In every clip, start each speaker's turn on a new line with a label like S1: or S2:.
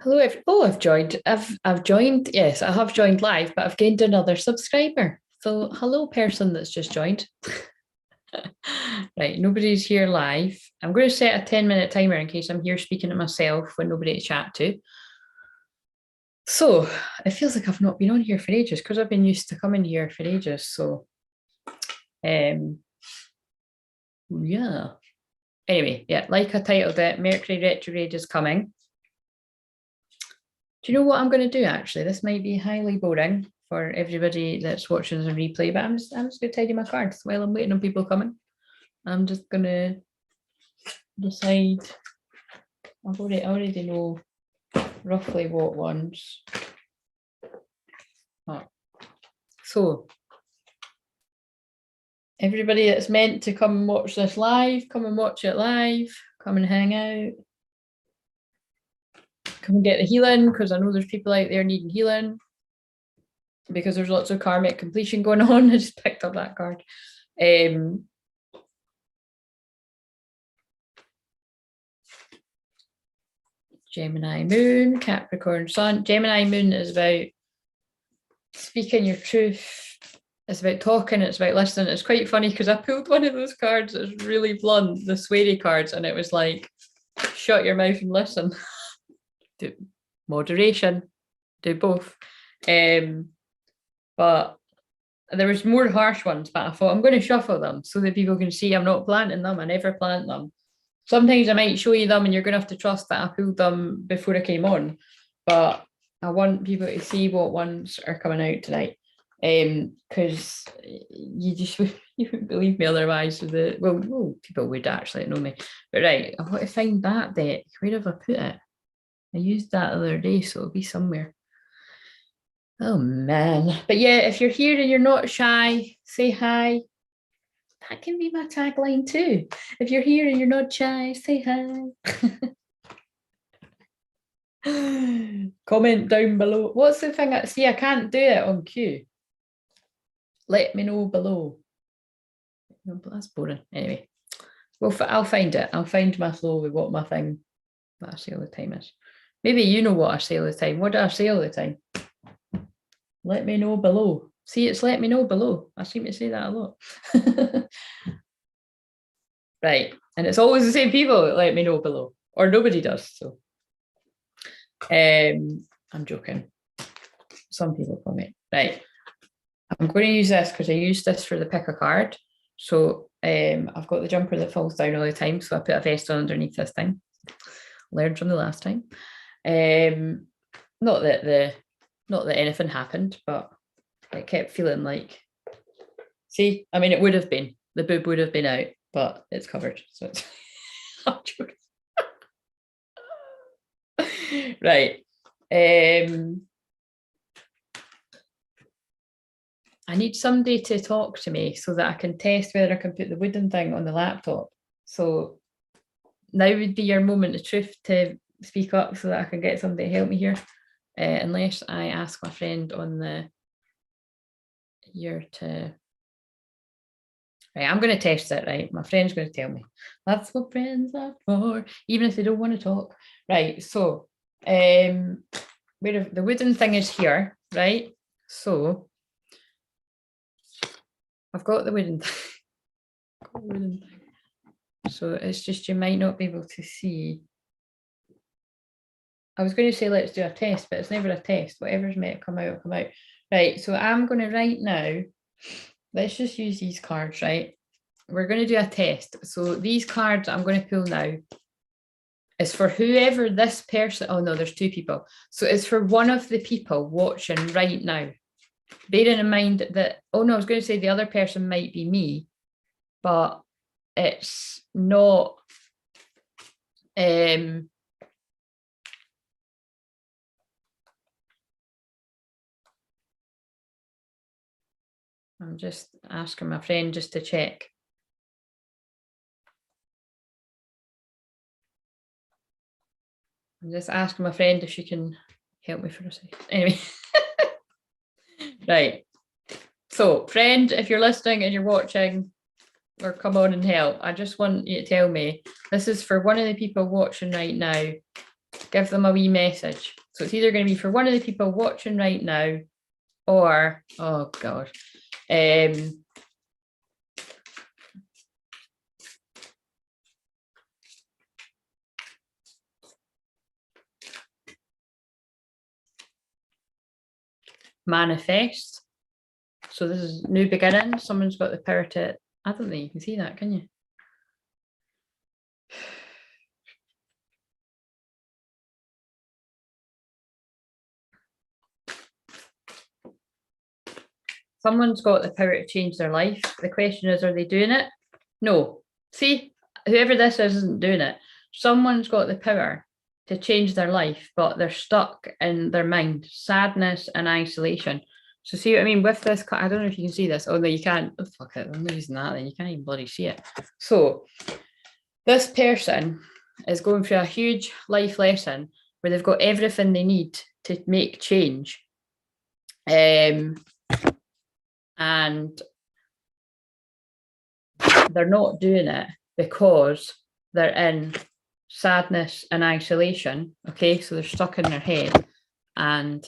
S1: Hello, oh, I've joined. I've joined. Yes, I have joined live, but I've gained another subscriber. So, hello, person that's just joined. Right, nobody's here live. I'm going to set a 10-minute timer in case I'm here speaking to myself when nobody to chat to. So, it feels like I've not been on here for ages because I've been used to coming here for ages. So, yeah. Anyway, yeah, like I titled it, Mercury retrograde is coming. Do you know what I'm going to do, actually? This might be highly boring for everybody that's watching the replay, but I'm just going to tidy my cards while I'm waiting on people coming. I'm just going to decide. I already know roughly what ones. Oh. So, everybody that's meant to come and watch this live, come and watch it live, come and hang out. Come and get the healing, because I know there's people out there needing healing because there's lots of karmic completion going on. I just picked up that card. Gemini moon, Capricorn sun. Gemini moon is about speaking your truth. It's about talking, it's about listening. It's quite funny because I pulled one of those cards that's really blunt, the sweary cards, and it was like, shut your mouth and listen. Do moderation, do both. But there was more harsh ones, but I thought I'm going to shuffle them so that people can see I'm not planting them. I never plant them. Sometimes I might show you them and you're going to have to trust that I pulled them before I came on. But I want people to see what ones are coming out tonight. Because you wouldn't believe me otherwise. Well, people would actually know me. But right, I want to find that deck. Where have I put it? I used that the other day, so it'll be somewhere. Oh man. But yeah, if you're here and you're not shy, say hi. That can be my tagline too. If you're here and you're not shy, say hi. Comment down below. What's the thing? See, I can't do it on cue. Let me know below. No, but that's boring. Anyway, well, I'll find it. I'll find my flow with what my thing that I say all the time is. Maybe you know what I say all the time. What do I say all the time? Let me know below. See, it's let me know below. I seem to say that a lot. Right. And it's always the same people that let me know below. Or nobody does. So I'm joking. Some people comment. Right. I'm going to use this because I use this for the pick a card. So I've got the jumper that falls down all the time. So I put a vest on underneath this thing. Learned from the last time. Not that anything happened, but it kept feeling like, see, I mean, it would have been, the boob would have been out, but it's covered. So it's I'm joking. Right. I need somebody to talk to me so that I can test whether I can put the wooden thing on the laptop. So now would be your moment of truth to speak up so that I can get somebody to help me here. Unless I ask my friend on the here to. Right, I'm going to test it, right? My friend's going to tell me. That's what friends are for, even if they don't want to talk. Right, so where the wooden thing is here, right? So I've got the wooden thing. So it's just you might not be able to see. I was going to say let's do a test, but it's never a test. Whatever's meant to come out will come out. Right, so I'm going to right now, let's just use these cards, right? We're going to do a test. So these cards I'm going to pull now is for whoever this person, oh no, there's two people. So it's for one of the people watching right now. Bearing in mind that, oh no, I was going to say the other person might be me, but it's not, I'm just asking my friend just to check. I'm just asking my friend if she can help me for a second. Anyway. Right. So, friend, if you're listening and you're watching, or come on and help, I just want you to tell me, this is for one of the people watching right now. give them a wee message. So it's either going to be for one of the people watching right now, or, oh God, manifest. So this is new beginning. Someone's got the power to, I don't think you can see that, can you? Someone's got the power to change their life. The question is, are they doing it? No. See, whoever this is isn't doing it. Someone's got the power to change their life, but they're stuck in their mind, sadness and isolation. So see what I mean with this? I don't know if you can see this. Oh no, you can't. Oh, fuck it. I'm not using that then. You can't even bloody see it. So this person is going through a huge life lesson where they've got everything they need to make change. And they're not doing it because they're in sadness and isolation. Okay, so they're stuck in their head. And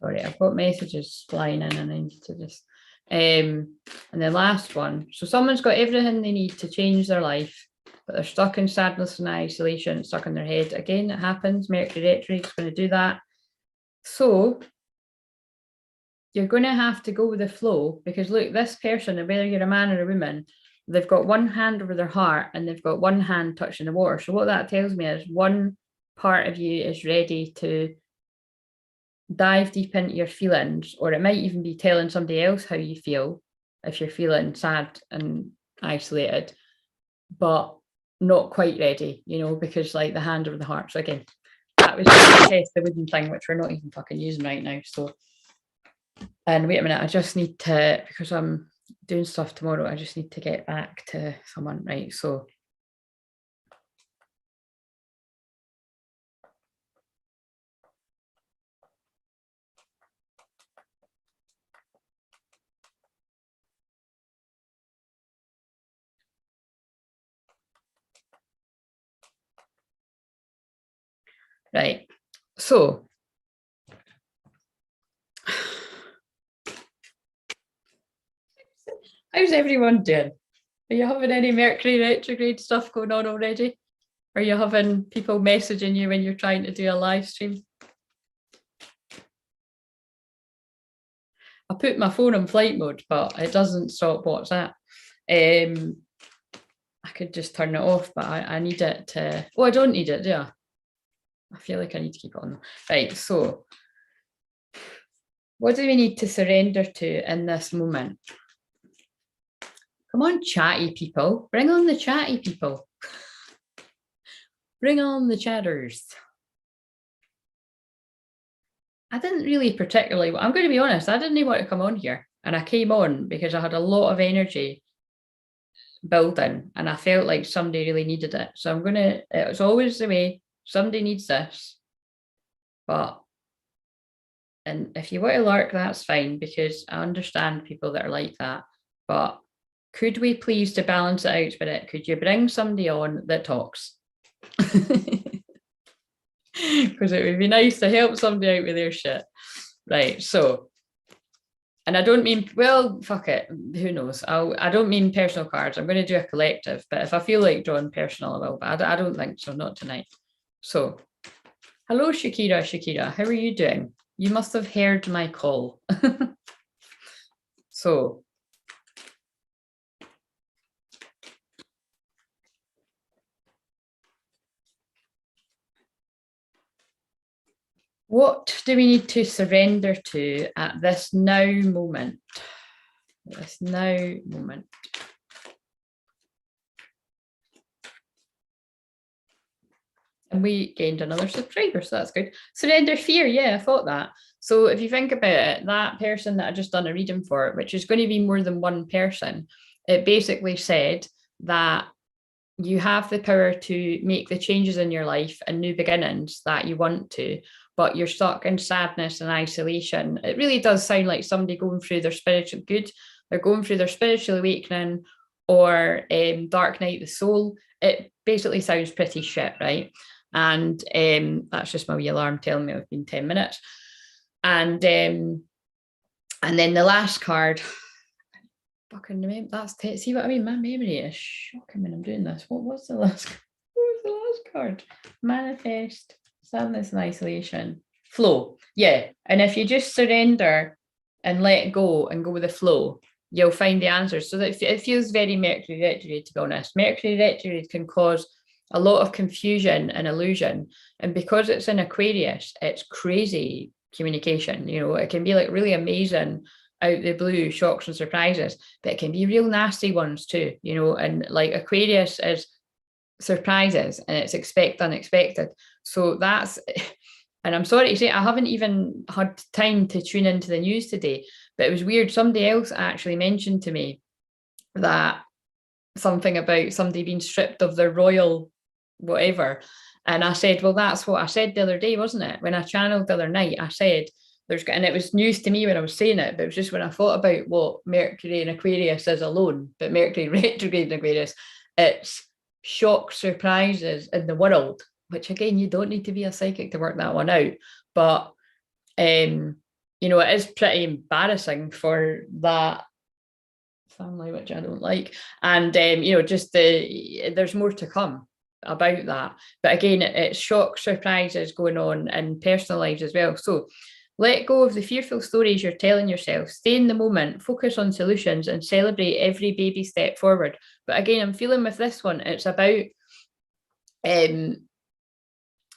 S1: sorry, I've got messages flying in and I need to just and the last one, so someone's got everything they need to change their life, but they're stuck in sadness and isolation, stuck in their head. Again, it happens. Mercury retrograde is going to do that. So you're going to have to go with the flow, because look, this person, whether you're a man or a woman, they've got one hand over their heart and they've got one hand touching the water. So what that tells me is one part of you is ready to dive deep into your feelings, or it might even be telling somebody else how you feel if you're feeling sad and isolated, but not quite ready, you know, because like the hand over the heart. So again, that was just to test the wooden thing, which we're not even fucking using right now. So, and wait a minute, I just need to, because I'm doing stuff tomorrow, I just need to get back to someone, right? So right, so how's everyone doing? Are you having any Mercury retrograde stuff going on already? Are you having people messaging you when you're trying to do a live stream? I put my phone on flight mode, but it doesn't stop WhatsApp. I could just turn it off, but I need it to, oh, I don't need it, do I? I feel like I need to keep it on. Right, so what do we need to surrender to in this moment? Come on, chatty people. Bring on the chatty people. Bring on the chatters. I didn't really particularly, I'm going to be honest, I didn't want to come on here. And I came on because I had a lot of energy building and I felt like somebody really needed it. So I'm going to, it's always the way, somebody needs this. But, and if you want to lurk, that's fine, because I understand people that are like that. But could we please, to balance it out, Spirit, could you bring somebody on that talks? Because it would be nice to help somebody out with their shit. Right, so, and I don't mean, well, fuck it, who knows? I don't mean personal cards. I'm going to do a collective, but if I feel like drawing personal, I will, but I don't think so, not tonight. So, hello, Shakira, how are you doing? You must have heard my call. So, what do we need to surrender to at this now moment? This now moment. And we gained another subscriber, so that's good. Surrender fear, yeah, I thought that. So if you think about it, that person that I just done a reading for, which is going to be more than one person, it basically said that you have the power to make the changes in your life and new beginnings that you want to, but you're stuck in sadness and isolation. It really does sound like somebody going through their spiritual good. They're going through their spiritual awakening or dark night of the soul. It basically sounds pretty shit, right? And that's just my wee alarm telling me I've been 10 minutes. And then the last card, fucking remember, see what I mean? My memory is shocking when I'm doing this. What was the last card? Manifest, sadness and isolation. Flow. Yeah. And if you just surrender and let go and go with the flow, you'll find the answers. So that it feels very Mercury retrograde, to be honest. Mercury retrograde can cause a lot of confusion and illusion. And because it's in Aquarius, it's crazy communication. You know, it can be like really amazing out the blue shocks and surprises, but it can be real nasty ones too, you know. And like Aquarius is surprises and it's unexpected. So that's, and I'm sorry to say, I haven't even had time to tune into the news today, but it was weird. Somebody else actually mentioned to me that something about somebody being stripped of their royal whatever. And I said, well, that's what I said the other day, wasn't it? When I channeled the other night, I said, and it was news to me when I was saying it, but it was just when I thought about what Mercury in Aquarius is alone, but Mercury retrograde in Aquarius, it's shock surprises in the world, which again, you don't need to be a psychic to work that one out. But, you know, it is pretty embarrassing for that family, which I don't like. And, you know, just there's more to come about that. But again, it's shock surprises going on in personal lives as well. So let go of the fearful stories you're telling yourself, stay in the moment, focus on solutions and celebrate every baby step forward. But again, I'm feeling with this one, it's about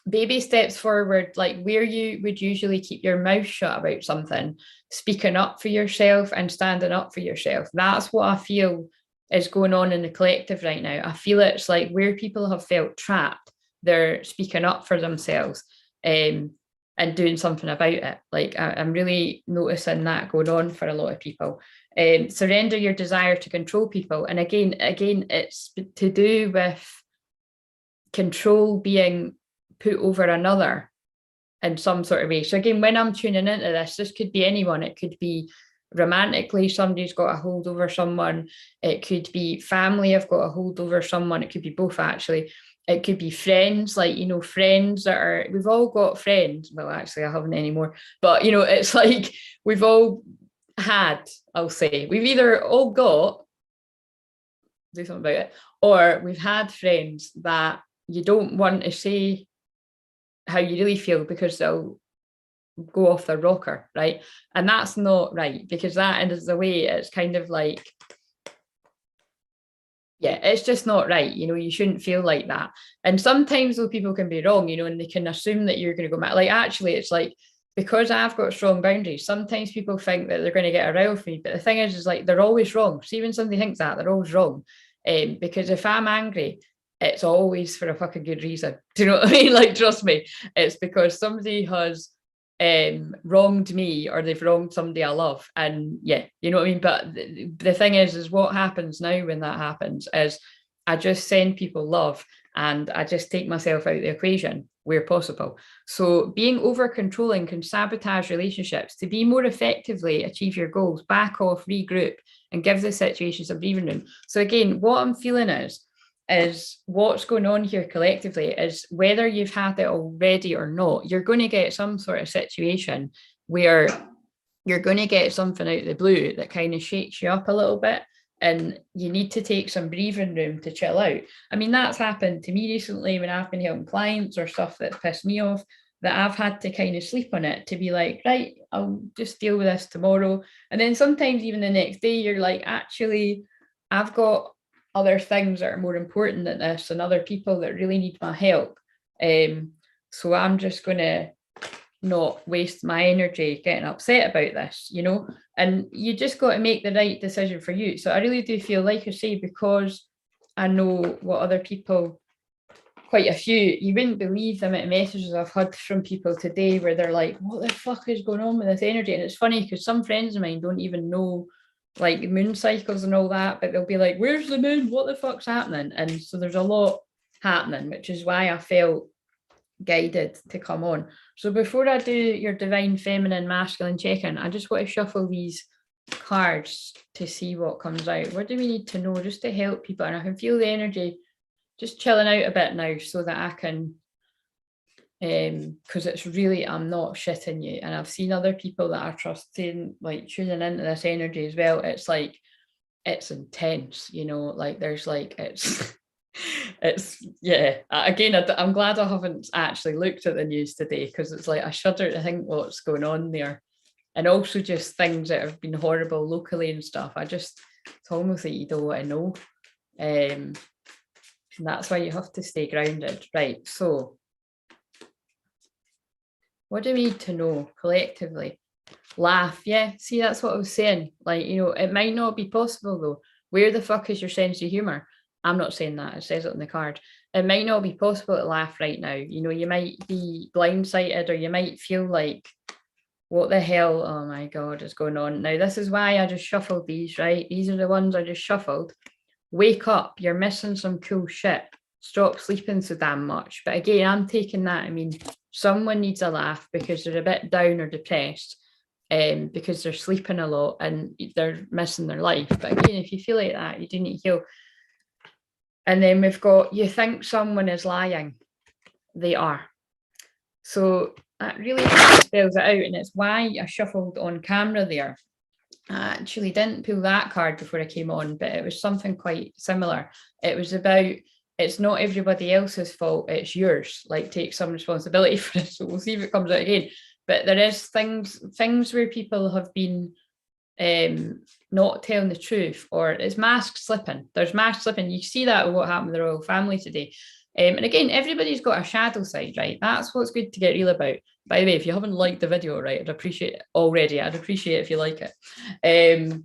S1: baby steps forward, like where you would usually keep your mouth shut about something, speaking up for yourself and standing up for yourself. That's what I feel is going on in the collective right now. I feel it's like where people have felt trapped, they're speaking up for themselves and doing something about it. Like I'm really noticing that going on for a lot of people. Surrender your desire to control people. And again, it's to do with control being put over another in some sort of way. So again, when I'm tuning into this could be anyone. It could be romantically, somebody's got a hold over someone. It could be family have got a hold over someone. It could be both, actually. It could be friends, like, you know, friends that are, we've all got friends. Well, actually, I haven't anymore. But, you know, it's like we've all had, I'll say, we've either all got, do something about it, or we've had friends that you don't want to say how you really feel because they'll go off their rocker, right? And that's not right, because that is the way it's kind of like, yeah, it's just not right. You know, you shouldn't feel like that. And sometimes though, people can be wrong, you know, and they can assume that you're going to go mad. Like, actually, it's like, because I've got strong boundaries, sometimes people think that they're going to get a row with me. But the thing is like, they're always wrong. See, when somebody thinks that, they're always wrong. Because if I'm angry, it's always for a fucking good reason. Do you know what I mean? Like, trust me, it's because somebody has wronged me or they've wronged somebody I love. And yeah, you know what I mean? But the thing is what happens now when that happens is I just send people love and I just take myself out of the equation where possible. So being over controlling can sabotage relationships. To be more effectively achieve your goals, back off, regroup, and give the situation some breathing room. So again, what I'm feeling is what's going on here collectively is whether you've had it already or not, you're going to get some sort of situation where you're going to get something out of the blue that kind of shakes you up a little bit, and you need to take some breathing room to chill out. I mean, that's happened to me recently when I've been helping clients or stuff that's pissed me off, that I've had to kind of sleep on it to be like, right, I'll just deal with this tomorrow. And then sometimes even the next day, you're like, actually, I've got other things that are more important than this and other people that really need my help. So I'm just going to not waste my energy getting upset about this, you know, and you just got to make the right decision for you. So I really do feel, like I say, because I know what other people, quite a few, you wouldn't believe the amount of messages I've had from people today where they're like, what the fuck is going on with this energy? And it's funny because some friends of mine don't even know like moon cycles and all that, but they'll be like, where's the moon? What the fuck's happening? And so there's a lot happening, which is why I felt guided to come on. So before I do your divine feminine masculine check-in, I just want to shuffle these cards to see what comes out. What do we need to know just to help people? And I can feel the energy just chilling out a bit now so that I can, because it's really, I'm not shitting you. And I've seen other people that are trusting, like tuning into this energy as well. It's like, it's intense, you know, like there's like, it's yeah, again, I'm glad I haven't actually looked at the news today, because it's like I shudder to think what's going on there. And also just things that have been horrible locally and stuff. It's almost like you don't want to know. And that's why you have to stay grounded. Right, so what do we need to know collectively? Laugh, yeah, see, that's what I was saying. Like, you know, it might not be possible though. Where the fuck is your sense of humor? I'm not saying that, it says it on the card. It might not be possible to laugh right now. You know, you might be blindsided, or you might feel like, what the hell, oh my God, is going on? Now, this is why I just shuffled these, right? These are the ones I just shuffled. Wake up, you're missing some cool shit. Stop sleeping so damn much. But again, I'm taking that, I mean, someone needs a laugh because they're a bit down or depressed, because they're sleeping a lot and they're missing their life. But again, if you feel like that, you do need to heal. And then we've got, you think someone is lying. They are. So that really spells it out, and it's why I shuffled on camera there. I actually didn't pull that card before I came on, but it was something quite similar. It was about, it's not everybody else's fault, it's yours. Like, take some responsibility for it. So we'll see if it comes out again. But there is things where people have been not telling the truth, or it's mask slipping. There's mask slipping. You see that with what happened with the royal family today. And again, everybody's got a shadow side, right? That's what's good to get real about. By the way, if you haven't liked the video, right, I'd appreciate it already. I'd appreciate it if you like it.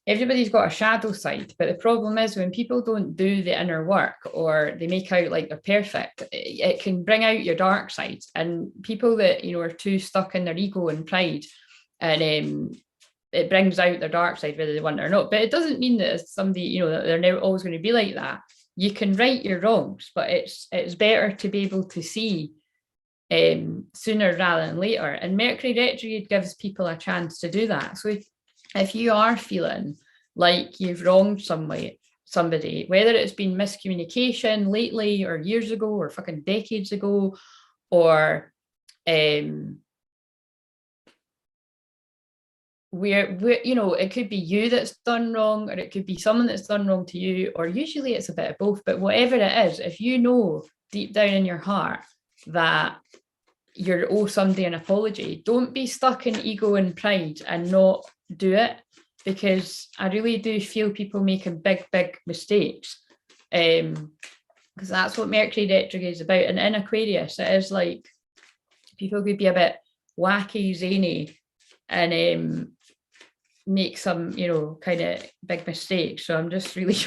S1: Everybody's got a shadow side, but the problem is when people don't do the inner work, or they make out like they're perfect, it can bring out your dark side. And people that, you know, are too stuck in their ego and pride, and it brings out their dark side whether they want it or not. But it doesn't mean that it's somebody, you know, that they're never always going to be like that. You can right your wrongs, but it's better to be able to see sooner rather than later. And Mercury retrograde gives people a chance to do that. So if you are feeling like you've wronged somebody, whether it's been miscommunication lately or years ago or fucking decades ago, or where you know, it could be you that's done wrong, or it could be someone that's done wrong to you, or usually it's a bit of both. But whatever it is, if you know deep down in your heart that you're owe somebody an apology, don't be stuck in ego and pride and not do it, because I really do feel people making big mistakes, because that's what Mercury retrograde is about. And in Aquarius, it is like people could be a bit wacky, zany, and make some, you know, kind of big mistakes. So I'm just really,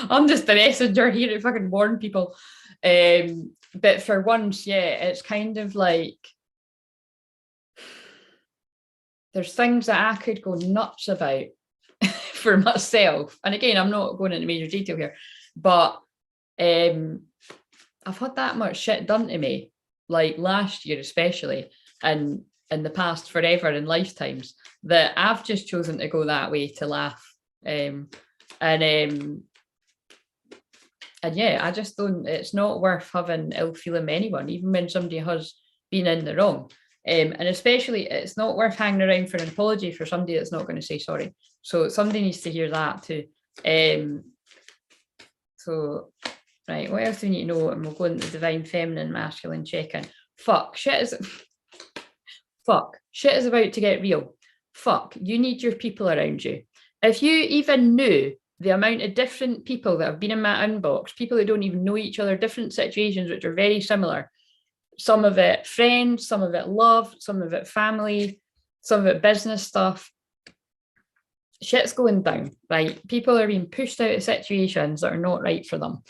S1: I'm just the messenger here to fucking warn people. But for once, yeah, it's kind of like there's things that I could go nuts about for myself. And again, I'm not going into major detail here, but I've had that much shit done to me, like last year especially, and in the past forever in lifetimes, that I've just chosen to go that way to laugh. And yeah, I just don't, it's not worth having ill feeling with anyone, even when somebody has been in the wrong. And especially, it's not worth hanging around for an apology for somebody that's not going to say sorry. So somebody needs to hear that too. So, right, what else do we need to know? And we'll go into the divine feminine masculine check-in. Shit is about to get real. You need your people around you. If you even knew the amount of different people that have been in my inbox, people that don't even know each other, different situations which are very similar, some of it friends, some of it love, some of it family, some of it business stuff, shit's going down, right? People are being pushed out of situations that are not right for them.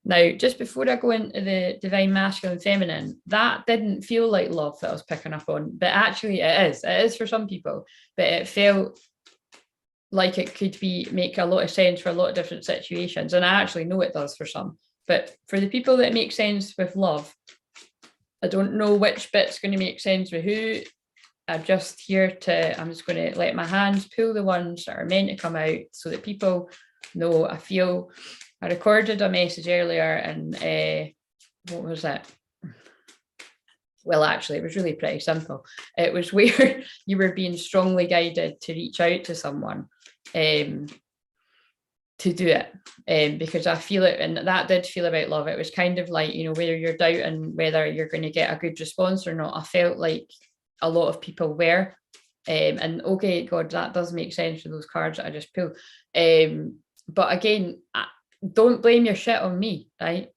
S1: Now, just before I go into the divine masculine feminine, that didn't feel like love that I was picking up on, but actually it is for some people, but it felt like it could make a lot of sense for a lot of different situations. And I actually know it does for some. But for the people that make sense with love, I don't know which bit's going to make sense with who. I'm just going to let my hands pull the ones that are meant to come out so that people know. I recorded a message earlier and what was it? Well, actually, it was really pretty simple. It was where you were being strongly guided to reach out to someone to do it, because I feel it, and that did feel about love. It was kind of like, whether you're doubting whether you're going to get a good response or not. I felt like a lot of people were, and okay, God, that does make sense for those cards that I just pulled. But again, don't blame your shit on me, right?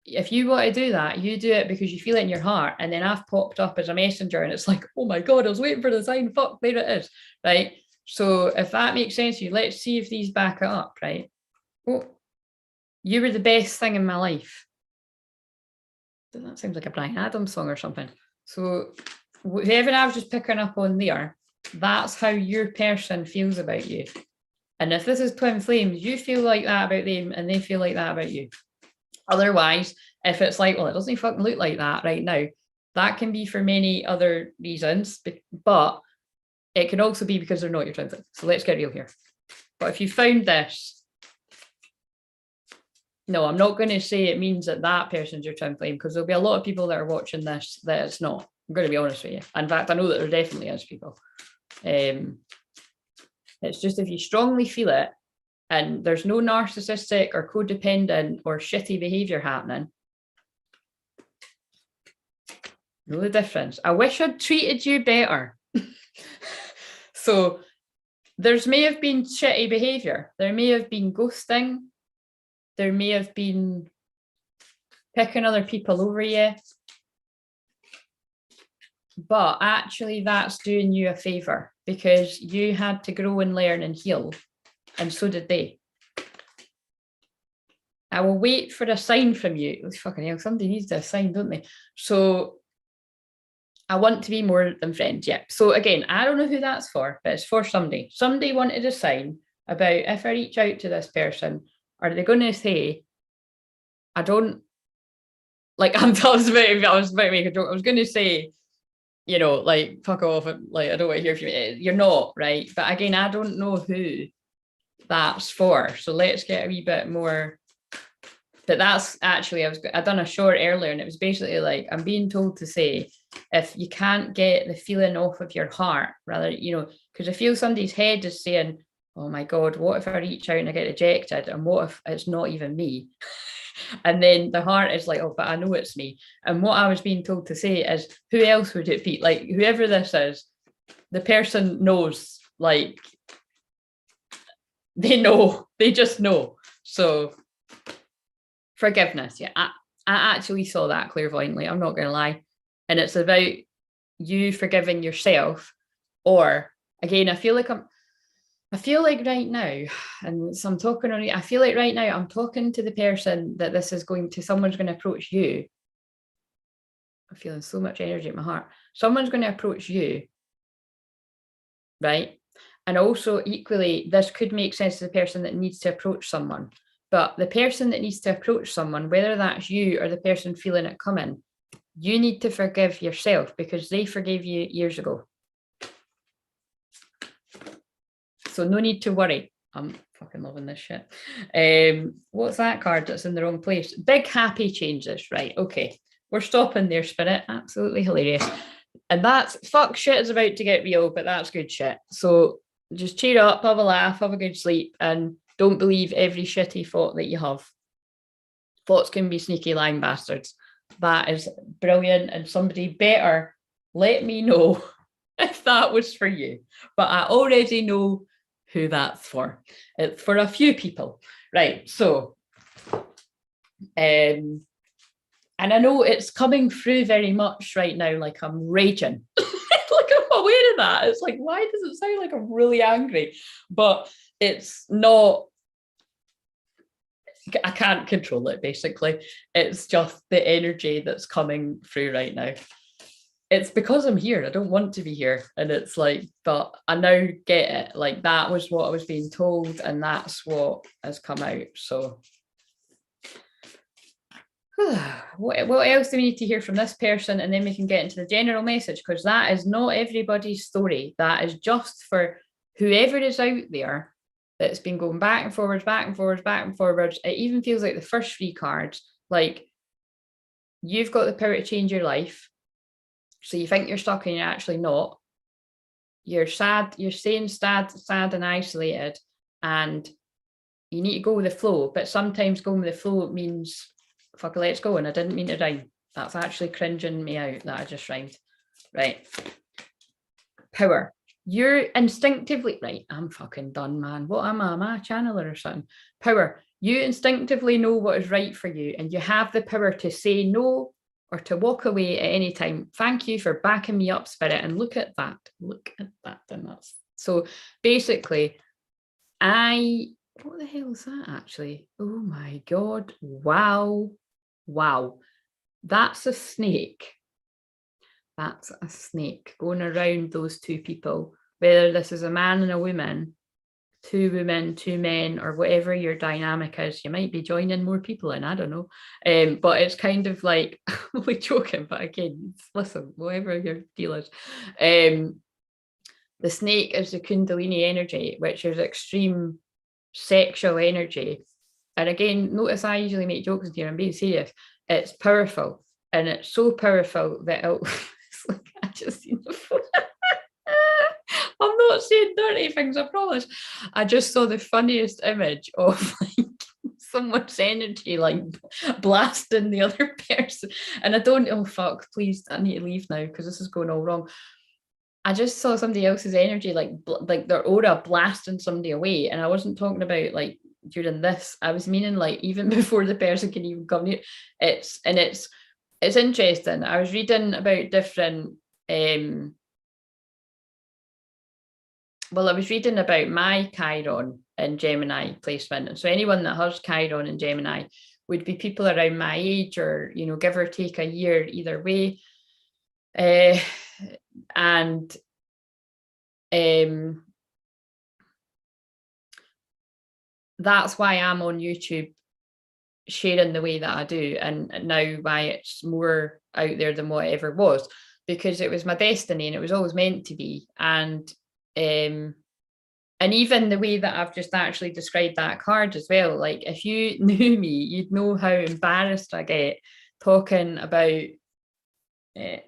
S1: If you want to do that, you do it because you feel it in your heart. And then I've popped up as a messenger and it's like, oh my God, I was waiting for the sign. Fuck, there it is. Right. So if that makes sense to you, let's see if these back it up. Right. Oh, you were the best thing in my life. That sounds like a Bryan Adams song or something. So whoever I was just picking up on there, that's how your person feels about you. And if this is twin flames, you feel like that about them and they feel like that about you. Otherwise, if it's like, well, it doesn't fucking look like that right now, that can be for many other reasons, but it can also be because they're not your twin flame. So let's get real here. But if you found this, no, I'm not going to say it means that person's your twin flame, because there'll be a lot of people that are watching this that it's not. I'm going to be honest with you. In fact, I know that there definitely is people. It's just if you strongly feel it, and there's no narcissistic or codependent or shitty behavior happening. Know the difference. I wish I'd treated you better. So there's may have been shitty behavior. There may have been ghosting. There may have been picking other people over you. But actually that's doing you a favor, because you had to grow and learn and heal. And so did they. I will wait for a sign from you. Oh, fucking hell, somebody needs a sign, don't they? So I want to be more than friends. Yeah. So again, I don't know who that's for, but it's for somebody. Somebody wanted a sign about if I reach out to this person, are they going to say, I don't, like, I was about to make a joke. I was going to say, like, fuck off. Like, I don't want to hear from you. You're not, right? But again, I don't know who that's for. So let's get a wee bit more. But that's actually, I done a short earlier and it was basically like, I'm being told to say, if you can't get the feeling off of your heart, rather, because I feel somebody's head is saying, oh my God, what if I reach out and I get rejected? And what if it's not even me? And then the heart is like, oh, but I know it's me. And what I was being told to say is, who else would it be? Like, whoever this is, the person knows, like, they know, they just know. So forgiveness. Yeah, I actually saw that clairvoyantly. I'm not going to lie. And it's about you forgiving yourself. Or again, I feel like right now, and so I'm talking on it, I feel like right now I'm talking to the person that someone's going to approach you. I'm feeling so much energy in my heart. Someone's going to approach you, right? And also equally, this could make sense to the person that needs to approach someone. But the person that needs to approach someone, whether that's you or the person feeling it coming, you need to forgive yourself because they forgave you years ago. So no need to worry. I'm fucking loving this shit. What's that card that's in the wrong place? Big happy changes. Right. Okay. We're stopping there, Spirit. Absolutely hilarious. And that's fuck shit is about to get real, but that's good shit. So just cheer up, have a laugh, have a good sleep, and don't believe every shitty thought that you have. Thoughts can be sneaky lying bastards. That is brilliant. And somebody better let me know if that was for you. But I already know who that's for. It's for a few people. Right. So, and I know it's coming through very much right now, like I'm raging. Like I'm aware of that. It's like, why does it sound like I'm really angry? But it's not, I can't control it, basically. It's just the energy that's coming through right now. it's because I'm here. I don't want to be here. And it's like, but I now get it. Like that was what I was being told, and that's what has come out. So what else do we need to hear from this person? And then we can get into the general message, because that is not everybody's story. That is just for whoever is out there that's been going back and forwards, back and forwards, back and forwards. It even feels like the first 3 cards, like you've got the power to change your life. So you think you're stuck and you're actually not. You're sad, you're staying sad and isolated, and you need to go with the flow. But sometimes going with the flow means fuck, let's go. And I didn't mean to rhyme. That's actually cringing me out that I just rhymed. Right. Power. You're instinctively, right, I'm fucking done, man. What am I? Am I a channeler or something? Power. You instinctively know what is right for you, and you have the power to say no or to walk away at any time. Thank you for backing me up, Spirit. And look at that. Look at that. And that's so basically, what the hell is that actually? Oh my God. Wow. Wow. That's a snake. That's a snake going around those 2 people, whether this is a man and a woman, 2 women, 2 men, or whatever your dynamic is. You might be joining more people in, I don't know. But it's kind of like, I'm only joking, but again, listen, whatever your deal is. The snake is the Kundalini energy, which is extreme sexual energy. And again, notice I usually make jokes here, I'm being serious. It's powerful, and it's so powerful that it's like, I just seen the phone. I'm not saying dirty things, I promise. I just saw the funniest image of like someone's energy like blasting the other person. And I don't, oh fuck, please, I need to leave now because this is going all wrong. I just saw somebody else's energy, like their aura blasting somebody away. And I wasn't talking about like during this, I was meaning like even before the person can even come near. It's interesting. I was reading about different, I was reading about my Chiron in Gemini placement. And so anyone that has Chiron in Gemini would be people around my age, or, you know, give or take a year either way. And that's why I'm on YouTube sharing the way that I do, and now why it's more out there than what it ever was, because it was my destiny and it was always meant to be. And even the way that I've just actually described that card as well, like if you knew me, you'd know how embarrassed I get talking about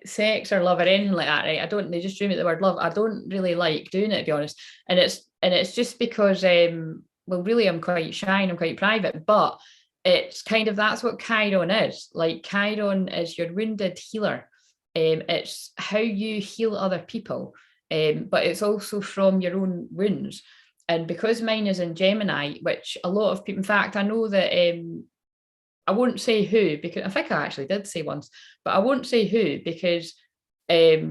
S1: sex or love or anything like that, right? They just dream at the word love. I don't really like doing it, to be honest. And it's just because well, really I'm quite shy and I'm quite private, but it's kind of, that's what Chiron is. Like Chiron is your wounded healer. It's how you heal other people, but it's also from your own wounds. And because mine is in Gemini, which a lot of people, in fact, I know that I won't say who, because I think I actually did say once, but I won't say who because, but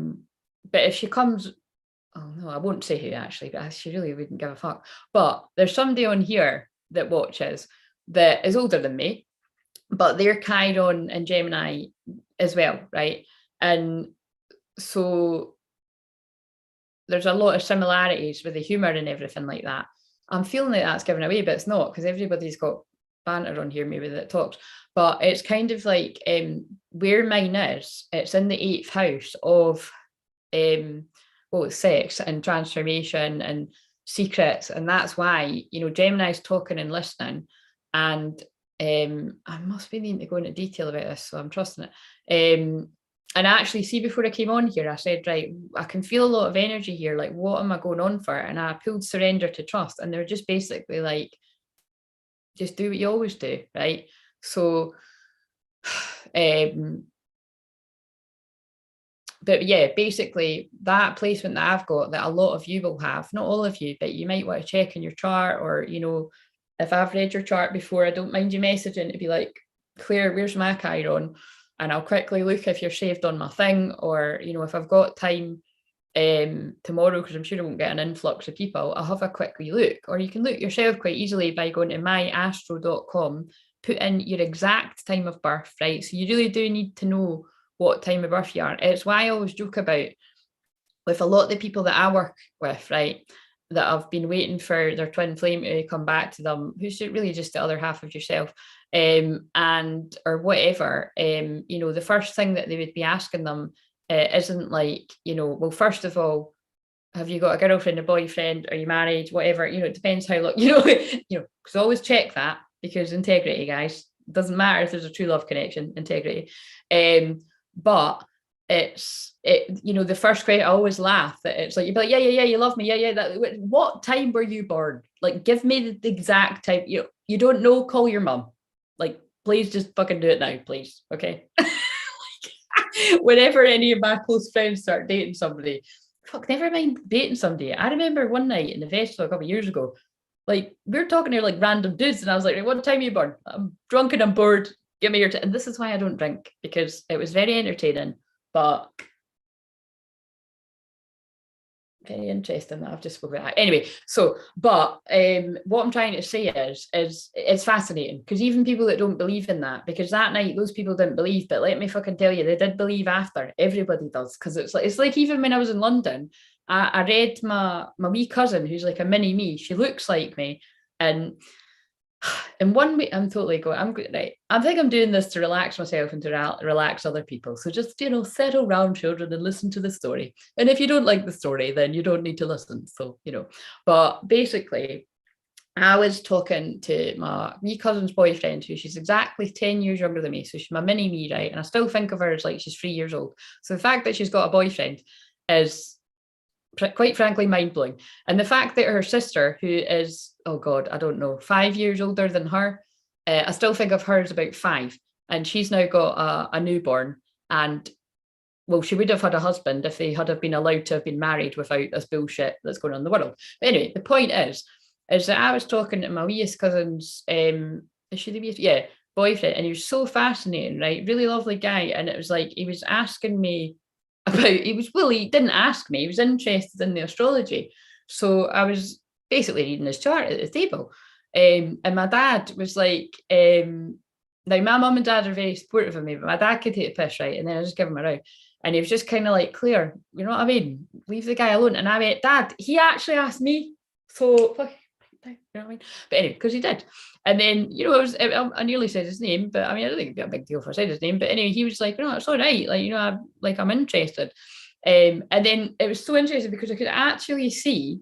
S1: if she comes, oh no, I won't say who actually, but she really wouldn't give a fuck. But there's somebody on here that watches that is older than me, but they're Chiron and Gemini as well, right? And so there's a lot of similarities with the humor and everything like that. I'm feeling like that's given away, but it's not, because everybody's got banter on here maybe that talks, but it's kind of like where mine is, it's in the 8th house of sex and transformation and secrets. And that's why, you know, Gemini's talking and listening. And I must be needing to go into detail about this, so I'm trusting it. And actually, see, before I came on here, I said, right, I can feel a lot of energy here. Like, what am I going on for? And I pulled surrender to trust. And they're just basically like, just do what you always do, right? So, but yeah, basically that placement that I've got, that a lot of you will have, not all of you, but you might want to check in your chart, or, you know, if I've read your chart before, I don't mind you messaging to be like, Claire, where's my Chiron? And I'll quickly look if you're saved on my thing, or, you know, if I've got time tomorrow, because I'm sure I won't get an influx of people, I'll have a quick wee look. Or you can look yourself quite easily by going to myastro.com, put in your exact time of birth, right? So you really do need to know what time of birth you are. It's why I always joke about with a lot of the people that I work with, right, that have been waiting for their twin flame to come back to them, who's really just the other half of yourself, and or whatever, the first thing that they would be asking them isn't like, well, first of all, have you got a girlfriend, a boyfriend, are you married, whatever, it depends how long, because always check that, because integrity, guys, doesn't matter if there's a true love connection, integrity. But the first question, I always laugh that it's like, you'd be like, yeah, you love me, yeah. What time were you born? Like, give me the exact time. You don't know, call your mum. Like, please just fucking do it now, please. Okay. Whenever any of my close friends start dating somebody, fuck, never mind dating somebody. I remember one night in the festival a couple of years ago, like, we were talking to like random dudes, and I was like, what time are you born? I'm drunk and I'm bored. Give me your and this is why I don't drink, because it was very entertaining, but very interesting that I've just spoken about. Anyway, so, but what I'm trying to say is it's fascinating, because even people that don't believe in that, because that night those people didn't believe, but let me fucking tell you, they did believe after. Everybody does, because it's like even when I was in London, I read my wee cousin, who's like a mini me. She looks like me, and in one way, I'm totally going, I'm good, right? I think I'm doing this to relax myself and to relax other people. So just, settle round, children, and listen to the story. And if you don't like the story, then you don't need to listen. So, but basically, I was talking to my wee cousin's boyfriend, who she's exactly 10 years younger than me. So she's my mini me, right? And I still think of her as like she's 3 years old. So the fact that she's got a boyfriend is quite frankly mind-blowing. And the fact that her sister, who is, oh god, I don't know, 5 years older than her, I still think of her as about 5, and she's now got a newborn, and well, she would have had a husband if they had have been allowed to have been married without this bullshit that's going on in the world. But anyway, the point is that I was talking to my weeest cousin's, is she the weeest? Yeah, boyfriend, and he was so fascinating, right? Really lovely guy. And it was like, he was asking me he didn't ask me, he was interested in the astrology. So I was basically reading his chart at the table. And my dad was like, now my mum and dad are very supportive of me, but my dad could take a piss, right? And then I just give him a row. And he was just kind of like, Claire, you know what I mean? Leave the guy alone. And I went, Dad, he actually asked me. So, you know what I mean? But anyway, because he did. And then, I nearly said his name, but I mean, I don't think it'd be a big deal if I said his name. But anyway, he was like, no, it's all right. Like, I'm interested. And then it was so interesting because I could actually see,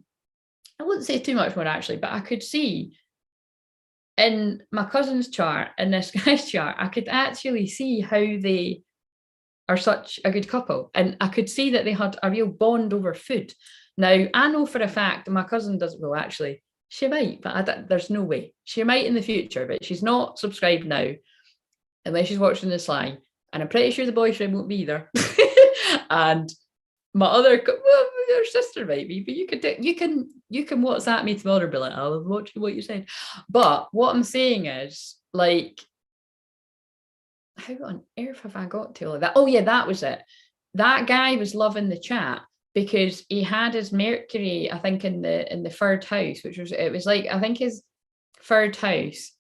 S1: I wouldn't say too much more actually, but I could see in my cousin's chart and this guy's chart, I could actually see how they are such a good couple. And I could see that they had a real bond over food. Now, I know for a fact that my cousin doesn't, well, actually, she might, but there's no way. She might in the future, but she's not subscribed now, unless she's watching this live. And I'm pretty sure the boyfriend won't be either. And my other, well, your sister might be, but you can WhatsApp me tomorrow and be like, I'll watch what you said. But what I'm saying is, like, how on earth have I got to all of that? Oh yeah, that was it. That guy was loving the chat because he had his Mercury, I think, in the third house, it was like, I think his third house,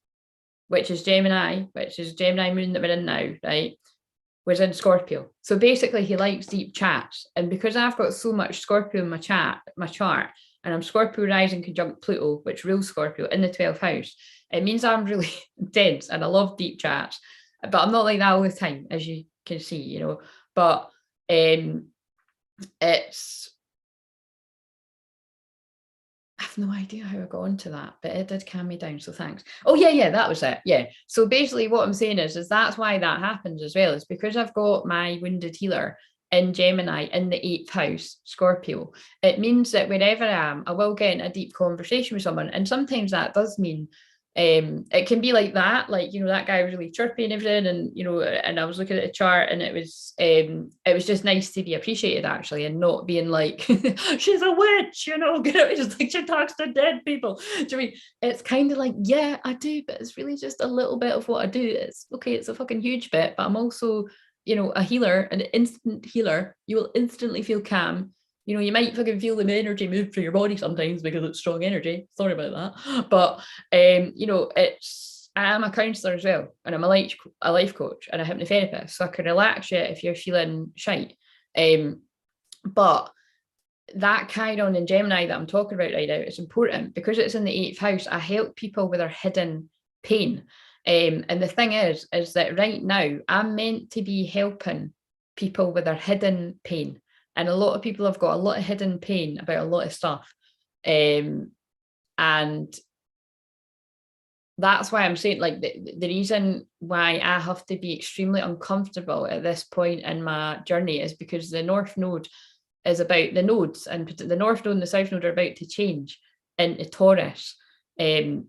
S1: which is Gemini moon that we're in now, right, was in Scorpio. So basically he likes deep chats. And because I've got so much Scorpio in my chart, and I'm Scorpio rising conjunct Pluto, which rules Scorpio in the 12th house, it means I'm really intense and I love deep chats. But I'm not like that all the time, as you can see, but it's, I have no idea how I got onto that, but it did calm me down, so thanks. Oh yeah, that was it. Yeah. So basically what I'm saying is that's why that happens as well, is because I've got my wounded healer in Gemini in the 8th house, Scorpio. It means that wherever I am, I will get in a deep conversation with someone. And sometimes that does mean it can be like that, like, that guy was really chirpy and everything, and and I was looking at the chart, and it was just nice to be appreciated actually, and not being like she's a witch, just like she talks to dead people. Do you know what I mean? It's kind of like, yeah, I do, but it's really just a little bit of what I do. It's okay, it's a fucking huge bit, but I'm also a healer, an instant healer. You will instantly feel calm. You might fucking feel the energy move through your body sometimes because it's strong energy. Sorry about that. But, I am a counsellor as well, and I'm a life coach and a hypnotherapist, so I can relax you if you're feeling shite. But that Chiron in Gemini that I'm talking about right now, it's important because it's in the 8th house. I help people with their hidden pain. And the thing is that right now I'm meant to be helping people with their hidden pain. And a lot of people have got a lot of hidden pain about a lot of stuff. And that's why I'm saying, like, the reason why I have to be extremely uncomfortable at this point in my journey is because the North Node is about the nodes, and the North Node and the South Node are about to change into Taurus and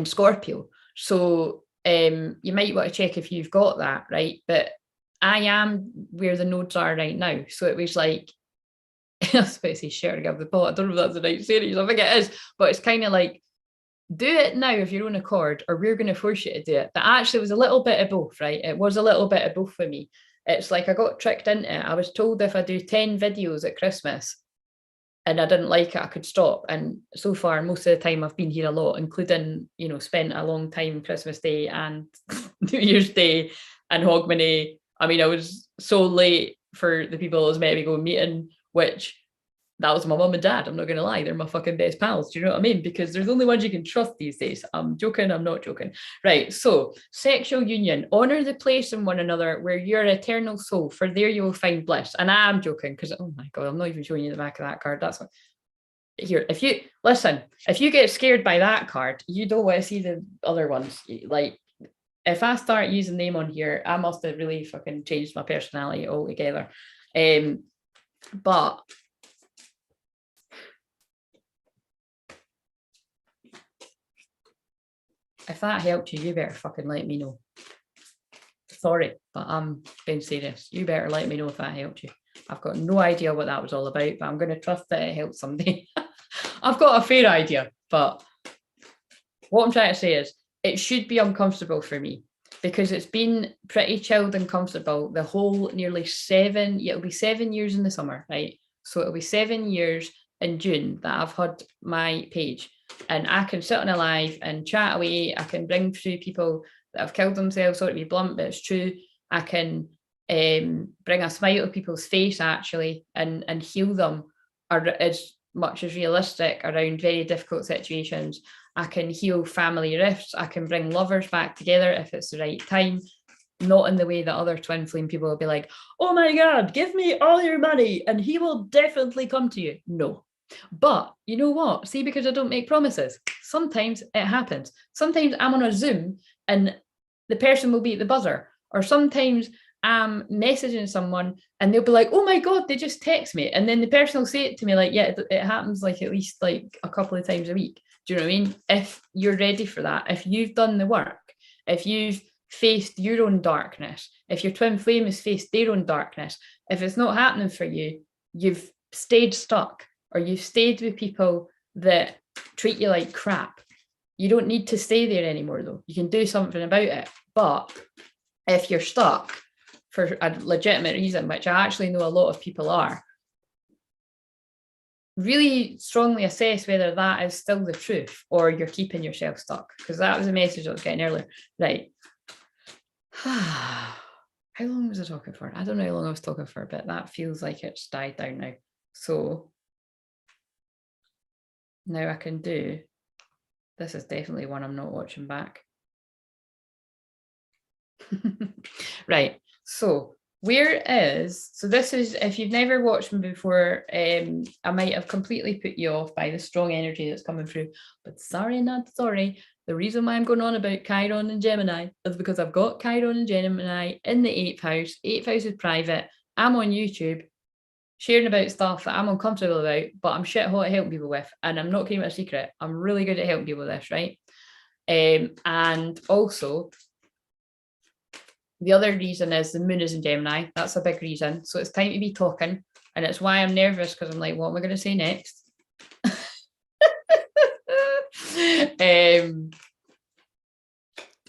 S1: Scorpio. So you might want to check if you've got that, right? But I am where the nodes are right now. So it was like, I was about to say sharing of the pot. I don't know if that's the right series. I think it is, but it's kind of like, do it now of your own accord, or we're going to force you to do it. But actually, it was a little bit of both, right? It was a little bit of both for me. It's like I got tricked into it. I was told if I do 10 videos at Christmas and I didn't like it, I could stop. And so far, most of the time I've been here a lot, including, you know, spent a long time Christmas Day and New Year's Day and Hogmanay. I mean, I was so late for the people I was meant to be going meeting, which that was my mum and dad. I'm not going to lie. They're my fucking best pals. Do you know what I mean? Because there's only ones you can trust these days. I'm joking. I'm not joking. Right. So sexual union, honor the place in one another where you're eternal soul, for there you will find bliss. And I am joking because, oh my God, I'm not even showing you the back of that card. That's what, here. If you listen, if you get scared by that card, you don't want to see the other ones. Like, if I start using them on here, I must have really fucking changed my personality altogether. But if that helped you, you better fucking let me know. Sorry, but I'm being serious. You better let me know if that helped you. I've got no idea what that was all about, but I'm going to trust that it helped somebody. I've got a fair idea, but what I'm trying to say is it should be uncomfortable for me because it's been pretty chilled and comfortable the whole nearly it'll be 7 years in the summer, right? So it'll be 7 years in June that I've had my page. And I can sit on a live and chat away. I can bring through people that have killed themselves. Sorry to be blunt, but it's true. I can bring a smile to people's face, actually, and heal them as much as realistic around very difficult situations. I can heal family rifts. I can bring lovers back together if it's the right time. Not in the way that other twin flame people will be like, oh my God, give me all your money and he will definitely come to you. No. But you know what? See, because I don't make promises, sometimes it happens. Sometimes I'm on a Zoom and the person will be at the buzzer, or sometimes I'm messaging someone and they'll be like, oh my God, they just text me. And then the person will say it to me like, yeah, it happens like at least like a couple of times a week. Do you know what I mean? If you're ready for that, if you've done the work, if you've faced your own darkness, if your twin flame has faced their own darkness, if it's not happening for you, you've stayed stuck, or you've stayed with people that treat you like crap. You don't need to stay there anymore, though. You can do something about it. But if you're stuck for a legitimate reason, which I actually know a lot of people are, really strongly assess whether that is still the truth or you're keeping yourself stuck. Because that was a message I was getting earlier. Right. How long was I talking for? I don't know how long I was talking for, but that feels like it's died down now. So now I can do, this is definitely one I'm not watching back. Right, so this is, if you've never watched me before, I might have completely put you off by the strong energy that's coming through, but sorry, not sorry. The reason why I'm going on about Chiron and Gemini is because I've got Chiron and Gemini in the 8th house. 8th house is private. I'm on YouTube sharing about stuff that I'm uncomfortable about, but I'm shit hot at helping people with, and I'm not keeping it a secret. I'm really good at helping people with this, right? And also, the other reason is the moon is in Gemini. That's a big reason. So it's time to be talking, and it's why I'm nervous, because I'm like, what am I going to say next?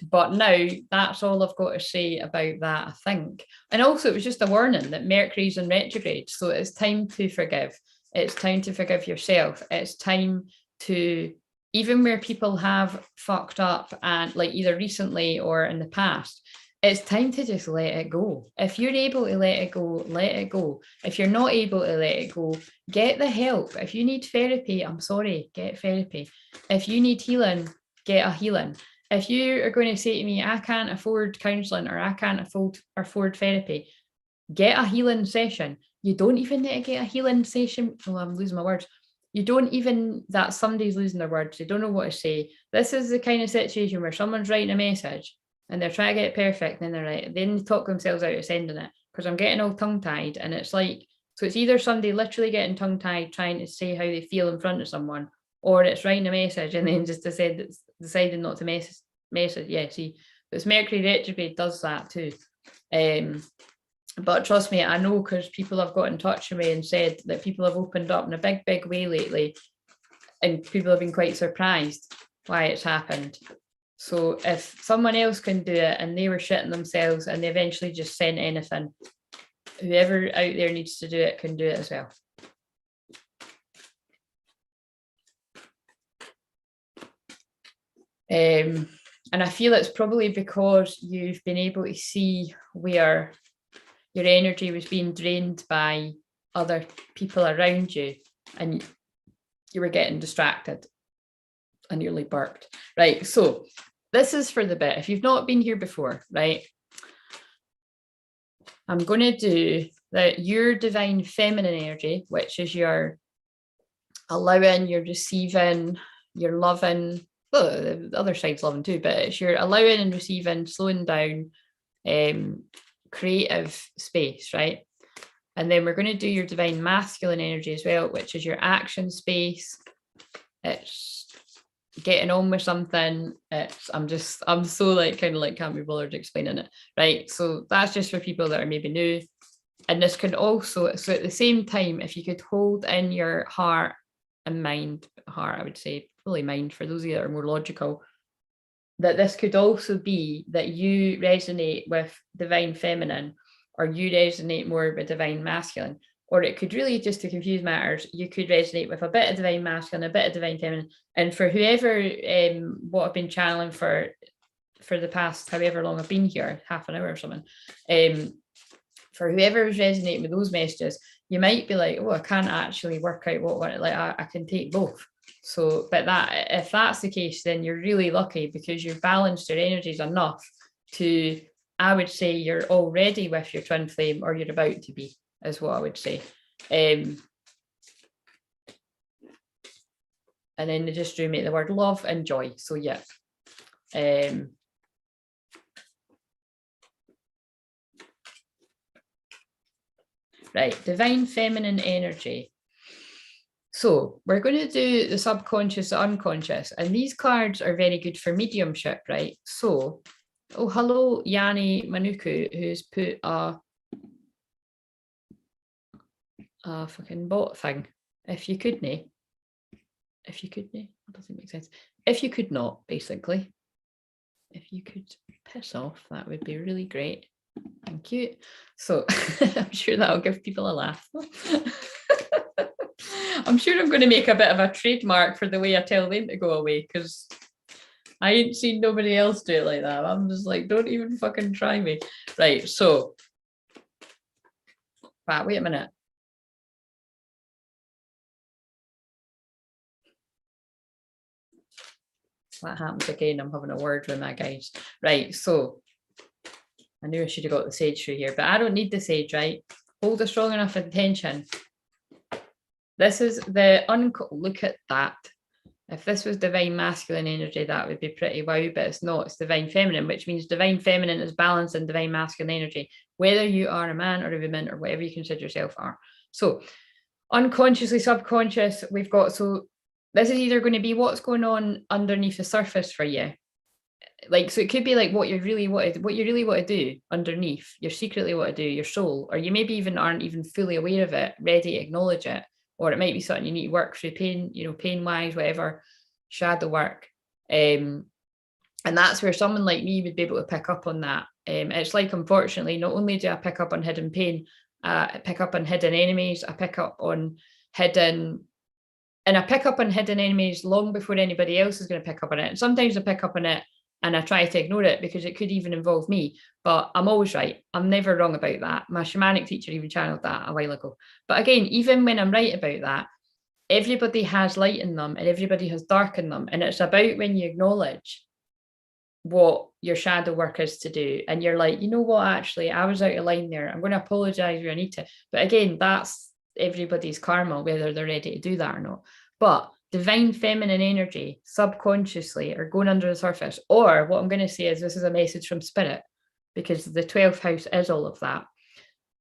S1: But now that's all I've got to say about that, I think. And also, it was just a warning that Mercury's in retrograde. So it's time to forgive. It's time to forgive yourself. It's time to even where people have fucked up and like either recently or in the past, it's time to just let it go. If you're able to let it go, let it go. If you're not able to let it go, get the help. If you need therapy, I'm sorry, get therapy. If you need healing, get a healing. If you are going to say to me, I can't afford counselling or I can't afford therapy, get a healing session. You don't even need to get a healing session. Oh, I'm losing my words. You don't even, that somebody's losing their words. They don't know what to say. This is the kind of situation where someone's writing a message and they're trying to get it perfect, and then they talk themselves out of sending it, because I'm getting all tongue-tied, and it's like, so it's either somebody literally getting tongue-tied trying to say how they feel in front of someone, or it's writing a message and then just deciding not to message. Yeah, see, it's Mercury retrograde does that too. But trust me, I know, because people have got in touch with me and said that people have opened up in a big way lately, and people have been quite surprised why it's happened. So if someone else can do it and they were shitting themselves and they eventually just sent anything, whoever out there needs to do it can do it as well. And I feel it's probably because you've been able to see where your energy was being drained by other people around you, and you were getting distracted and nearly burped. Right, so this is for the bit. If you've not been here before, right, I'm going to do your divine feminine energy, which is your allowing, your receiving, your loving. Well, the other side's loving too, but it's your allowing and receiving, slowing down, creative space, right? And then we're going to do your divine masculine energy as well, which is your action space. It's getting on with something. I'm so like kind of like can't be bothered explaining it, right? So that's just for people that are maybe new. And this can also, so at the same time, if you could hold in your heart and mind, I would say probably mind for those of you that are more logical, that this could also be that you resonate with divine feminine, or you resonate more with divine masculine. Or it could really, just to confuse matters, you could resonate with a bit of divine masculine, a bit of divine feminine. And for whoever, what I've been channeling for the past however long I've been here, half an hour or something, for whoever is resonating with those messages, you might be like, oh, I can't actually work out what like I can take both. So, but that, if that's the case, then you're really lucky, because you've balanced your energies enough to, I would say, you're already with your twin flame, or you're about to be, is what I would say. And then they just drew me the word love and joy. So yeah. Right, divine feminine energy. So we're going to do the subconscious, the unconscious, and these cards are very good for mediumship, right? So, oh, hello, Yanni Manuku, who's put a fucking bot thing. If you could, that doesn't make sense. If you could not, basically. If you could piss off, that would be really great. Thank you. So I'm sure that'll give people a laugh. I'm sure I'm going to make a bit of a trademark for the way I tell them to go away, because I ain't seen nobody else do it like that. I'm just like, don't even fucking try me. Right, so, wait a minute. That happens again. I'm having a word with my guys. Right, so, I knew I should have got the sage through here, but I don't need the sage, right? Hold a strong enough intention. This is the look at that. If this was divine masculine energy, that would be pretty wow, but it's not. It's divine feminine, which means divine feminine is balanced in divine masculine energy, whether you are a man or a woman or whatever you consider yourself are. So unconsciously, subconscious, we've got, so this is either going to be what's going on underneath the surface for you. Like, so it could be like what you really want to do underneath, you secretly want to do, your soul, or you maybe even aren't even fully aware of it, ready to acknowledge it. Or it might be something you need to work through, pain wise, whatever, shadow work. And that's where someone like me would be able to pick up on that. It's like, unfortunately, not only do I pick up on hidden pain, I pick up on hidden enemies, I pick up on hidden and I pick up on hidden enemies long before anybody else is going to pick up on it. And sometimes I pick up on it and I try to ignore it because it could even involve me, but I'm always right. I'm never wrong about that. My shamanic teacher even channeled that a while ago. But again, even when I'm right about that, everybody has light in them and everybody has dark in them. And it's about when you acknowledge what your shadow work is to do. And you're like, you know what, actually, I was out of line there. I'm going to apologize where I need to. But again, that's everybody's karma, whether they're ready to do that or not. But divine feminine energy subconsciously are going under the surface. Or what I'm going to say is this is a message from spirit, because the 12th house is all of that.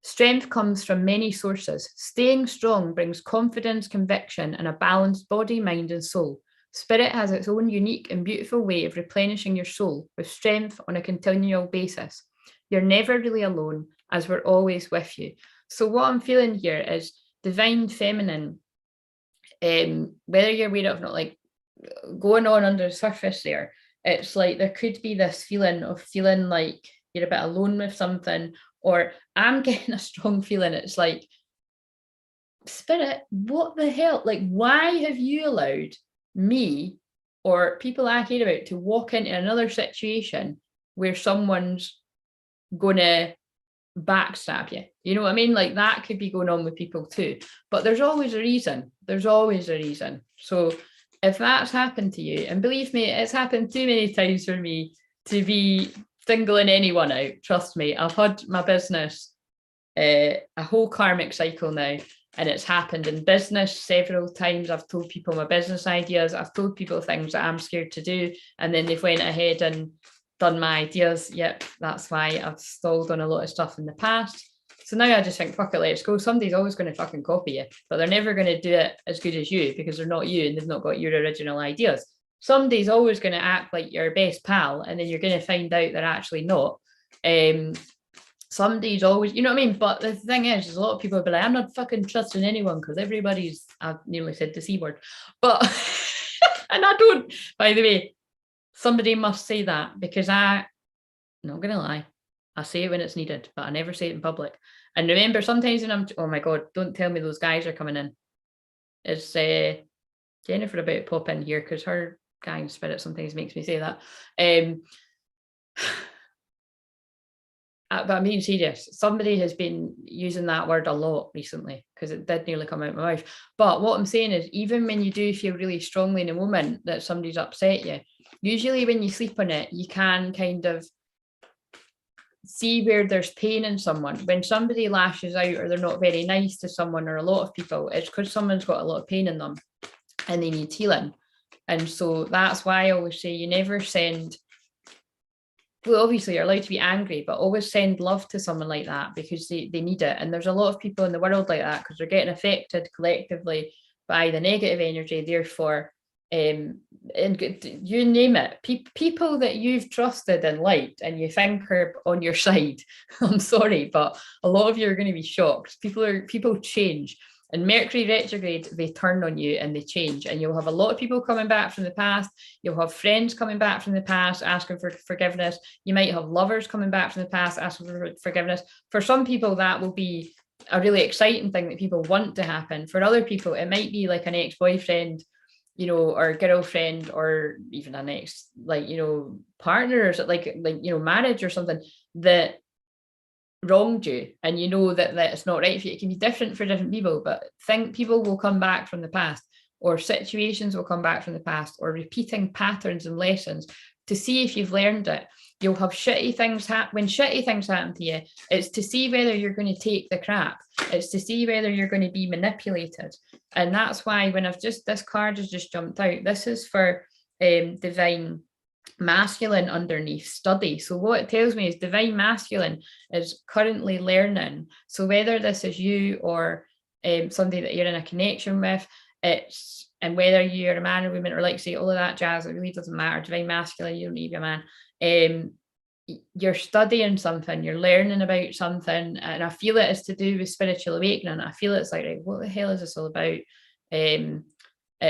S1: Strength comes from many sources. Staying strong brings confidence, conviction, and a balanced body, mind, and soul. Spirit has its own unique and beautiful way of replenishing your soul with strength on a continual basis. You're never really alone, as we're always with you. So what I'm feeling here is divine feminine, whether you're aware of not, like going on under the surface there, it's like there could be this feeling of feeling like you're a bit alone with something, or I'm getting a strong feeling it's like, spirit, what the hell? Like, why have you allowed me or people I care about to walk into another situation where someone's gonna backstab you? You know what I mean? Like, that could be going on with people too. But there's always a reason. There's always a reason. So if that's happened to you, and believe me, it's happened too many times for me to be singling anyone out. Trust me, I've had my business a whole karmic cycle now, and it's happened in business several times. I've told people my business ideas. I've told people things that I'm scared to do, and then they've went ahead and done my ideas. Yep, that's why I've stalled on a lot of stuff in the past. So now I just think, fuck it, let's go. Somebody's always going to fucking copy you, but they're never going to do it as good as you because they're not you and they've not got your original ideas. Somebody's always going to act like your best pal, and then you're going to find out they're actually not. Somebody's always, you know what I mean? But the thing is a lot of people will be like, I'm not fucking trusting anyone because everybody's, I've nearly said the C word, but, and I don't, by the way, somebody must say that, because I'm not going to lie, I say it when it's needed, but I never say it in public. And remember, sometimes when I'm, oh my God, don't tell me those guys are coming in. Is Jennifer about to pop in here, because her gang spirit sometimes makes me say that. But I'm being serious. Somebody has been using that word a lot recently because it did nearly come out of my mouth. But what I'm saying is, even when you do feel really strongly in a moment that somebody's upset you, usually when you sleep on it, you can kind of see where there's pain in someone. When somebody lashes out or they're not very nice to someone or a lot of people, it's because someone's got a lot of pain in them and they need healing. And so that's why I always say you never send, well, obviously you're allowed to be angry, but always send love to someone like that because they need it. And there's a lot of people in the world like that because they're getting affected collectively by the negative energy. Therefore, and you name it, people that you've trusted and liked and you think are on your side, I'm sorry, but a lot of you are going to be shocked. People change. And Mercury retrograde, they turn on you and they change. And you'll have a lot of people coming back from the past. You'll have friends coming back from the past asking for forgiveness. You might have lovers coming back from the past asking for forgiveness. For some people, that will be a really exciting thing that people want to happen. For other people, it might be like an ex-boyfriend, you know, or girlfriend, or even an ex, like, you know, partner, or like, you know, marriage or something that wronged you, and you know that it's not right for you. It can be different for different people, but think people will come back from the past, or situations will come back from the past, or repeating patterns and lessons to see if you've learned it. You'll have shitty things happen. When shitty things happen to you, it's to see whether you're going to take the crap. It's to see whether you're going to be manipulated. And that's why when this card has just jumped out, this is for divine masculine underneath study. So what it tells me is divine masculine is currently learning. So whether this is you or somebody that you're in a connection with, and whether you're a man or woman, or like say all of that jazz, it really doesn't matter. Divine masculine, you don't need to be a man. You're studying something, you're learning about something, and I feel it is to do with spiritual awakening. I feel it's like, right, what the hell is this all about?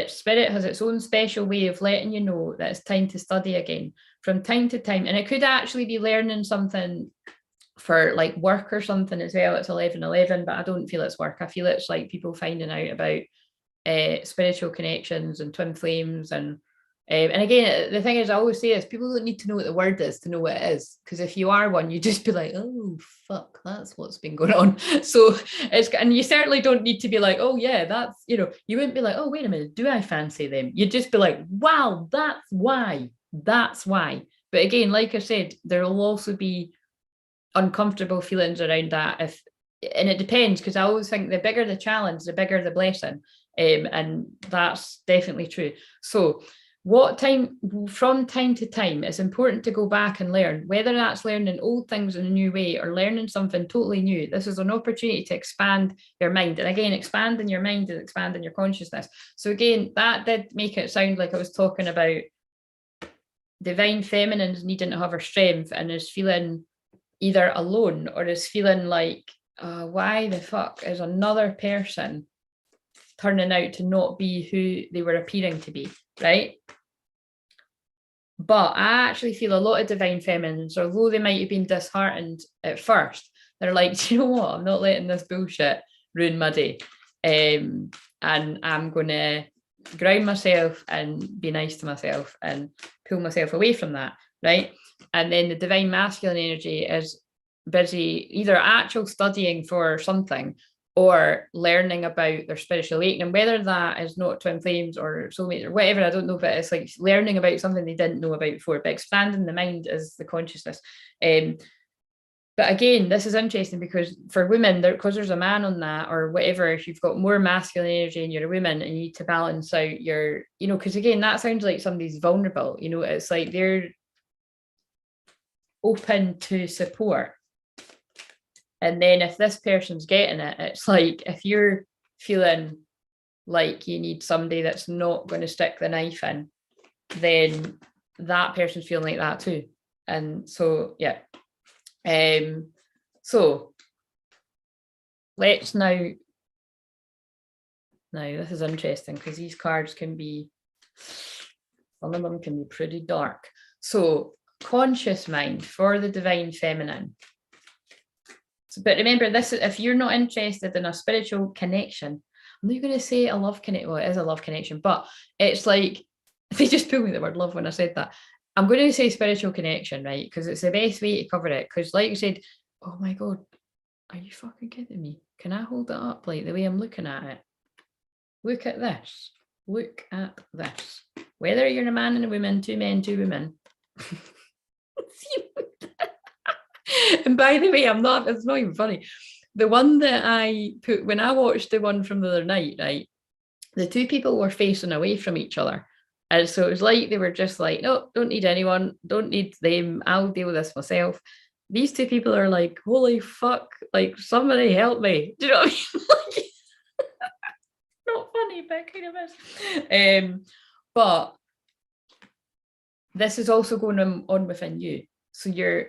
S1: Spirit has its own special way of letting you know that it's time to study again from time to time. And it could actually be learning something for like work or something as well. It's 11/11, but I don't feel it's work. I feel it's like people finding out about spiritual connections and twin flames. And again, the thing is, I always say this, people don't need to know what the word is to know what it is, because if you are one, you just be like, oh fuck, that's what's been going on. So and you certainly don't need to be like, oh yeah, that's, you wouldn't be like, oh wait a minute, do I fancy them? You'd just be like, wow, that's why. But again, like I said, there will also be uncomfortable feelings around that, and it depends, because I always think the bigger the challenge, the bigger the blessing, and that's definitely true. So from time to time, it's important to go back and learn, whether that's learning old things in a new way or learning something totally new. This is an opportunity to expand your mind. And again, expanding your mind is expanding your consciousness. So again, that did make it sound like I was talking about divine feminine's needing to have her strength and is feeling either alone or is feeling like, why the fuck is another person turning out to not be who they were appearing to be, right? But I actually feel a lot of divine feminines, although they might have been disheartened at first, they're like, do you know what? I'm not letting this bullshit ruin my day. And I'm going to ground myself and be nice to myself and pull myself away from that, right? And then the divine masculine energy is busy either actual studying for something or learning about their spiritual awakening, whether that is not twin flames or soulmates or whatever, I don't know, but it's like learning about something they didn't know about before. But expanding the mind is the consciousness. But again, this is interesting because for women, because there's a man on that or whatever, if you've got more masculine energy and you're a woman and you need to balance out your, because again, that sounds like somebody's vulnerable, it's like they're open to support. And then if this person's getting it, it's like if you're feeling like you need somebody that's not going to stick the knife in, then that person's feeling like that too. And so, yeah. So let's now this is interesting because these cards some of them can be pretty dark. So conscious mind for the divine feminine. But remember, this is if you're not interested in a spiritual connection. I'm not going to say a love connection. Well, it is a love connection, but it's like they just pulled me the word love when I said that. I'm going to say spiritual connection, right? Because it's the best way to cover it. Because like you said, oh my God, are you fucking kidding me? Can I hold it up like the way I'm looking at it? Look at this. Look at this. Whether you're a man and a woman, two men, two women. And by the way, it's not even funny. The one that I put, when I watched the one from the other night, right, the two people were facing away from each other. And so it was like they were just like, no, don't need anyone, don't need them, I'll deal with this myself. These two people are like, holy fuck, like somebody help me. Do you know what I mean? Not funny, but kind of is. But this is also going on within you. So your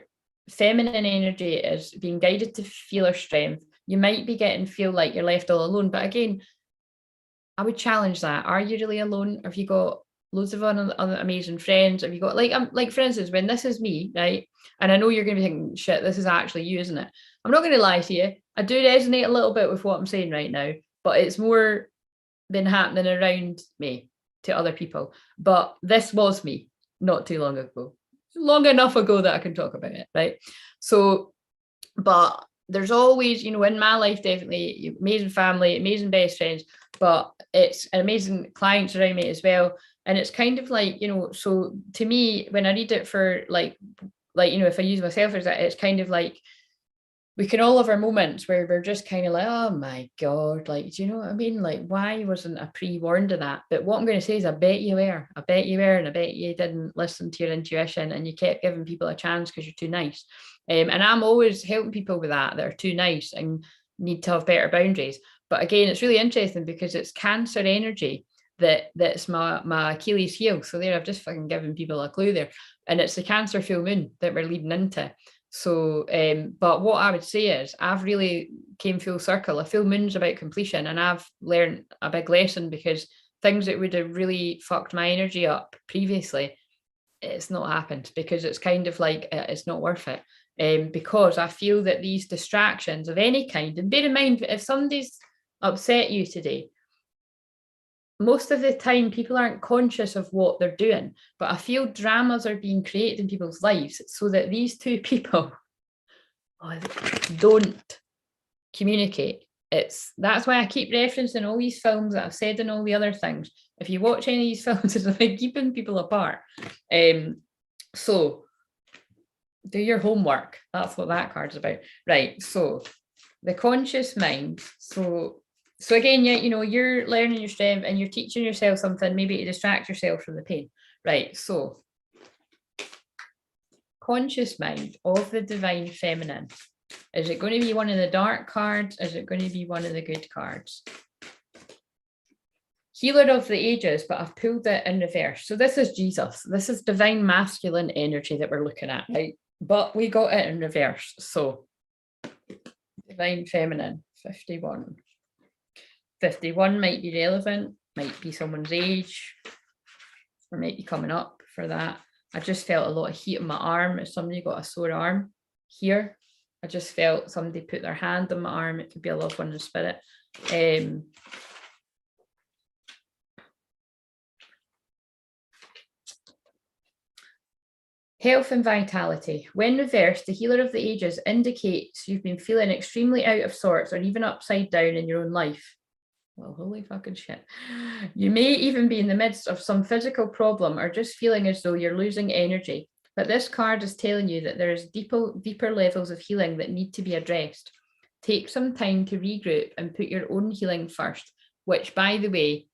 S1: feminine energy is being guided to feel her strength. You might feel like you're left all alone. But again, I would challenge that. Are you really alone? Have you got loads of other amazing friends? Have you got like for instance, when this is me, right? And I know you're going to be thinking, shit, this is actually you, isn't it? I'm not going to lie to you. I do resonate a little bit with what I'm saying right now, but it's more been happening around me to other people. But this was me not too long ago. Long enough ago that I can talk about it, right? So, but there's always, in my life, definitely amazing family, amazing best friends, but it's amazing clients around me as well. And it's kind of like, so to me, when I read it for like, if I use myself as that, it's kind of like, we can all have our moments where we're just kind of like, oh my God, like, do you know what I mean? Like, why wasn't I pre-warned of that? But what I'm going to say is I bet you were, and I bet you didn't listen to your intuition and you kept giving people a chance because you're too nice. And I'm always helping people with that are too nice and need to have better boundaries. But again, it's really interesting because it's Cancer energy that's my Achilles heel. So there, I've just fucking given people a clue there. And it's the Cancer full moon that we're leading into. So, but what I would say is I've really came full circle. A full moon's about completion, and I've learned a big lesson because things that would have really fucked my energy up previously, it's not happened because it's kind of like it's not worth it. Because I feel that these distractions of any kind, and bear in mind, if somebody's upset you today, most of the time people aren't conscious of what they're doing, but I feel dramas are being created in people's lives so that these two people don't communicate. That's why I keep referencing all these films that I've said and all the other things. If you watch any of these films, it's like keeping people apart. So do your homework. That's what that card's about. Right. So the conscious mind. So again, yeah, you know, you're learning your strength and you're teaching yourself something, maybe to distract yourself from the pain. Right. So conscious mind of the divine feminine. Is it going to be one of the dark cards? Is it going to be one of the good cards? Healer of the ages, but I've pulled it in reverse. So this is Jesus. This is divine masculine energy that we're looking at, right? But we got it in reverse. So divine feminine, 51. 51 might be relevant, might be someone's age, or might be coming up for that. I just felt a lot of heat in my arm. If somebody got a sore arm here, I just felt somebody put their hand on my arm. It could be a loved one in spirit. Health and vitality. When reversed, the healer of the ages indicates you've been feeling extremely out of sorts or even upside down in your own life. Well, holy fucking shit. You may even be in the midst of some physical problem or just feeling as though you're losing energy. But this card is telling you that there is deeper levels of healing that need to be addressed. Take some time to regroup and put your own healing first, which, by the way,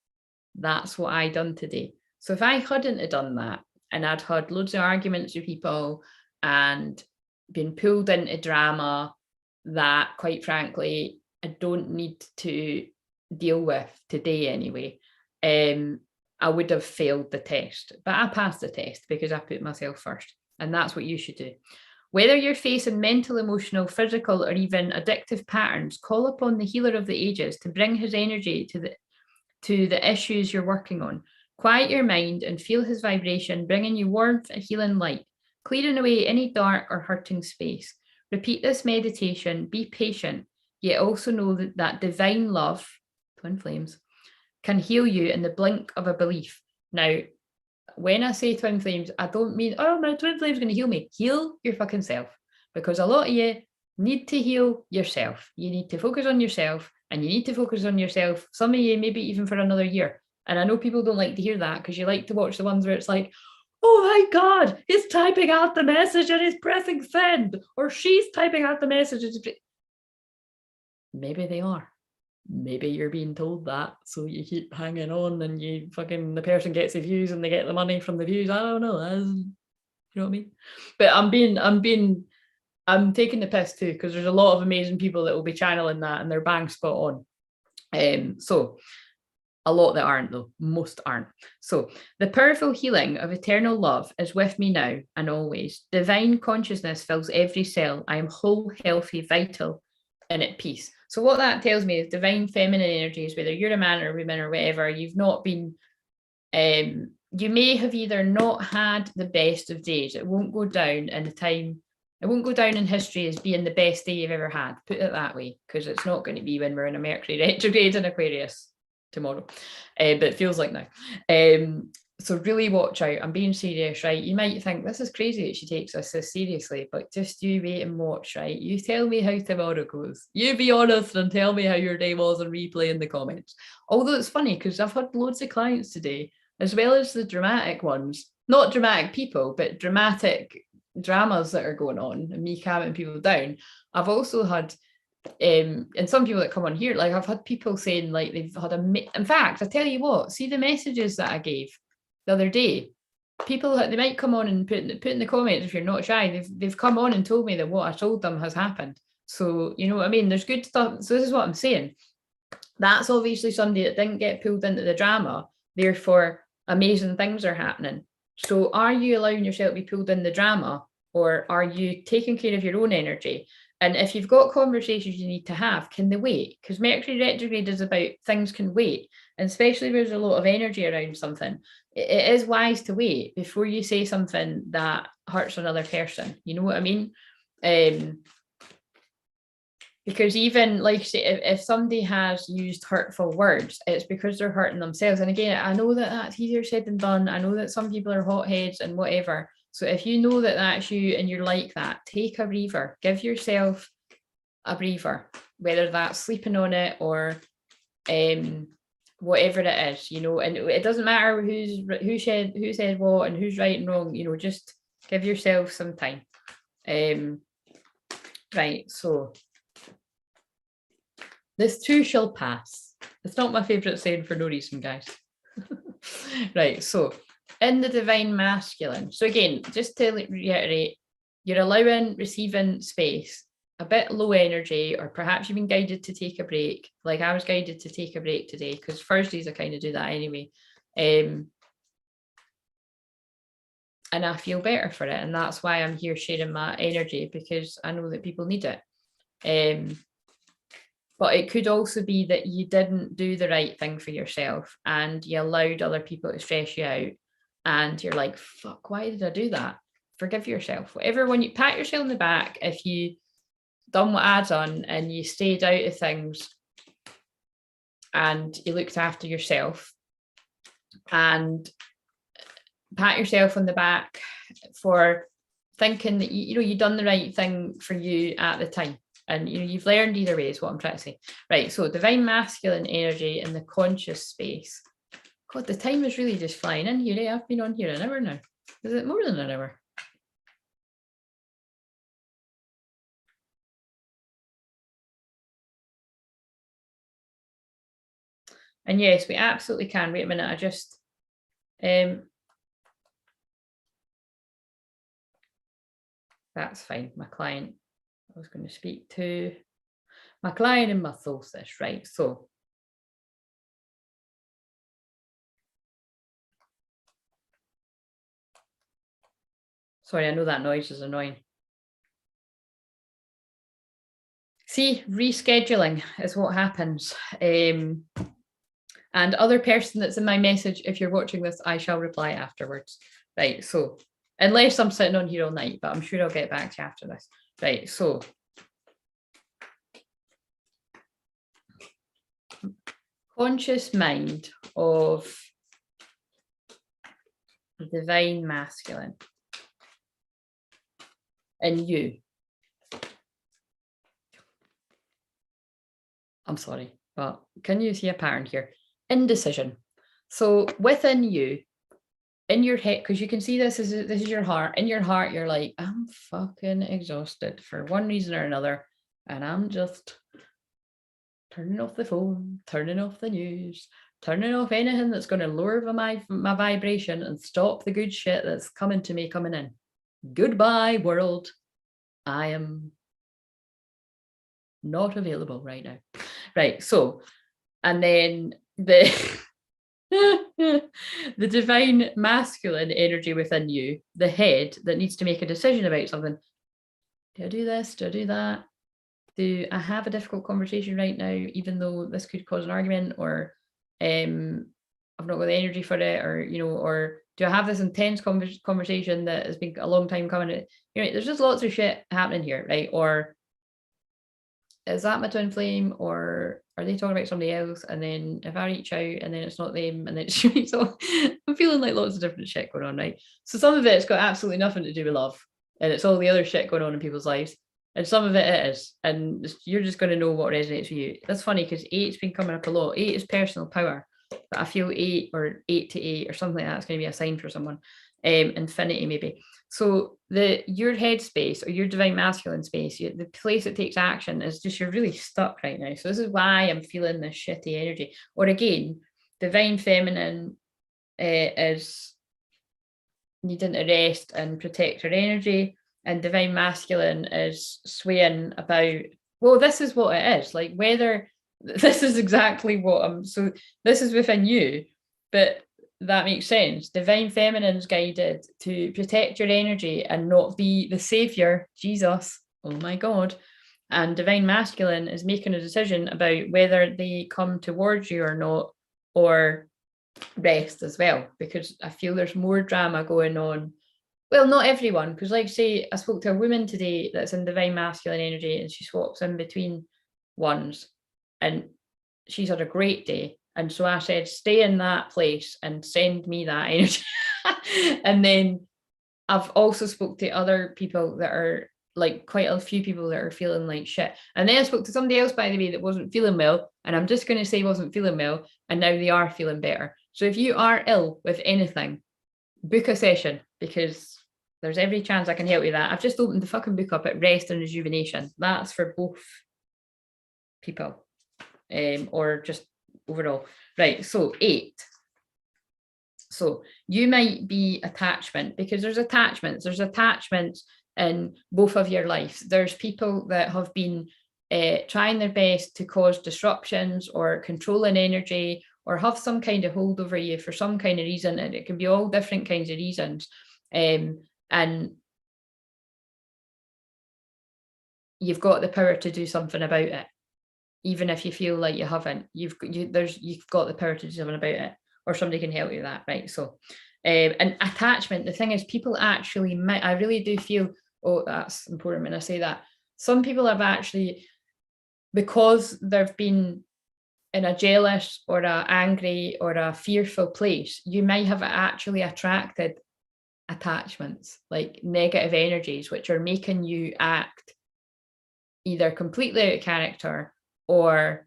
S1: that's what I done today. So if I hadn't have done that and I'd had loads of arguments with people and been pulled into drama that, quite frankly, I don't need to deal with today anyway, I would have failed the test, but I passed the test because I put myself first, and that's what you should do. Whether you're facing mental, emotional, physical, or even addictive patterns, call upon the healer of the ages to bring his energy to the issues you're working on. Quiet your mind and feel his vibration, bringing you warmth and healing light, clearing away any dark or hurting space. Repeat this meditation, be patient, yet also know that divine love, twin flames, can heal you in the blink of a belief. Now, when I say twin flames, I don't mean, oh, my twin flame's going to heal me. Heal your fucking self, because a lot of you need to heal yourself. You need to focus on yourself, and you need to focus on yourself. Some of you, maybe even for another year. And I know people don't like to hear that because you like to watch the ones where it's like, oh my God, he's typing out the message and he's pressing send, or she's typing out the message. Maybe they are. Maybe you're being told that, so you keep hanging on and the person gets the views and they get the money from the views. I don't know. You know what I mean? But I'm taking the piss too, because there's a lot of amazing people that will be channeling that and they're bang spot on. So a lot that aren't, though. Most aren't. So the powerful healing of eternal love is with me now and always. Divine consciousness fills every cell. I am whole, healthy, vital, and at peace. So what that tells me is divine feminine energies, whether you're a man or a woman or whatever, you've not been, you may have either not had the best of days. It won't go down in history as being the best day you've ever had. Put it that way, because it's not going to be when we're in a Mercury retrograde in Aquarius tomorrow, but it feels like now. So really watch out. I'm being serious, right? You might think this is crazy that she takes us this seriously, but just you wait and watch, right? You tell me how tomorrow goes. You be honest and tell me how your day was and replay in the comments. Although it's funny because I've had loads of clients today, as well as the dramatic ones, not dramatic people, but dramatic dramas that are going on and me calming people down. I've also had and some people that come on here, like I've had people saying like they've had in fact, I tell you what, see the messages that I gave the other day, people, they might come on and put in the comments, if you're not shy, they've come on and told me that what I told them has happened. So you know what I mean, there's good stuff. So this is what I'm saying. That's obviously somebody that didn't get pulled into the drama, therefore amazing things are happening. So are you allowing yourself to be pulled in the drama, or are you taking care of your own energy? And if you've got conversations you need to have, can they wait? Because Mercury retrograde is about things can wait. And especially if there's a lot of energy around something, it is wise to wait before you say something that hurts another person. You know what I mean? Because even like say, if somebody has used hurtful words, it's because they're hurting themselves. And again, I know that that's easier said than done. I know that some people are hotheads and whatever. So if you know that that's you and you're like that, take a breather. Give yourself a breather, whether that's sleeping on it or whatever it is, and it doesn't matter who said what and who's right and wrong, just give yourself some time. Right, so this too shall pass. It's not my favorite saying for no reason, guys. Right, so in the divine masculine, so again, just to reiterate, you're allowing receiving space, a bit low energy, or perhaps you've been guided to take a break. Like I was guided to take a break today, because Thursdays I kind of do that anyway. And I feel better for it. And that's why I'm here sharing my energy, because I know that people need it. But it could also be that you didn't do the right thing for yourself and you allowed other people to stress you out. And you're like, fuck, why did I do that? Forgive yourself. Whatever, when you pat yourself on the back, if you done what I done and you stayed out of things and you looked after yourself, and pat yourself on the back for thinking that you done the right thing for you at the time. And you've learned either way is what I'm trying to say. Right, so divine masculine energy in the conscious space. God, the time is really just flying in here. I've been on here an hour now. Is it more than an hour? And yes, we absolutely can. Wait a minute, I just that's fine. My client, I was going to speak to my client in my solstice, right? So sorry, I know that noise is annoying. See, rescheduling is what happens. And other person that's in my message, if you're watching this, I shall reply afterwards. Right, so unless I'm sitting on here all night, but I'm sure I'll get back to you after this. Right, so conscious mind of the divine masculine in you. I'm sorry, but can you see a pattern here? Indecision. So within you, in your head, because you can see this is your heart. In your heart, you're like, I'm fucking exhausted for one reason or another, and I'm just turning off the phone, turning off the news, turning off anything that's going to lower my vibration and stop the good shit that's coming in. Goodbye, world. I am not available right now. Right, so, and then the the divine masculine energy within you, the head that needs to make a decision about something. Do I do this? Do I do that? Do I have a difficult conversation right now, even though this could cause an argument, or I've not got the energy for it, or or do I have this intense conversation that has been a long time coming? There's just lots of shit happening here, right? Or is that my twin flame, or are they talking about somebody else? And then if I reach out and then it's not them, and then it's me, so I'm feeling like lots of different shit going on, right? So some of it's got absolutely nothing to do with love, and it's all the other shit going on in people's lives. And some of it is, and you're just going to know what resonates with you. That's funny because 8's been coming up a lot. 8 is personal power, but I feel 8 or 8 to 8 or something like that's going to be a sign for someone. Infinity maybe. So your headspace or your divine masculine space, the place it takes action is just you're really stuck right now. So this is why I'm feeling this shitty energy. Or again, divine feminine is needing to rest and protect her energy, and divine masculine is swaying about, well, this is what it is, like whether this is exactly what I'm, so this is within you, but that makes sense. Divine feminine is guided to protect your energy and not be the savior, Jesus, oh my God. And divine masculine is making a decision about whether they come towards you or not, or rest as well, because I feel there's more drama going on. Well, not everyone, because like say I spoke to a woman today that's in divine masculine energy and she swaps in between ones, and she's had a great day. And so I said, stay in that place and send me that energy. And then I've also spoke to other people that are like quite a few people that are feeling like shit. And then I spoke to somebody else, by the way, that wasn't feeling well. And I'm just going to say wasn't feeling well. And now they are feeling better. So if you are ill with anything, book a session, because there's every chance I can help you with that. I've just opened the fucking book up at Rest and Rejuvenation. That's for both people, or just overall. Right, so 8. So you might be attachment, because there's attachments in both of your lives. There's people that have been trying their best to cause disruptions or controlling energy or have some kind of hold over you for some kind of reason, and it can be all different kinds of reasons. And you've got the power to do something about it, even if you feel like you haven't. You've got the power to do something about it, or somebody can help you with that, right? So, and attachment, the thing is, people actually might, I really do feel, oh, that's important when I say that. Some people have actually, because they've been in a jealous or a angry or a fearful place, you might have actually attracted attachments, like negative energies, which are making you act either completely out of character or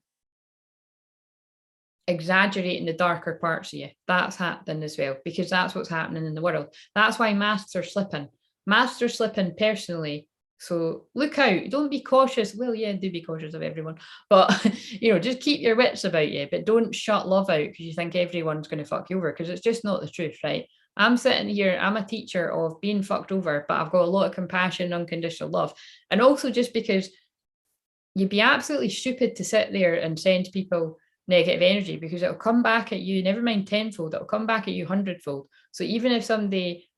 S1: exaggerating the darker parts of you. That's happening as well, because that's what's happening in the world. That's why masks are slipping. Masks are slipping personally. So look out, don't be cautious. Well, yeah, do be cautious of everyone, but just keep your wits about you, but don't shut love out because you think everyone's going to fuck you over, because it's just not the truth, right? I'm sitting here, I'm a teacher of being fucked over, but I've got a lot of compassion, unconditional love. And also, just because you'd be absolutely stupid to sit there and send people negative energy, because it'll come back at you, never mind tenfold, it'll come back at you hundredfold. So even if somebody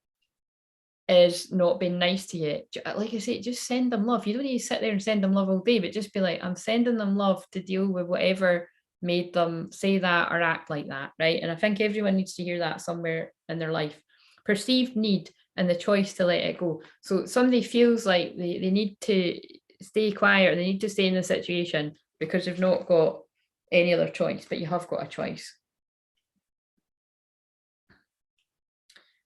S1: is not being nice to you, like I say, just send them love. You don't need to sit there and send them love all day, but just be like, I'm sending them love to deal with whatever made them say that or act like that, right? And I think everyone needs to hear that somewhere in their life. Perceived need and the choice to let it go. So somebody feels like they need to stay quiet, or they need to stay in the situation because they've not got any other choice, but you have got a choice.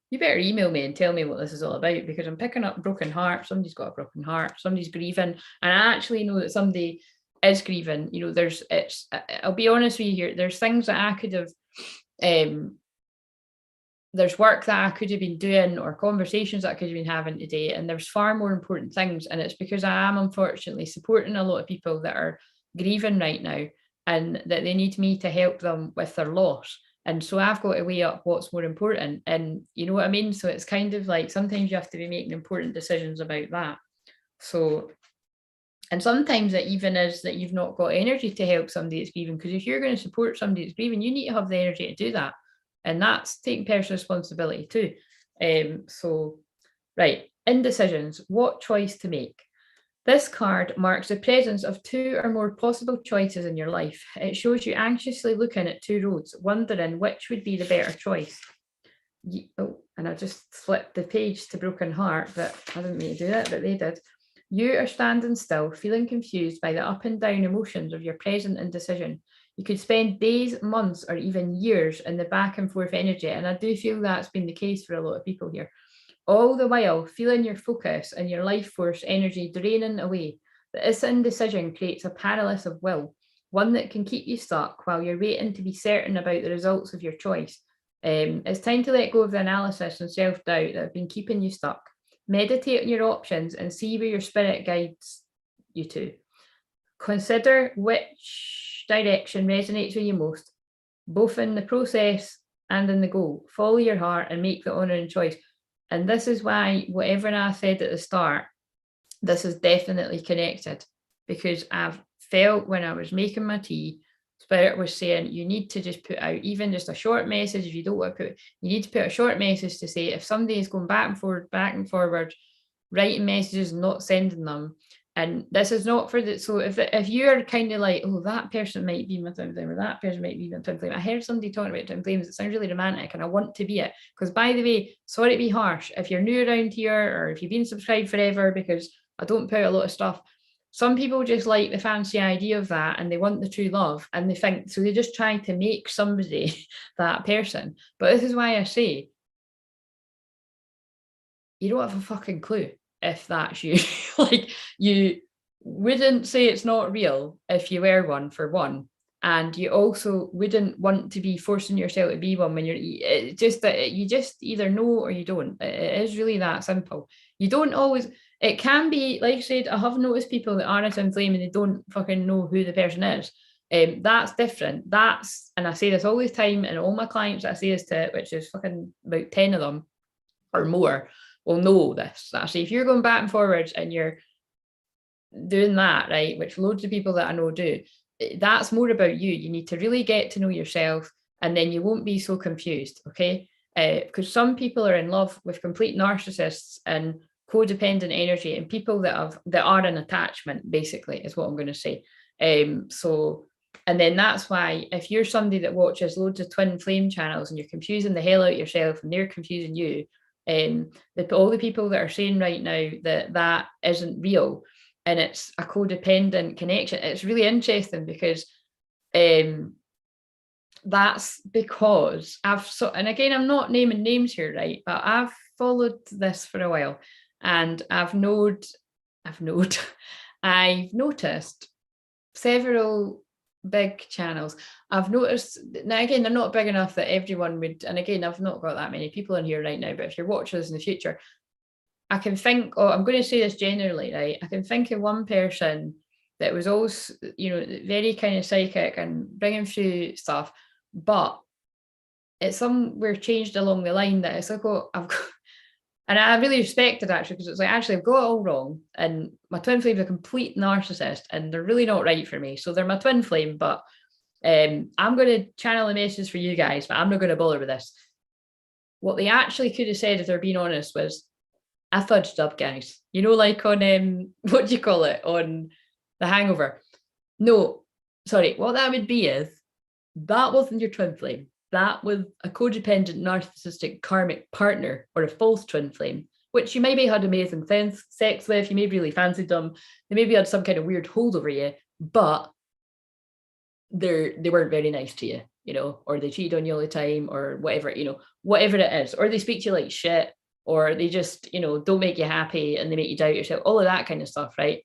S1: You better email me and tell me what this is all about, because I'm picking up broken heart. Somebody's got a broken heart, somebody's grieving, and I actually know that somebody is grieving. I'll be honest with you here, there's things that I could have, there's work that I could have been doing, or conversations that I could have been having today, and there's far more important things. And it's because I am unfortunately supporting a lot of people that are grieving right now, and that they need me to help them with their loss. And so I've got to weigh up what's more important. And you know what I mean? So it's kind of like, sometimes you have to be making important decisions about that. So, and sometimes it even is that you've not got energy to help somebody that's grieving, because if you're going to support somebody that's grieving, you need to have the energy to do that. And that's taking personal responsibility too. So, right, indecisions, what choice to make? This card marks the presence of 2 or more possible choices in your life. It shows you anxiously looking at 2 roads, wondering which would be the better choice. And I just flipped the page to broken heart, but I didn't mean to do that, but they did. You are standing still, feeling confused by the up and down emotions of your present indecision. You could spend days, months, or even years in the back and forth energy, and I do feel that's been the case for a lot of people here. All the while feeling your focus and your life force energy draining away. This indecision creates a paralysis of will, one that can keep you stuck while you're waiting to be certain about the results of your choice. It's time to let go of the analysis and self-doubt that have been keeping you stuck. Meditate on your options and see where your spirit guides you to. Consider which direction resonates with you most, both in the process and in the goal. Follow your heart and make the honouring choice. And this is why whatever I said at the start, this is definitely connected, because I've felt when I was making my tea, Spirit was saying, you need to just put out even just a short message. If you don't want to put, you need to put a short message to say, if somebody is going back and forward, writing messages, not sending them. And this is not for the, so if you're kind of like, oh, that person might be my twin flame, or that person might be my twin flame. I heard somebody talking about twin flames. It sounds really romantic and I want to be it. Because by the way, sorry to be harsh, if you're new around here, or if you've been subscribed forever, because I don't put a lot of stuff, some people just like the fancy idea of that, and they want the true love, and they think, so they just try to make somebody that person. But this is why I say, you don't have a fucking clue if that's you. Like, you wouldn't say it's not real if you were one, for one. And you also wouldn't want to be forcing yourself to be one when it's just that you just either know or you don't. It is really that simple. You don't always, it can be, like I said, I have noticed people that are a twin flame and they don't fucking know who the person is. That's different. And I say this all the time, and all my clients that I say this to, which is fucking about 10 of them or more, will know this. Actually, if you're going back and forwards and you're doing that, right, which loads of people that I know do, that's more about you. You need to really get to know yourself, and then you won't be so confused, okay? Because some people are in love with complete narcissists and codependent energy, and people that are an attachment, basically, is what I'm going to say. And then that's why, if you're somebody that watches loads of twin flame channels and you're confusing the hell out of yourself and they're confusing you, all the people that are saying right now that isn't real and it's a codependent connection, it's really interesting, because that's because and again, I'm not naming names here, right, but I've followed this for a while, and I've noticed several big channels. I've noticed, now again, they're not big enough that everyone would, and again, I've not got that many people in here right now, but if you're watching this in the future, I can think, I'm going to say this generally, right? I can think of one person that was always, very kind of psychic and bringing through stuff, but it's somewhere changed along the line that it's like, and I really respect it, actually, because it's like, actually, I've got it all wrong, and my twin flame's a complete narcissist, and they're really not right for me. So they're my twin flame, but I'm going to channel a message for you guys, but I'm not going to bother with this. What they actually could have said, if they're being honest, was, I fudged up, guys. Like on, what do you call it, on The Hangover? No, sorry, what that would be is, that wasn't your twin flame. That was a codependent, narcissistic, karmic partner, or a false twin flame, which you maybe had amazing sex with, you maybe really fancied them, they maybe had some kind of weird hold over you, but they weren't very nice to you, or they cheated on you all the time, or whatever, whatever it is, or they speak to you like shit, or they just, don't make you happy and they make you doubt yourself, all of that kind of stuff, right?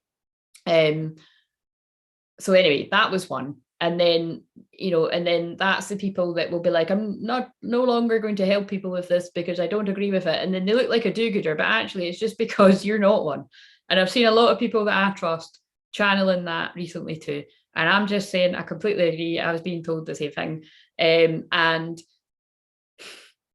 S1: So anyway, that was one. And then, and then that's the people that will be like, I'm no longer going to help people with this because I don't agree with it. And then they look like a do-gooder, but actually it's just because you're not one. And I've seen a lot of people that I trust channeling that recently too. And I'm just saying, I completely agree. I was being told the same thing. And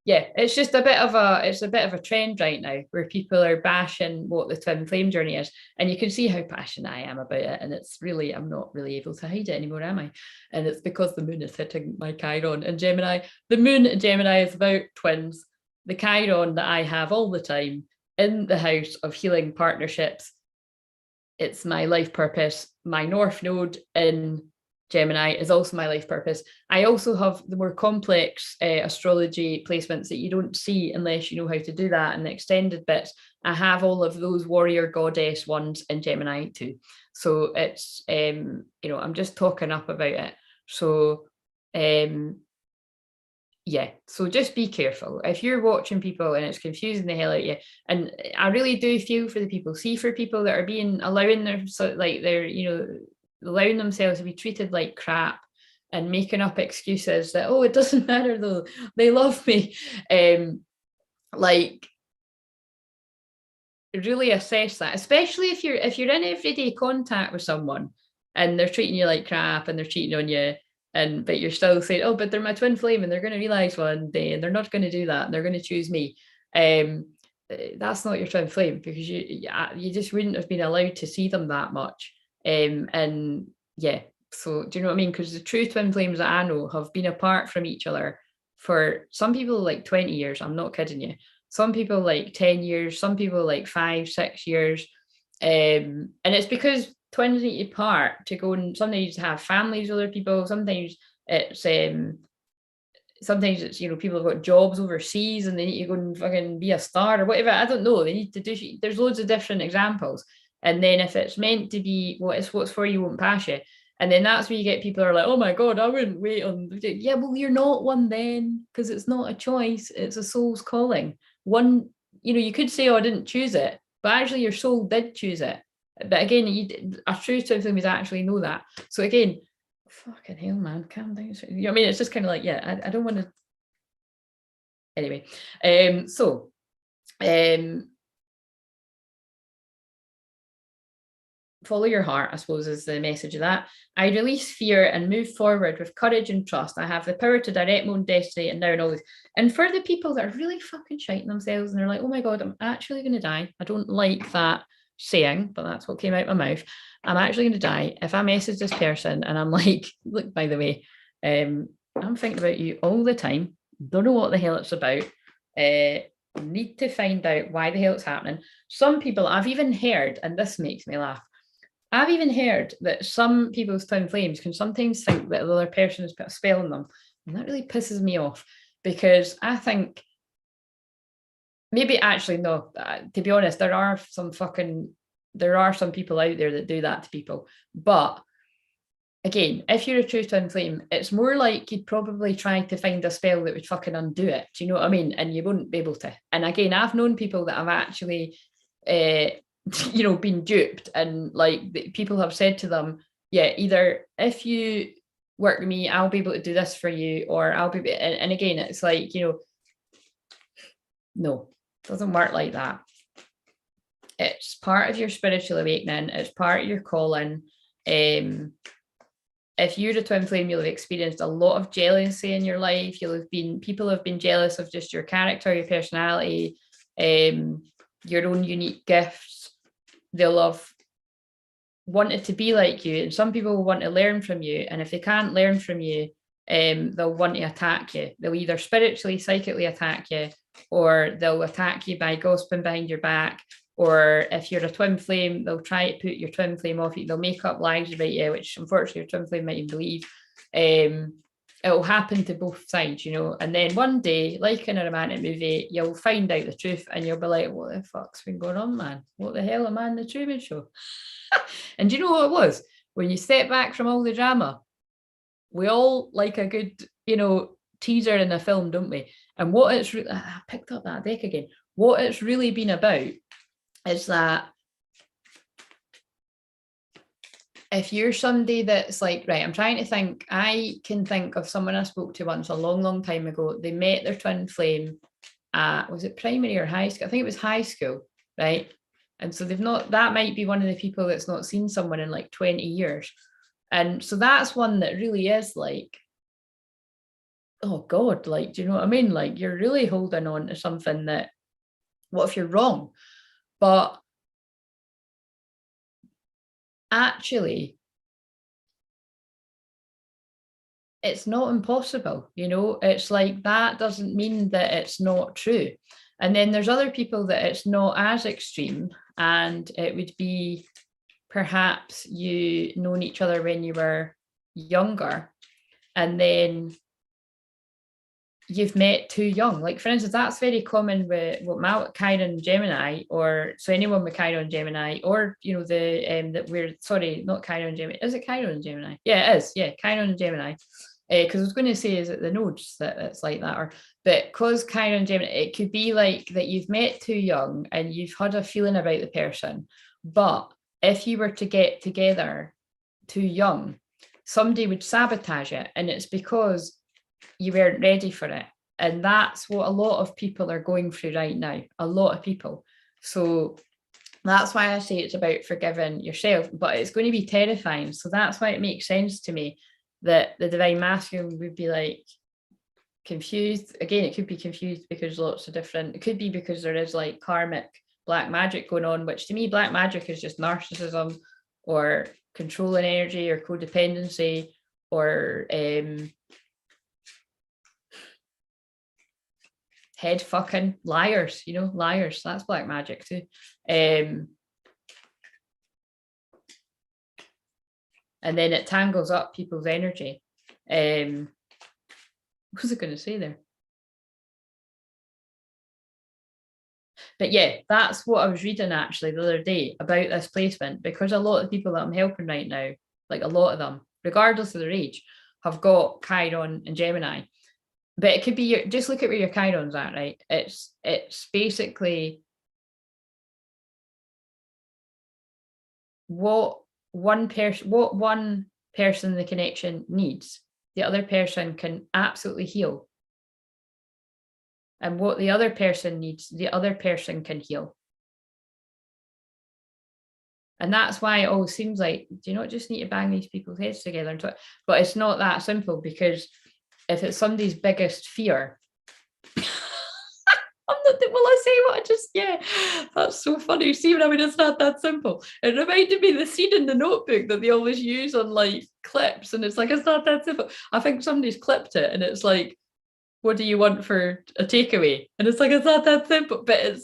S1: yeah, it's just a bit of a trend right now where people are bashing what the twin flame journey is, and you can see how passionate I am about it, and it's really, I'm not really able to hide it anymore, am I? And it's because the moon is hitting my Chiron in Gemini. The moon in Gemini is about twins. The Chiron that I have all the time in the house of healing partnerships, it's my life purpose. My North Node in Gemini is also my life purpose. I also have the more complex astrology placements that you don't see unless you know how to do that, and the extended bits. I have all of those warrior goddess ones in Gemini too. So it's, I'm just talking up about it. So yeah, so just be careful. If you're watching people and it's confusing the hell out of you, and I really do feel for the people, see, for people that are allowing themselves to be treated like crap and making up excuses that, it doesn't matter though, they love me. Really assess that, especially if you're in everyday contact with someone and they're treating you like crap and they're cheating on you, but you're still saying, but they're my twin flame and they're going to realize one day and they're not going to do that and they're going to choose me. That's not your twin flame, because you just wouldn't have been allowed to see them that much. And yeah, so do you know what I mean? Because the true twin flames that I know have been apart from each other for some people like 20 years. I'm not kidding you. Some people like 10 years, some people like 5-6 years. And it's because twins need to part to go, and sometimes you have families with other people. Sometimes it's people have got jobs overseas and they need to go and fucking be a star or whatever. I don't know. They need to do, there's loads of different examples. And then if it's meant to be what's for you won't pass you. And then that's where you get people who are like, oh my God, I wouldn't wait on. Yeah, well, you're not one then, because it's not a choice. It's a soul's calling. One, you could say, oh, I didn't choose it, but actually your soul did choose it. But again, a true twin is actually know that. So again, fucking hell, man, calm down. You know what I mean? It's just kind of like, yeah, I don't want to. Anyway, follow your heart, I suppose, is the message of that. I release fear and move forward with courage and trust. I have the power to direct my own destiny and now and always. And for the people that are really fucking shiting themselves and they're like, oh my God, I'm actually going to die. I don't like that saying, but that's what came out my mouth. I'm actually going to die. If I message this person and I'm like, look, by the way, I'm thinking about you all the time. Don't know what the hell it's about. Need to find out why the hell it's happening. Some people I've even heard, and this makes me laugh, I've even heard that some people's twin flames can sometimes think that the other person has put a spell on them. And that really pisses me off, because I think maybe actually, no, to be honest, there are some people out there that do that to people. But again, if you're a true twin flame, it's more like you'd probably try to find a spell that would fucking undo it. Do you know what I mean? And you wouldn't be able to. And again, I've known people that have actually been duped, and like people have said to them, yeah, either if you work with me, I'll be able to do this for you, or I'll be, and again, it's like, no, it doesn't work like that. It's part of your spiritual awakening, it's part of your calling. If you're a twin flame, you'll have experienced a lot of jealousy in your life. People have been jealous of just your character, your personality, your own unique gifts. They'll have wanted to be like you, and some people will want to learn from you, and if they can't learn from you, they'll want to attack you. They'll either spiritually, psychically attack you, or they'll attack you by gossiping behind your back, or if you're a twin flame, they'll try to put your twin flame off you. They'll make up lies about you, which unfortunately your twin flame mightn't believe. It'll happen to both sides, and then one day, like in a romantic movie, you'll find out the truth and you'll be like, what the fuck's been going on, man? What the hell am I in the Truman Show? And do you know what it was? When you step back from all the drama, we all like a good, teaser in a film, don't we? And what it's I picked up that deck again. What it's really been about is that if you're somebody that's like, right, I'm trying to think, I can think of someone I spoke to once a long, long time ago. They met their twin flame at, was it primary or high school? I think it was high school, right? And so that might be one of the people that's not seen someone in like 20 years. And so that's one that really is like, oh God, like, do you know what I mean? Like, you're really holding on to something that, what if you're wrong? But actually, it's not impossible, it's like, that doesn't mean that it's not true. And then there's other people that it's not as extreme, and it would be perhaps you known each other when you were younger, and then you've met too young. Like, for instance, that's very common with what Chiron Gemini, or so anyone with Chiron Gemini, or that we're sorry, not Chiron Gemini. Is it Chiron Gemini? Yeah, it is. Yeah, Chiron Gemini. Because I was going to say, is it the nodes that it's like that, or but because Chiron Gemini, it could be like that you've met too young and you've had a feeling about the person, but if you were to get together too young, somebody would sabotage it, and it's because you weren't ready for it. And that's what a lot of people are going through right now, a lot of people. So that's why I say it's about forgiving yourself, but it's going to be terrifying. So that's why it makes sense to me that the divine masculine would be like confused. Again, it could be confused because lots of different, it could be because there is like karmic black magic going on, which to me, black magic is just narcissism or controlling energy or codependency or head fucking liars, liars. That's black magic too. And then it tangles up people's energy. What was I going to say there? But yeah, that's what I was reading actually the other day about this placement, because a lot of people that I'm helping right now, like a lot of them, regardless of their age, have got Chiron and Gemini. But it could be your, just look at where your Chiron's at, right? It's basically what one person in the connection needs, the other person can absolutely heal. And what the other person needs, the other person can heal. And that's why it always seems like, do you not just need to bang these people's heads together? But it's not that simple, because if it's somebody's biggest fear, I'm not, will I say what I just, yeah, that's so funny. Stephen, I mean, it's not that simple. It reminded me of the scene in the Notebook that they always use on like clips. And it's like, it's not that simple. I think somebody's clipped it and it's like, what do you want for a takeaway? And it's like, it's not that simple, but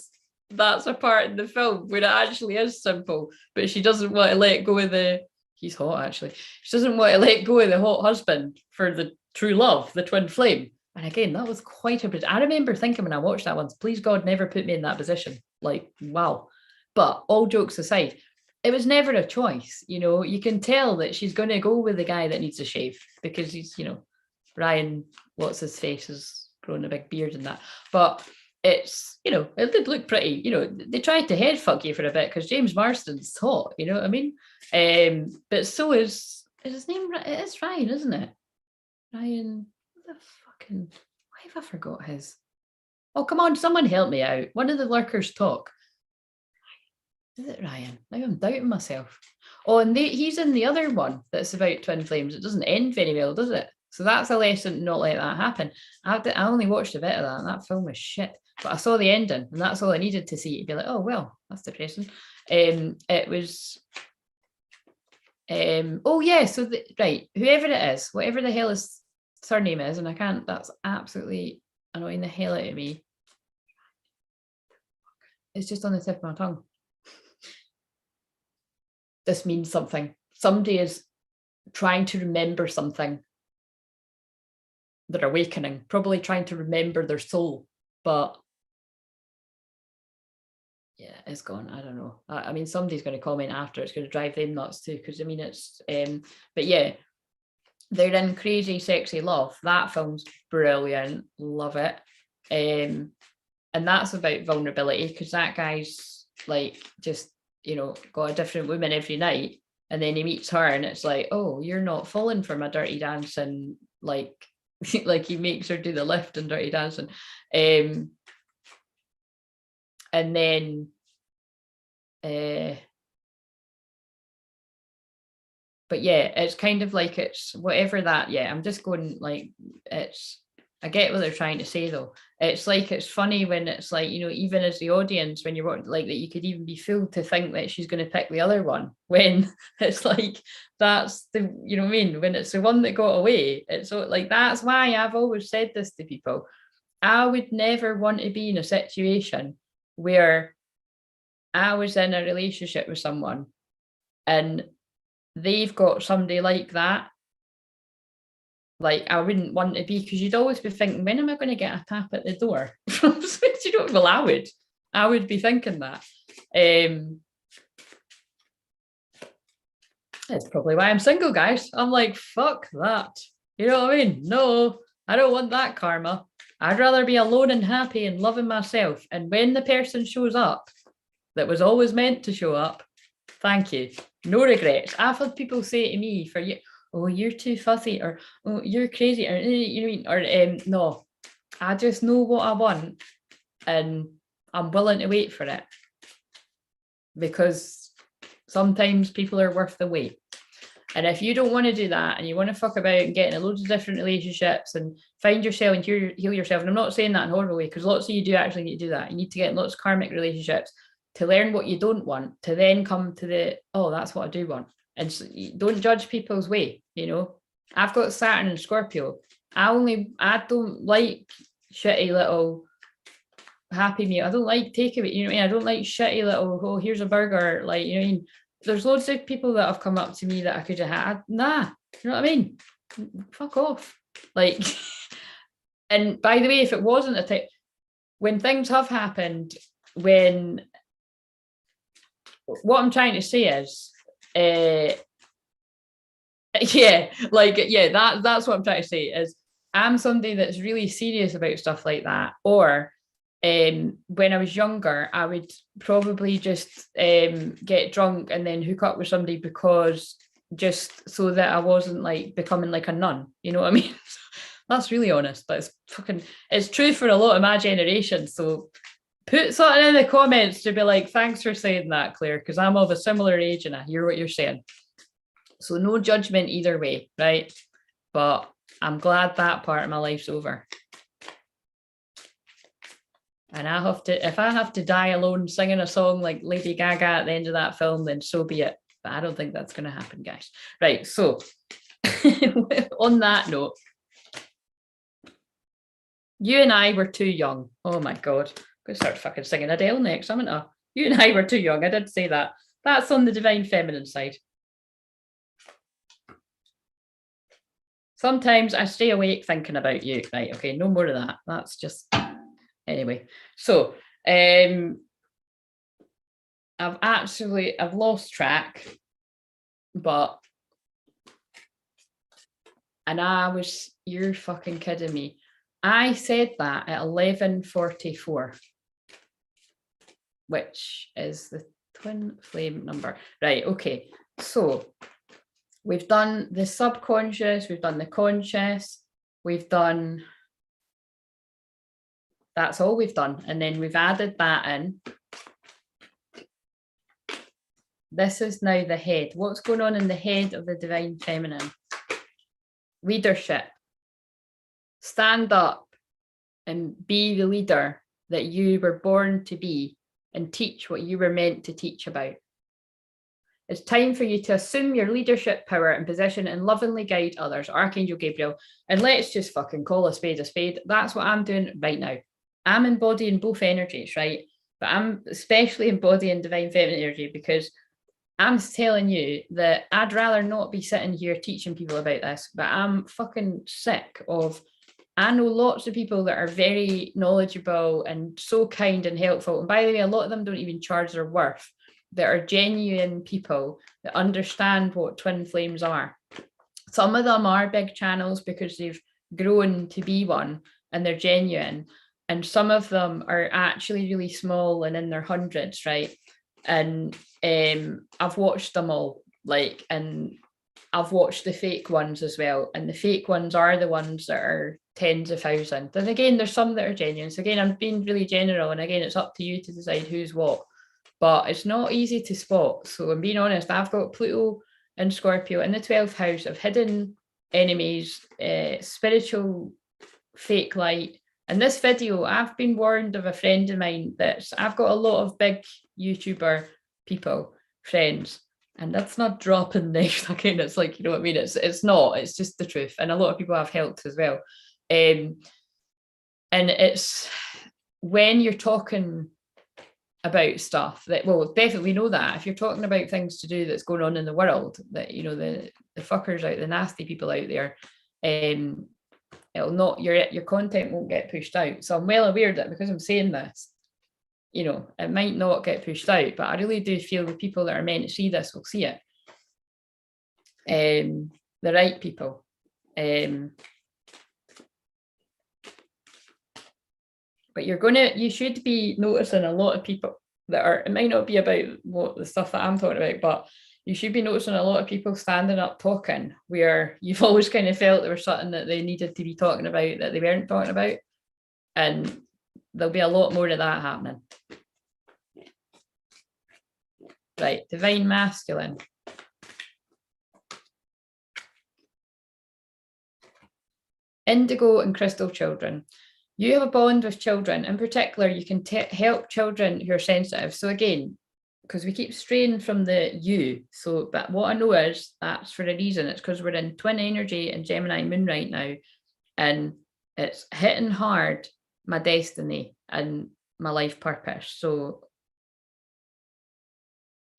S1: that's a part in the film where it actually is simple, but she doesn't want to let go of he's hot actually. She doesn't want to let go of the hot husband for the true love, the twin flame. And again, that was quite a bit. I remember thinking when I watched that once, please God, never put me in that position. Like, wow. But all jokes aside, it was never a choice. You know, you can tell that she's going to go with the guy that needs a shave, because he's, you know, Ryan, what's his face, has grown a big beard and that. But it's, you know, it did look pretty. You know, they tried to head fuck you for a bit because James Marsden's hot, you know what I mean? But so is his name, it is Ryan, isn't it? Ryan, what the fucking, why have I forgot his? Oh, come on, someone help me out. One of the lurkers talk. Is it Ryan? Now I'm doubting myself. Oh, and he's in the other one that's about twin flames. It doesn't end very well, does it? So that's a lesson, not let that happen. I only watched a bit of that, and that film was shit. But I saw the ending, and that's all I needed to see to be like, oh well, that's depressing. It was. Oh yeah, so right, whoever it is, whatever the hell his surname is, and I can't. That's absolutely annoying the hell out of me. It's just on the tip of my tongue. This means something. Somebody is trying to remember something. They're awakening, probably trying to remember their soul, but yeah, it's gone. I don't know. I mean, somebody's going to comment after. It's going to drive them nuts too, because I mean, it's but yeah, they're in Crazy Sexy Love. That film's brilliant, love it. And that's about vulnerability, because that guy's like just, you know, got a different woman every night, and then he meets her and it's like, oh, you're not falling for my Dirty Dancing, like like he makes her do the lift and Dirty Dancing. And then but yeah, it's kind of like, it's whatever that, yeah, I'm just going like, it's, I get what they're trying to say though. It's like, it's funny when it's like, you know, even as the audience, when you're like that, you could even be fooled to think that she's going to pick the other one, when it's like, that's the, you know what I mean, when it's the one that got away. It's so like, that's why I've always said this to people. I would never want to be in a situation where I was in a relationship with someone and they've got somebody like that. Like, I wouldn't want to be, because you'd always be thinking, when am I going to get a tap at the door? You know, well, I would be thinking that. That's probably why I'm single, guys. I'm like, fuck that. You know what I mean? No, I don't want that karma. I'd rather be alone and happy and loving myself. And when the person shows up that was always meant to show up, thank you. No regrets. I've had people say to me for you, oh, you're too fussy, or oh, you're crazy, or you know what I mean? Or no, I just know what I want and I'm willing to wait for it, because sometimes people are worth the wait. And if you don't want to do that and you want to fuck about and get in loads of different relationships and find yourself and heal yourself, and I'm not saying that in a horrible way, because lots of you do actually need to do that. You need to get in lots of karmic relationships to learn what you don't want, to then come to the, oh, that's what I do want. And so don't judge people's way, you know. I've got Saturn and Scorpio. I don't like shitty little happy meal. I don't like takeaway, you know what I mean? I don't like shitty little, oh, here's a burger, like, you know what I mean? There's loads of people that have come up to me that I could have had. Nah, you know what I mean? Fuck off. Like, and by the way, if it wasn't a type, when things have happened, when what I'm trying to say is, that's what I'm trying to say is I'm somebody that's really serious about stuff like that. Or when I was younger, I would probably just get drunk and then hook up with somebody because just so that I wasn't like becoming like a nun. You know what I mean? That's really honest. That's fucking, it's true for a lot of my generation. So put something in the comments to be like, thanks for saying that, Claire, because I'm of a similar age and I hear what you're saying. So no judgment either way, right? But I'm glad that part of my life's over. And I have to, if I have to die alone singing a song like Lady Gaga at the end of that film, then so be it. But I don't think that's going to happen, guys. Right, so on that note, you and I were too young. Oh my God. I'm going to start fucking singing Adele next, haven't I? You and I were too young. I did say that. That's on the divine feminine side. Sometimes I stay awake thinking about you. Right, okay, no more of that. That's just, anyway. So, I've lost track, but, and you're fucking kidding me. I said that at 11:44, which is the twin flame number. Right, okay. So we've done the subconscious, we've done the conscious, we've done, that's all we've done. And then we've added that in. This is now the head. What's going on in the head of the divine feminine? Leadership. Stand up and be the leader that you were born to be and teach what you were meant to teach about. It's time for you to assume your leadership power and position and lovingly guide others, Archangel Gabriel. And let's just fucking call a spade a spade. That's what I'm doing right now. I'm embodying both energies, right? But I'm especially embodying divine feminine energy because I'm telling you that I'd rather not be sitting here teaching people about this, but I'm fucking sick of, I know lots of people that are very knowledgeable and so kind and helpful. And by the way, a lot of them don't even charge their worth. That are genuine people that understand what twin flames are. Some of them are big channels because they've grown to be one and they're genuine. And some of them are actually really small and in their hundreds, right? And I've watched them all, like, and I've watched the fake ones as well. And the fake ones are the ones that are tens of thousands. And again, there's some that are genuine. So again, I'm being really general. And again, it's up to you to decide who's what. But it's not easy to spot. So I'm being honest, I've got Pluto and Scorpio in the 12th house of hidden enemies, spiritual fake light. And this video, I've been warned of a friend of mine that I've got a lot of big YouTuber people, friends, and that's not dropping names again. It's like, you know what I mean? It's not, it's just the truth. And a lot of people have helped as well. And it's when you're talking about stuff that, well, definitely know that if you're talking about things to do that's going on in the world, that, you know, the fuckers out, the nasty people out there, it'll not, your content won't get pushed out. So I'm well aware that because I'm saying this, you know, it might not get pushed out, but I really do feel the people that are meant to see this will see it. The right people. But you should be noticing a lot of people that are, it might not be about what the stuff that I'm talking about, but you should be noticing a lot of people standing up talking where you've always kind of felt there was something that they needed to be talking about that they weren't talking about. And there'll be a lot more of that happening. Right, divine masculine. Indigo and crystal children. You have a bond with children. In particular, you can help children who are sensitive. So again, because we keep straying from the you. So, but what I know is that's for a reason. It's because we're in twin energy and Gemini moon right now. And it's hitting hard my destiny and my life purpose. So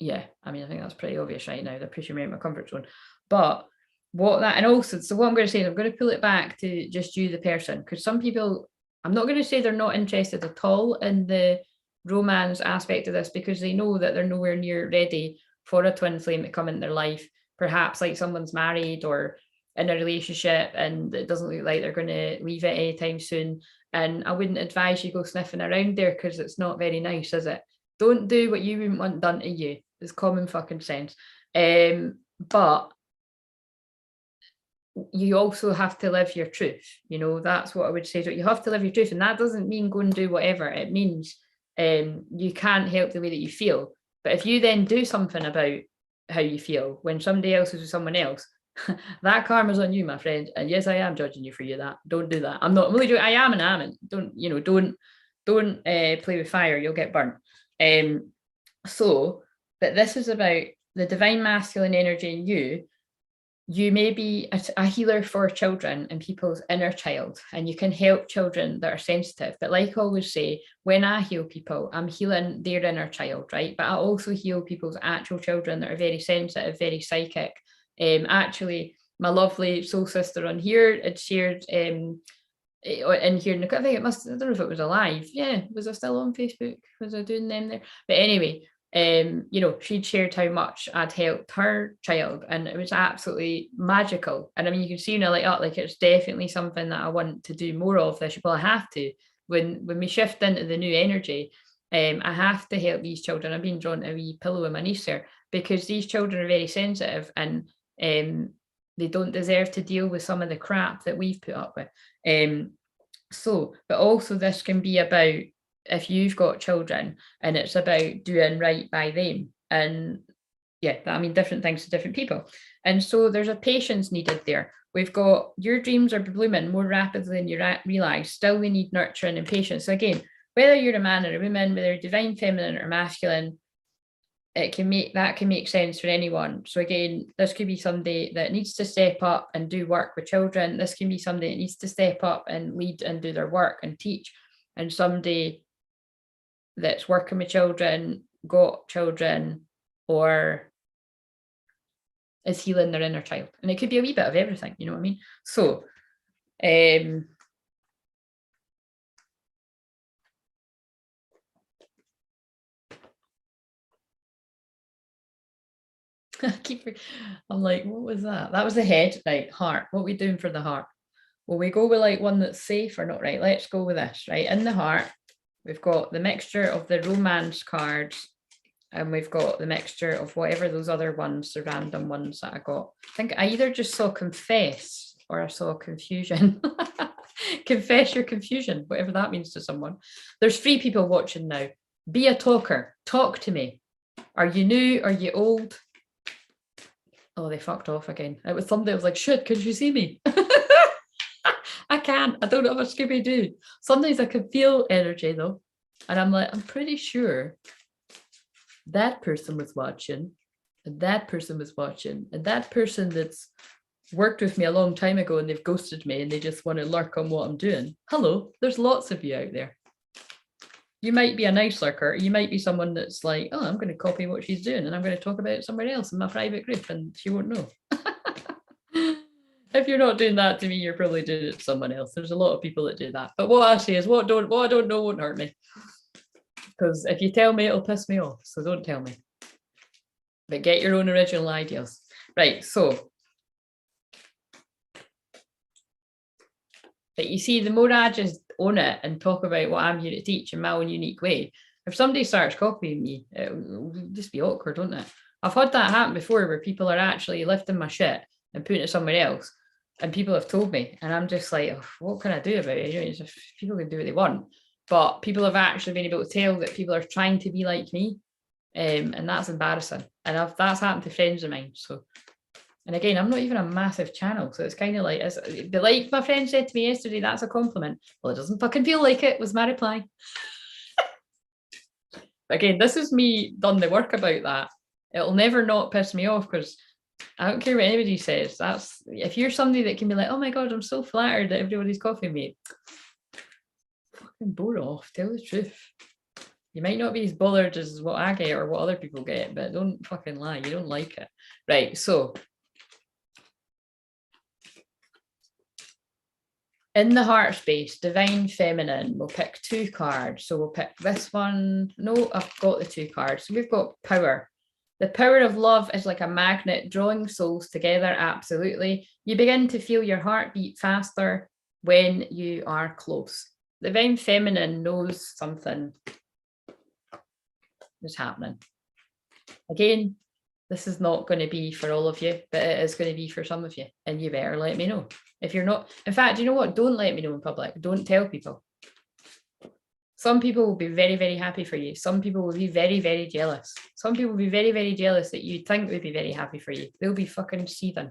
S1: yeah, I mean, I think that's pretty obvious right now. They're pushing me out of my comfort zone. But what that, and also, so what I'm going to say is I'm going to pull it back to just you, the person, because some people, I'm not going to say they're not interested at all in the romance aspect of this because they know that they're nowhere near ready for a twin flame to come into their life. Perhaps like someone's married or in a relationship and it doesn't look like they're going to leave it anytime soon. And I wouldn't advise you go sniffing around there because it's not very nice, is it? Don't do what you wouldn't want done to you. It's common fucking sense. But you also have to live your truth. You know, that's what I would say. So you have to live your truth. And that doesn't mean go and do whatever. It means you can't help the way that you feel. But if you then do something about how you feel when somebody else is with someone else, that karma's on you, my friend. And yes, I am judging you for that. Don't do that. I'm really doing. I am and I am. Don't play with fire. You'll get burnt. So, but this is about the divine masculine energy in you. You may be a healer for children and people's inner child, and you can help children that are sensitive. But like I always say, when I heal people, I'm healing their inner child, right? But I also heal people's actual children that are very sensitive, very psychic. Actually, my lovely soul sister on here had shared in here, I think it must, I don't know if it was alive. Yeah, was I still on Facebook? Was I doing them there? But anyway, she'd shared how much I'd helped her child, and it was absolutely magical. And I mean, you can see now, like it's definitely something that I want to do more of this. Well, I have to when we shift into the new energy. I have to help these children. I've been drawn to a wee pillow with my niece there because these children are very sensitive and they don't deserve to deal with some of the crap that we've put up with. But also this can be about if you've got children and it's about doing right by them. And yeah, I mean, different things to different people. And so there's a patience needed there. We've got your dreams are blooming more rapidly than you realize. Still, they need nurturing and patience. So again, whether you're a man or a woman, whether you're divine feminine or masculine, that can make sense for anyone. So again, this could be somebody that needs to step up and do work with children. This can be somebody that needs to step up and lead and do their work and teach. And somebody that's working with children, got children, or is healing their inner child. And it could be a wee bit of everything, you know what I mean? So, I'm like, what was that? That was the head, right? Heart. What are we doing for the heart? Well, we go with like one that's safe or not, right? Let's go with this, right? In the heart, we've got the mixture of the romance cards, and we've got the mixture of whatever those other ones, the random ones that I got. I think I either just saw confess or I saw confusion. Confess your confusion, whatever that means to someone. There's 3 people watching now. Be a talker. Talk to me. Are you new? Are you old? Oh, they fucked off again. It was somebody that was like, shit, could you see me? I can't. I don't know what Scooby-Doo. Sometimes I can feel energy though. And I'm like, I'm pretty sure that person was watching, and that person was watching, and that person that's worked with me a long time ago and they've ghosted me and they just want to lurk on what I'm doing. Hello, there's lots of you out there. You might be a nice lurker. You might be someone that's like, oh, I'm going to copy what she's doing and I'm going to talk about it somewhere else in my private group and she won't know. If you're not doing that to me, you're probably doing it to someone else. There's a lot of people that do that. But what I say is what I don't know won't hurt me. Because if you tell me, it'll piss me off. So don't tell me. But get your own original ideas. Right, so. But you see, the more I just own it and talk about what I'm here to teach in my own unique way, if somebody starts copying me, it'll just be awkward, won't it? I've had that happen before where people are actually lifting my shit and putting it somewhere else. And people have told me, and I'm just like, oh, what can I do about it? You know, people can do what they want. But people have actually been able to tell that people are trying to be like me. And that's embarrassing. And that's happened to friends of mine. So, and again, I'm not even a massive channel. So it's kind of like, like my friend said to me yesterday, that's a compliment. Well, it doesn't fucking feel like it, was my reply. Again, this is me done the work about that. It'll never not piss me off because I don't care what anybody says. That's if you're somebody that can be like, oh my God, I'm so flattered that everybody's copying me. Fucking bore off, tell the truth. You might not be as bothered as what I get or what other people get, but don't fucking lie. You don't like it. Right, so. In the heart space, divine feminine, we'll pick 2 cards. So we'll pick this one. No, I've got the 2 cards. So we've got power. The power of love is like a magnet drawing souls together. Absolutely. You begin to feel your heart beat faster when you are close. Divine feminine knows something is happening. Again, this is not going to be for all of you, but it is going to be for some of you, and you better let me know. If you're not, in fact, you know what? Don't let me know in public. Don't tell people. Some people will be very, very happy for you. Some people will be very, very jealous. Some people will be very, very jealous that you think would be very happy for you. They'll be fucking seething.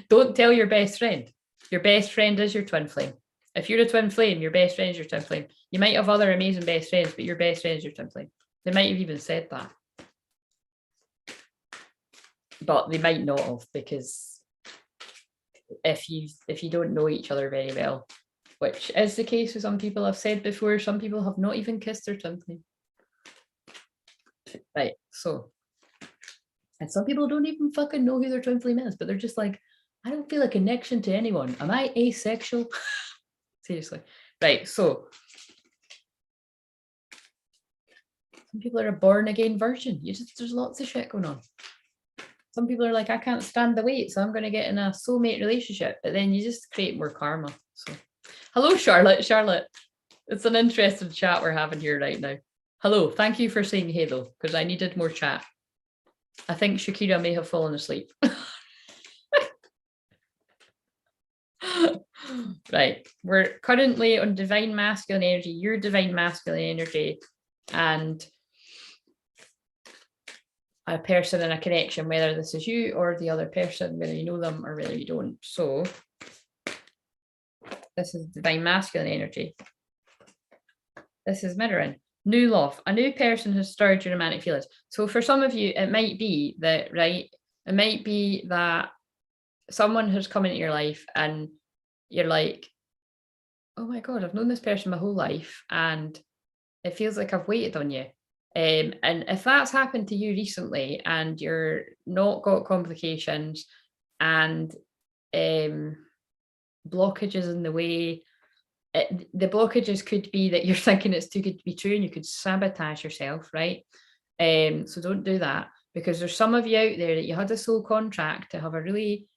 S1: Don't tell your best friend. Your best friend is your twin flame. If you're a twin flame, your best friend is your twin flame. You might have other amazing best friends, but your best friend is your twin flame. They might have even said that. But they might not have, because if you don't know each other very well, which is the case with some people, I've said before, some people have not even kissed their twin flame. Right, so, and some people don't even fucking know who their twin flame is, but they're just like, I don't feel a connection to anyone. Am I asexual? Seriously. Right, so some people are a born again virgin. There's lots of shit going on. Some people are like, I can't stand the wait, so I'm going to get in a soulmate relationship. But then you just create more karma. So, hello, Charlotte. Charlotte, it's an interesting chat we're having here right now. Hello. Thank you for saying hey, though, because I needed more chat. I think Shakira may have fallen asleep. Right. We're currently on divine masculine energy, your divine masculine energy, and a person in a connection, whether this is you or the other person, whether you know them or whether you don't. So this is divine masculine energy. This is mirroring. New love. A new person has stirred your romantic feelings. So for some of you, it might be that, right? It might be that someone has come into your life and you're like, oh my God, I've known this person my whole life and it feels like I've waited on you. And if that's happened to you recently and you're not got complications and blockages in the way, the blockages could be that you're thinking it's too good to be true and you could sabotage yourself, right? So don't do that, because there's some of you out there that you had a soul contract to have a really,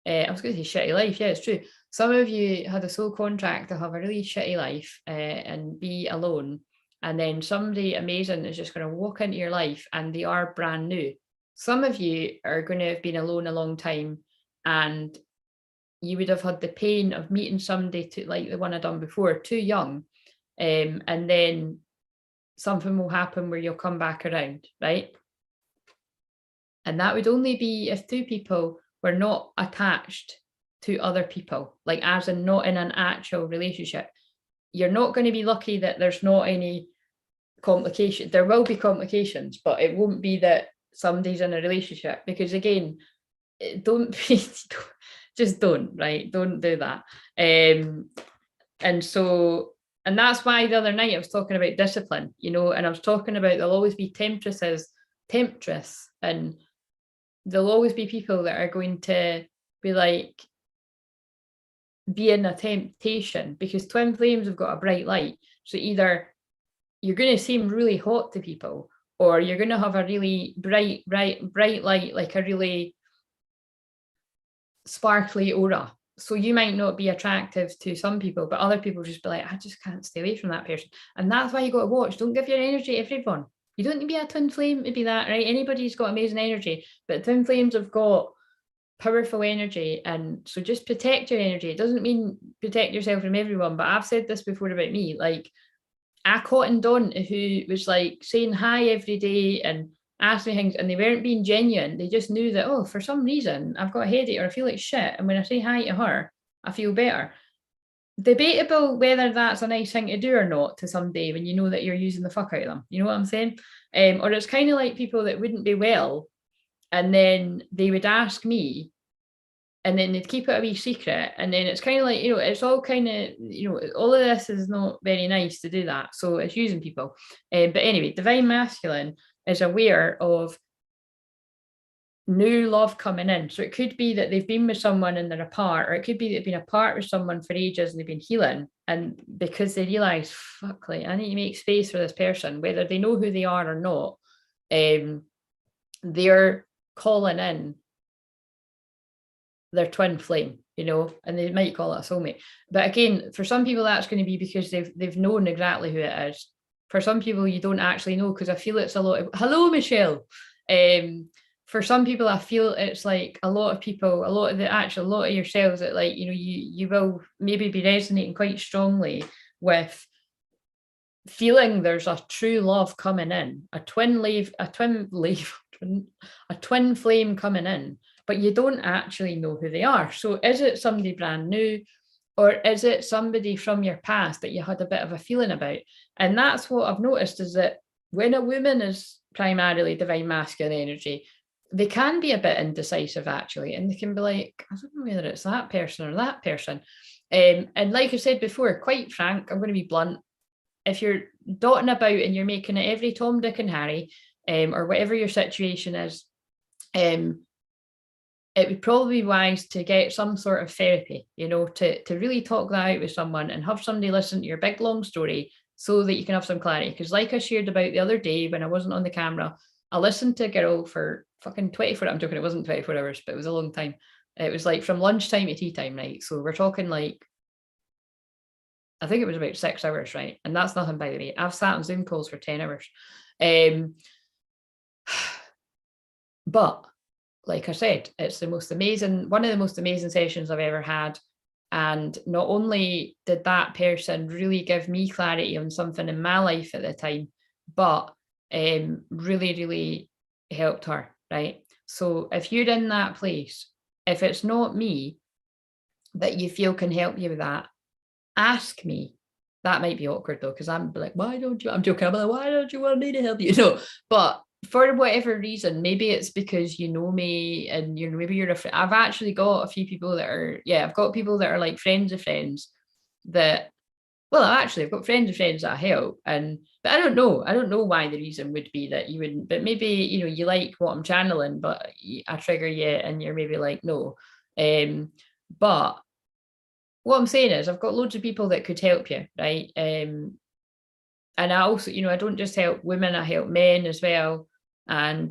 S1: I was going to say shitty life. Yeah, it's true. Some of you had a soul contract to have a really shitty life and be alone. And then somebody amazing is just going to walk into your life and they are brand new. Some of you are going to have been alone a long time and you would have had the pain of meeting somebody like the one I've done before, too young. And then something will happen where you'll come back around, right? And that would only be if 2 people were not attached to other people, like as in not in an actual relationship. You're not going to be lucky that there's not any complication. There will be complications, but it won't be that somebody's in a relationship, because again, don't be, just don't, right? Don't do that. And that's why the other night I was talking about discipline, and I was talking about there'll always be temptress, and there'll always be people that are going to be like, be in a temptation, because twin flames have got a bright light. So either you're going to seem really hot to people, or you're going to have a really bright light, like a really sparkly aura. So you might not be attractive to some people, but other people just be like, I just can't stay away from that person. And that's why you got to watch. Don't give your energy to everyone. You don't need to be a twin flame to be that, right? Anybody's got amazing energy, but twin flames have got powerful energy, and so just protect your energy. It doesn't mean protect yourself from everyone, but I've said this before about me. Like, I cottoned on who was like saying hi every day and asking me things, and they weren't being genuine. They just knew that, oh, for some reason I've got a headache or I feel like shit, and when I say hi to her, I feel better. Debatable whether that's a nice thing to do or not to somebody when you know that you're using the fuck out of them. You know what I'm saying? Or it's kind of like people that wouldn't be well, and then they would ask me, and then they'd keep it a wee secret. And then it's kind of like, it's all kind of, all of this is not very nice to do that. So it's using people. But anyway, divine masculine is aware of new love coming in. So it could be that they've been with someone and they're apart, or it could be they've been apart with someone for ages and they've been healing. And because they realize, fuck, like, I need to make space for this person, whether they know who they are or not, they're calling in their twin flame, you know, and they might call it a soulmate. But again, for some people, that's going to be because they've known exactly who it is. For some people, you don't actually know, because I feel it's a lot of, hello, Michelle. For some people, I feel it's like a lot of people, a lot of yourselves that, like, you know, you will maybe be resonating quite strongly with feeling there's a true love coming in, a twin flame coming in, but you don't actually know who they are. So is it somebody brand new, or is it somebody from your past that you had a bit of a feeling about? And that's what I've noticed, is that when a woman is primarily divine masculine energy, they can be a bit indecisive, actually, and they can be like, I don't know whether it's that person or that person. And like I said before, quite frank, I'm going to be blunt. If you're dotting about and you're making it every Tom, Dick and Harry, or whatever your situation is, it would probably be wise to get some sort of therapy, you know, to really talk that out with someone and have somebody listen to your big long story so that you can have some clarity. Because like I shared about the other day when I wasn't on the camera, I listened to a girl for fucking 24, I'm joking, it wasn't 24 hours, but it was a long time. It was like from lunchtime to tea time, right? So we're talking like, I think it was about 6 hours, right? And that's nothing, by the way. I've sat on Zoom calls for 10 hours. But like I said, it's one of the most amazing sessions I've ever had. And not only did that person really give me clarity on something in my life at the time, but really, really helped her, right? So if you're in that place, if it's not me that you feel can help you with that, ask me. That might be awkward though, because I'm like, why don't you? I'm joking. I'm like, why don't you want me to help you? No, but for whatever reason, maybe it's because you know me and maybe you're a friend. I've actually got a few people that are, I've got people that are like friends of friends that, well, I've got friends of friends that I help, but I don't know why the reason would be that you wouldn't, but maybe, you know, you like what I'm channeling, but I trigger you and you're maybe like, no. But what I'm saying is I've got loads of people that could help you, right? And I also, you know, I don't just help women, I help men as well. And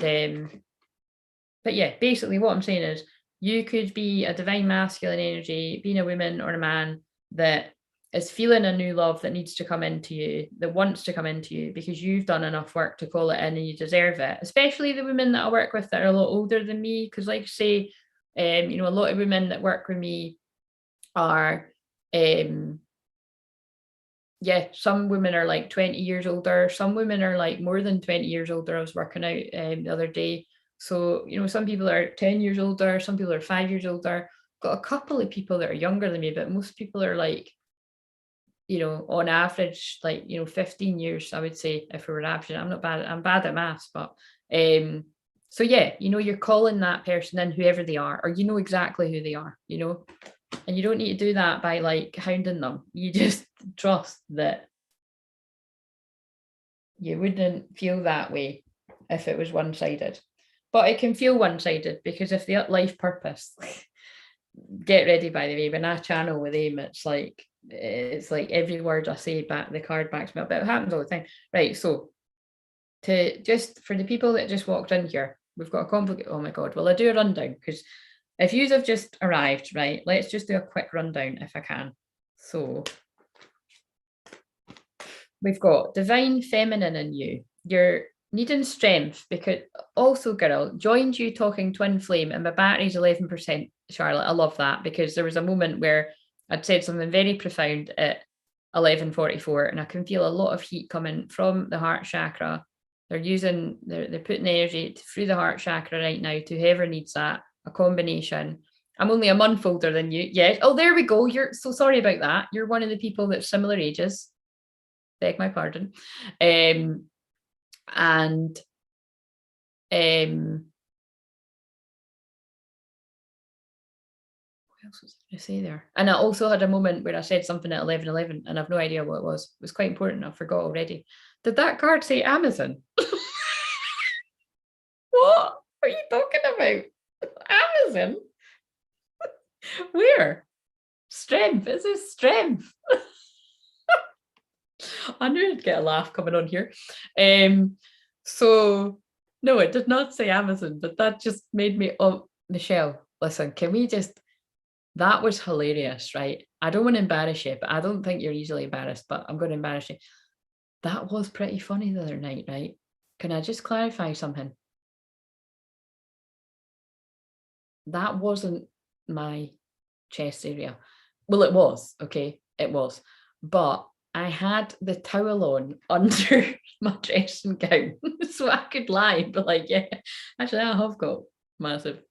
S1: but yeah, basically what I'm saying is you could be a divine masculine energy, being a woman or a man that is feeling a new love that needs to come into you, that wants to come into you because you've done enough work to call it in and you deserve it. Especially the women that I work with that are a lot older than me, because like I say, you know, a lot of women that work with me are some women are like 20 years older, some women are like more than 20 years older. I was working out the other day, so you know, some people are 10 years older, some people are 5 years older. Got a couple of people that are younger than me, but most people are like, you know, on average, like, you know, 15 years, I would say, if we were averaging. I'm bad at maths, but so yeah, you know, you're calling that person in, whoever they are, or you know exactly who they are, you know. And you don't need to do that by like hounding them. You just trust that you wouldn't feel that way if it was one-sided. But it can feel one-sided because if the life purpose, get ready, by the way, when I channel with aim, it's like every word I say back, the card backs me up. It happens all the time. Right, so for the people that just walked in here, we've got a complicated, oh my God, will I do a rundown? Because if you have just arrived, right, let's just do a quick rundown if I can. So we've got divine feminine in you. You're needing strength because also, girl, joined you talking twin flame and my battery's 11%, Charlotte. I love that because there was a moment where I'd said something very profound at 11:44 and I can feel a lot of heat coming from the heart chakra. They're putting energy through the heart chakra right now to whoever needs that. A combination. I'm only a month older than you. Yes. Oh, there we go. You're so sorry about that. You're one of the people that's similar ages. Beg my pardon. And what else was I going to say there? And I also had a moment where I said something at 11:11 and I've no idea what it was. It was quite important. I forgot already. Did that card say Amazon? What? What are you talking about? Amazon? Where? Strength. Is this strength? I knew I'd get a laugh coming on here. So no, it did not say Amazon, but that just made me, oh, Michelle, listen, can we just, that was hilarious, right? I don't want to embarrass you, but I don't think you're easily embarrassed, but I'm going to embarrass you. That was pretty funny the other night, right? Can I just clarify something? That wasn't my chest area. Well, it was, okay, it was. But I had the towel on under my dressing gown so I could lie, but like, yeah, actually, I have got massive,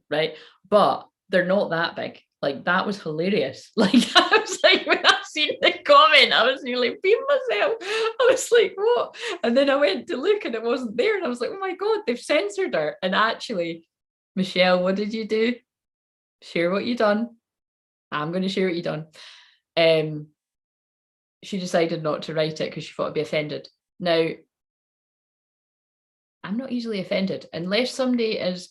S1: right? But they're not that big. Like, that was hilarious. Like, I was like, when I seen the comment, I was nearly peeing myself. I was like, what? And then I went to look and it wasn't there. And I was like, oh my God, they've censored her. And actually, Michelle, what did you do? Share what you done. I'm going to share what you done. She decided not to write it because she thought I'd be offended. Now, I'm not easily offended unless somebody is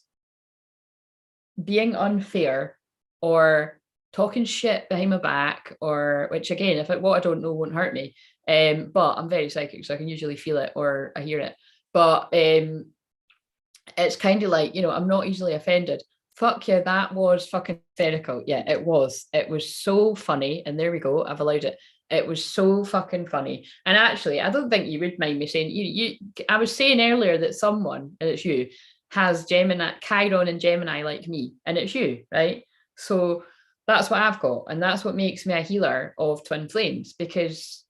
S1: being unfair or talking shit behind my back, or which again, if what I don't know won't hurt me. But I'm very psychic, so I can usually feel it or I hear it. But it's kind of like, I'm not easily offended. Fuck yeah, that was fucking hysterical. Yeah, it was. It was so funny. And there we go. I've allowed it. It was so fucking funny. And actually, I don't think you would mind me saying, I was saying earlier that someone, and it's you, has Gemini, Chiron and Gemini like me, and it's you, right? So that's what I've got. And that's what makes me a healer of twin flames, because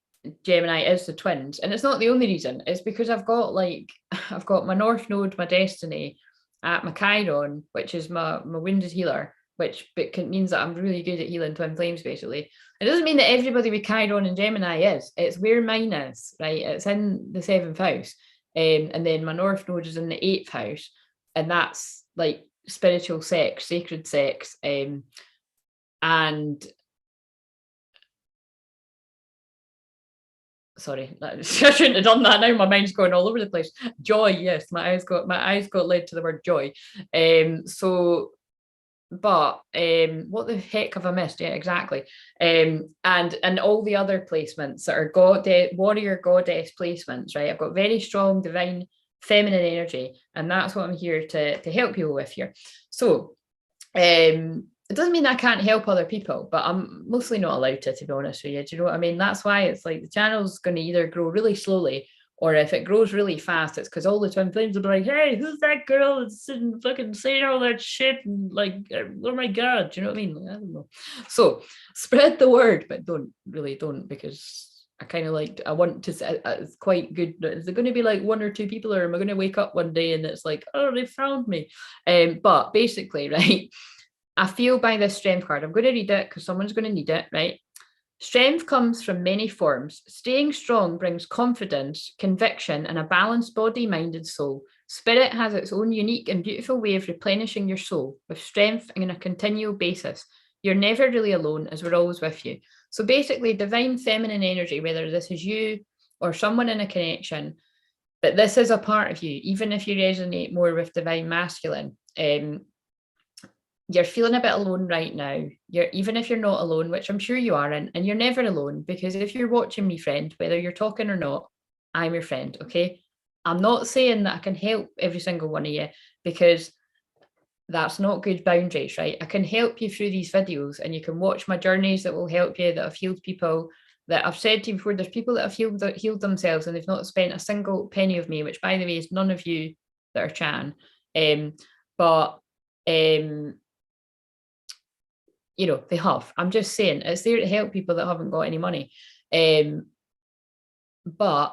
S1: Gemini is the twins. And it's not the only reason. It's because I've got my North Node, my destiny at my Chiron, which is my wounded healer, which means that I'm really good at healing twin flames, basically. It doesn't mean that everybody with Chiron and Gemini is. It's where mine is, right? It's in the 7th house. And then my North Node is in the 8th house. And that's like spiritual sex, sacred sex. And sorry, I shouldn't have done that. Now my mind's going all over the place. Joy, yes, my eyes got led to the word joy. But what the heck have I missed? Yeah, exactly. And all the other placements that are warrior goddess placements, right? I've got very strong divine feminine energy, and that's what I'm here to help you with here. So it doesn't mean I can't help other people, but I'm mostly not allowed to be honest with you. Do you know what I mean? That's why it's like the channel's going to either grow really slowly, or if it grows really fast, it's because all the twin flames will be like, hey, who's that girl that's sitting fucking saying all that shit? And like, oh my God, do you know what I mean? I don't know. So spread the word, but don't, because I kind of I want to say it's quite good. Is it going to be like 1 or 2 people, or am I going to wake up one day and it's like, oh, they found me? But basically, right, I feel by this strength card, I'm going to read it because someone's going to need it, right? Strength comes from many forms. Staying strong brings confidence, conviction, and a balanced body, mind, and soul. Spirit has its own unique and beautiful way of replenishing your soul with strength on a continual basis. You're never really alone, as we're always with you. So basically, divine feminine energy, whether this is you or someone in a connection, but this is a part of you, even if you resonate more with divine masculine. You're feeling a bit alone right now. Even if you're not alone, which I'm sure you are, and you're never alone, because if you're watching me, friend, whether you're talking or not, I'm your friend, okay? I'm not saying that I can help every single one of you, because that's not good boundaries, right? I can help you through these videos, and you can watch my journeys that will help you, that have healed people, that I've said to you before. There's people that have healed themselves and they've not spent a single penny of me, which by the way is none of you that are chatting. They have. I'm just saying it's there to help people that haven't got any money. And my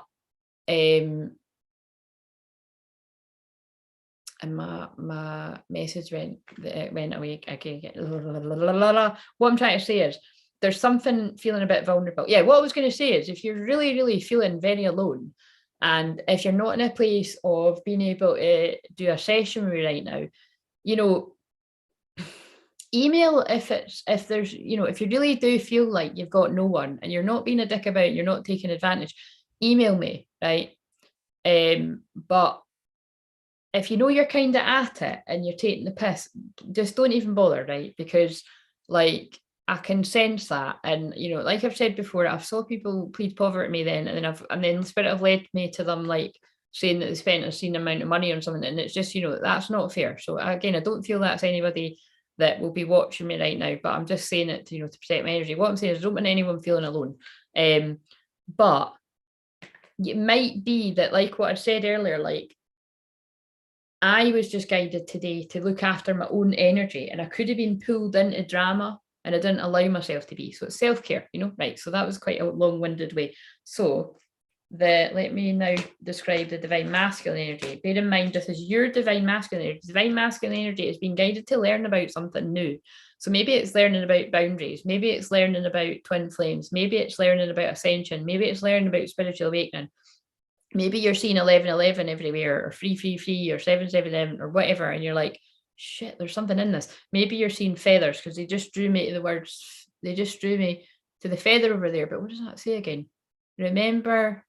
S1: message went away. Okay. What I'm trying to say is there's something feeling a bit vulnerable. Yeah, what I was going to say is if you're really, really feeling very alone, and if you're not in a place of being able to do a session with me right now, email if you really do feel like you've got no one and you're not being a dick about it, you're not taking advantage, email me, right? But if you know you're kind of at it and you're taking the piss, just don't even bother, right? Because like I can sense that, and you know, like I've said before, I've saw people plead poverty to me then, and then the spirit have led me to them like saying that they spent a obscene amount of money on something, and it's just, you know, that's not fair. So again, I don't feel that's anybody that will be watching me right now, but I'm just saying it to, you know, to protect my energy. What I'm saying is I don't want anyone feeling alone. But it might be that, like what I said earlier, like I was just guided today to look after my own energy, and I could have been pulled into drama and I didn't allow myself to be. So it's self-care, you know, right? So that was quite a long-winded way. So let me now describe the divine masculine energy. Bear in mind, this is your divine masculine energy. Divine masculine energy is being guided to learn about something new. So maybe it's learning about boundaries. Maybe it's learning about twin flames. Maybe it's learning about ascension. Maybe it's learning about spiritual awakening. Maybe you're seeing 1111 everywhere, or 333 or 777 or whatever, and you're like, shit, there's something in this. Maybe you're seeing feathers, because they just drew me to the words, they just drew me to the feather over there. But what does that say again? Remember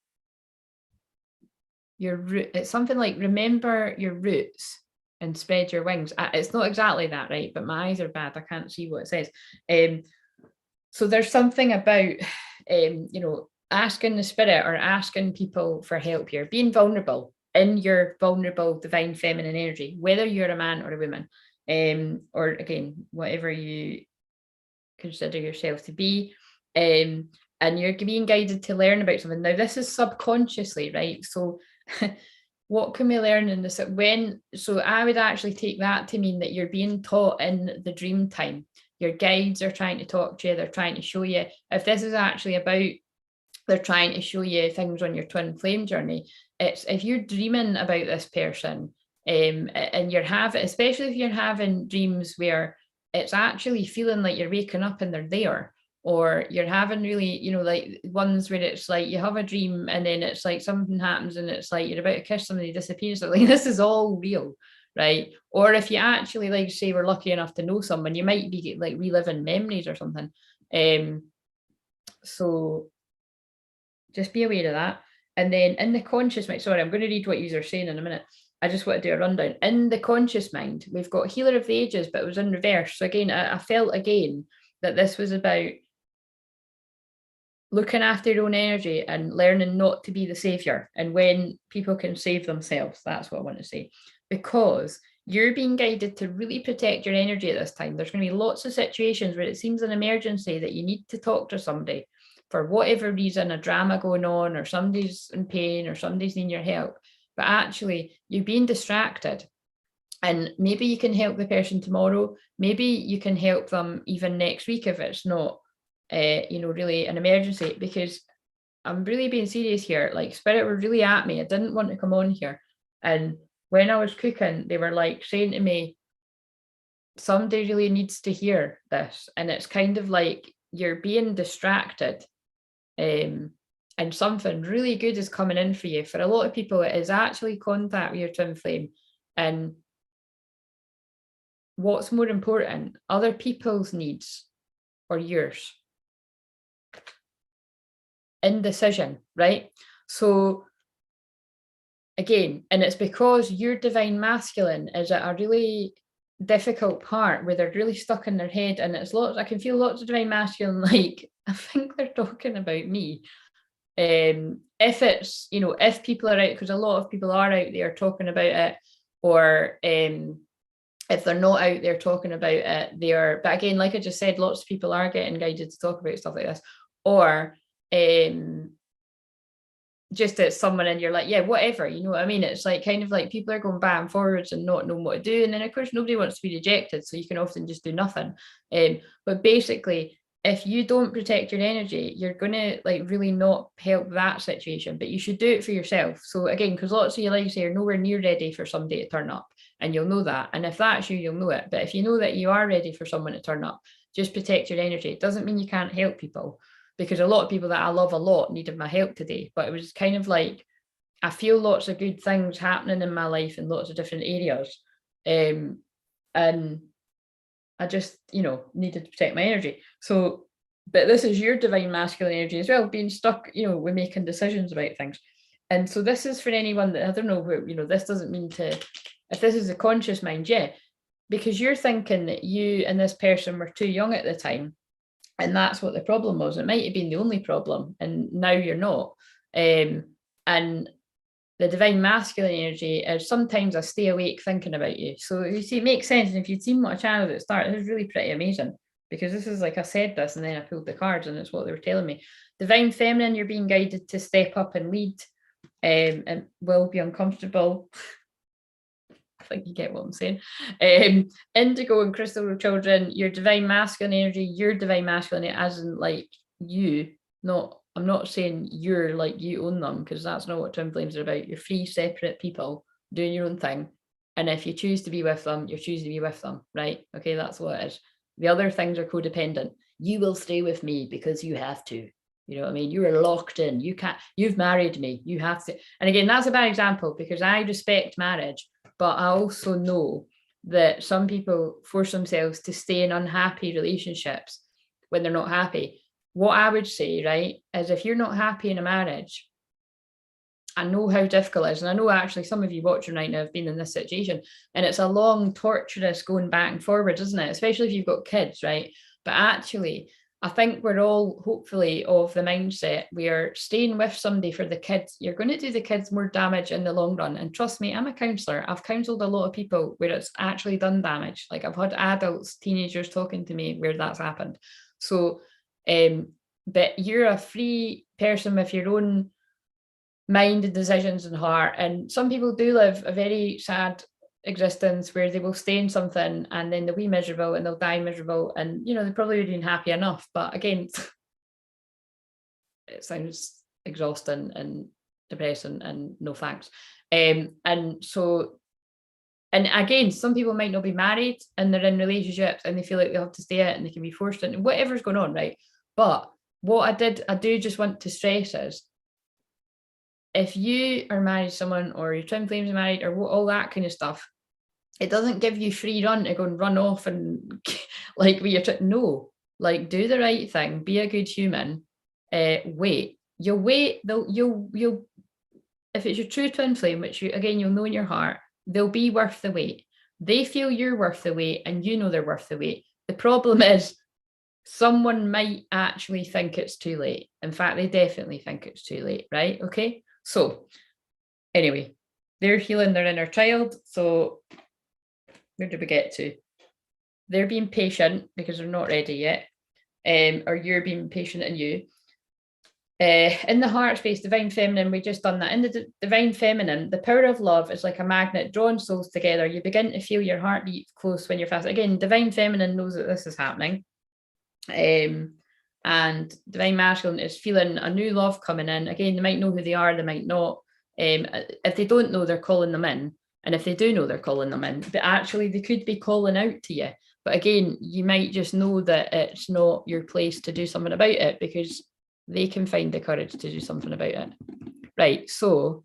S1: your root. It's something like remember your roots and spread your wings. It's not exactly that, right? But my eyes are bad, I can't see what it says. So there's something about you know, asking the spirit or asking people for help here, being vulnerable in your vulnerable divine feminine energy, whether you're a man or a woman, or again, whatever you consider yourself to be, and you're being guided to learn about something. Now, this is subconsciously, right? So what can we learn in this? So I would actually take that to mean that you're being taught in the dream time. Your guides are trying to talk to you. They're trying to show you. If this is actually about, they're trying to show you things on your twin flame journey. It's if you're dreaming about this person, and you're having, especially if you're having dreams where it's actually feeling like you're waking up and they're there, or you're having really, you know, like ones where it's like you have a dream and then it's like something happens and it's like you're about to kiss somebody, disappears. Like this is all real, right? Or if you actually, like, say, we're lucky enough to know someone, you might be like reliving memories or something. So just be aware of that. And then in the conscious mind, sorry, I'm going to read what you are saying in a minute. I just want to do a rundown. In the conscious mind, we've got Healer of the Ages, but it was in reverse. So again, I felt again that this was about looking after your own energy and learning not to be the savior, and when people can save themselves. That's what I want to say, because you're being guided to really protect your energy at this time. There's going to be lots of situations where it seems an emergency that you need to talk to somebody for whatever reason, a drama going on, or somebody's in pain, or somebody's needing your help. But actually, you're being distracted. And maybe you can help the person tomorrow. Maybe you can help them even next week if it's not, you know, really an emergency. Because I'm really being serious here. Like, spirit were really at me. I didn't want to come on here. And when I was cooking, they were like saying to me, somebody really needs to hear this. And it's kind of like you're being distracted. And something really good is coming in for you. For a lot of people, it is actually contact with your twin flame. And what's more important, other people's needs or yours? Indecision, right? So again, and it's because your divine masculine is at a really difficult part where they're really stuck in their head, and it's lots, I can feel lots of divine masculine like, I think they're talking about me. If it's, you know, if people are out, because a lot of people are out there talking about it, or if they're not out there talking about it, they are, but again, like I just said, lots of people are getting guided to talk about stuff like this. Or just as someone and you're like, yeah, whatever, you know what I mean? It's like kind of like people are going back and forwards and not knowing what to do. And then of course nobody wants to be rejected, so you can often just do nothing. But basically, if you don't protect your energy, you're gonna like really not help that situation, but you should do it for yourself. So again, because lots of you, like I say, are nowhere near ready for somebody to turn up, and you'll know that. And if that's you, you'll know it. But if you know that you are ready for someone to turn up, just protect your energy. It doesn't mean you can't help people, because a lot of people that I love a lot needed my help today. But it was kind of like, I feel lots of good things happening in my life in lots of different areas. And I just, you know, needed to protect my energy. So, but this is your divine masculine energy as well, being stuck, you know, with making decisions about things. And so this is for anyone that, I don't know, where, you know, this doesn't mean to if this is a conscious mind, yeah, because you're thinking that you and this person were too young at the time, and that's what the problem was. It might have been the only problem, and now you're not. And the divine masculine energy is sometimes I stay awake thinking about you. So you see, it makes sense. And if you'd seen what I channeled at the start, it was really pretty amazing, because this is like I said this and then I pulled the cards and it's what they were telling me. Divine feminine, you're being guided to step up and lead, and will be uncomfortable. I think you get what I'm saying. Indigo and crystal children, your divine masculine energy, your divine masculine, as in like you, not, I'm not saying you're like you own them, because that's not what twin flames are about. You're free, separate people doing your own thing. And if you choose to be with them, you choose to be with them, right? Okay, that's what it is. The other things are codependent. You will stay with me because you have to. You know what I mean? You are locked in. You can't, you've married me. You have to. And again, that's a bad example because I respect marriage, but I also know that some people force themselves to stay in unhappy relationships when they're not happy. What I would say, right, is if you're not happy in a marriage, I know how difficult it is. And I know actually some of you watching right now have been in this situation, and it's a long, torturous going back and forward, isn't it? Especially if you've got kids, right? But actually, I think we're all hopefully of the mindset we are staying with somebody for the kids. You're going to do the kids more damage in the long run. And trust me, I'm a counsellor. I've counselled a lot of people where it's actually done damage. Like I've had adults, teenagers talking to me where that's happened. So, but you're a free person with your own mind and decisions and heart. And some people do live a very sad existence where they will stay in something and then they'll be miserable and they'll die miserable, and you know they probably would have been happy enough, but again it sounds exhausting and depressing and no thanks. And so, and again, some people might not be married and they're in relationships and they feel like they have to stay it and they can be forced into whatever's going on, right? But what I do just want to stress is, if you are married to someone or your twin flames are married or all that kind of stuff, it doesn't give you free run to go and run off and like be your no, like do the right thing, be a good human. Wait, you'll wait. You'll if it's your true twin flame, which you again you'll know in your heart, they'll be worth the wait. They feel you're worth the wait, and you know they're worth the wait. The problem is, someone might actually think it's too late. In fact, they definitely think it's too late, right? Okay. So anyway, they're healing their inner child. So where did we get to? They're being patient because they're not ready yet. Or you're being patient in you. In the heart space, divine feminine, we just done that. In the divine feminine, the power of love is like a magnet drawing souls together. You begin to feel your heartbeat close when you're fast. Again, divine feminine knows that this is happening. And divine masculine is feeling a new love coming in. Again, they might know who they are, they might not. If they don't know, they're calling them in. And if they do know, they're calling them in. But actually, they could be calling out to you. But again, you might just know that it's not your place to do something about it because they can find the courage to do something about it. Right, so,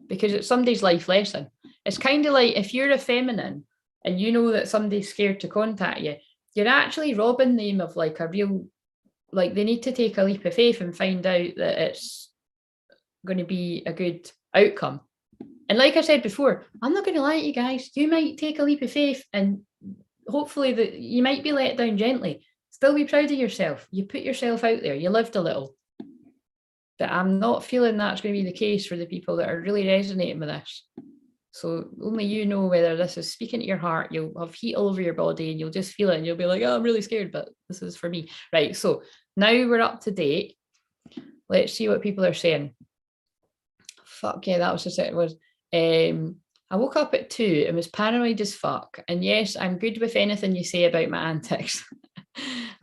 S1: because it's somebody's life lesson. It's kind of like if you're a feminine and you know that somebody's scared to contact you, you're actually robbing them of like a real, like they need to take a leap of faith and find out that it's going to be a good outcome. And like I said before, I'm not going to lie to you guys, you might take a leap of faith and hopefully that you might be let down gently. Still be proud of yourself. You put yourself out there, you lived a little. But I'm not feeling that's going to be the case for the people that are really resonating with this. So only you know whether this is speaking to your heart. You'll have heat all over your body and you'll just feel it and you'll be like, oh, I'm really scared, but this is for me. Right, so now we're up to date. Let's see what people are saying. Fuck yeah, that was just it. It was. I woke up at 2 and was paranoid as fuck. And yes, I'm good with anything you say about my antics.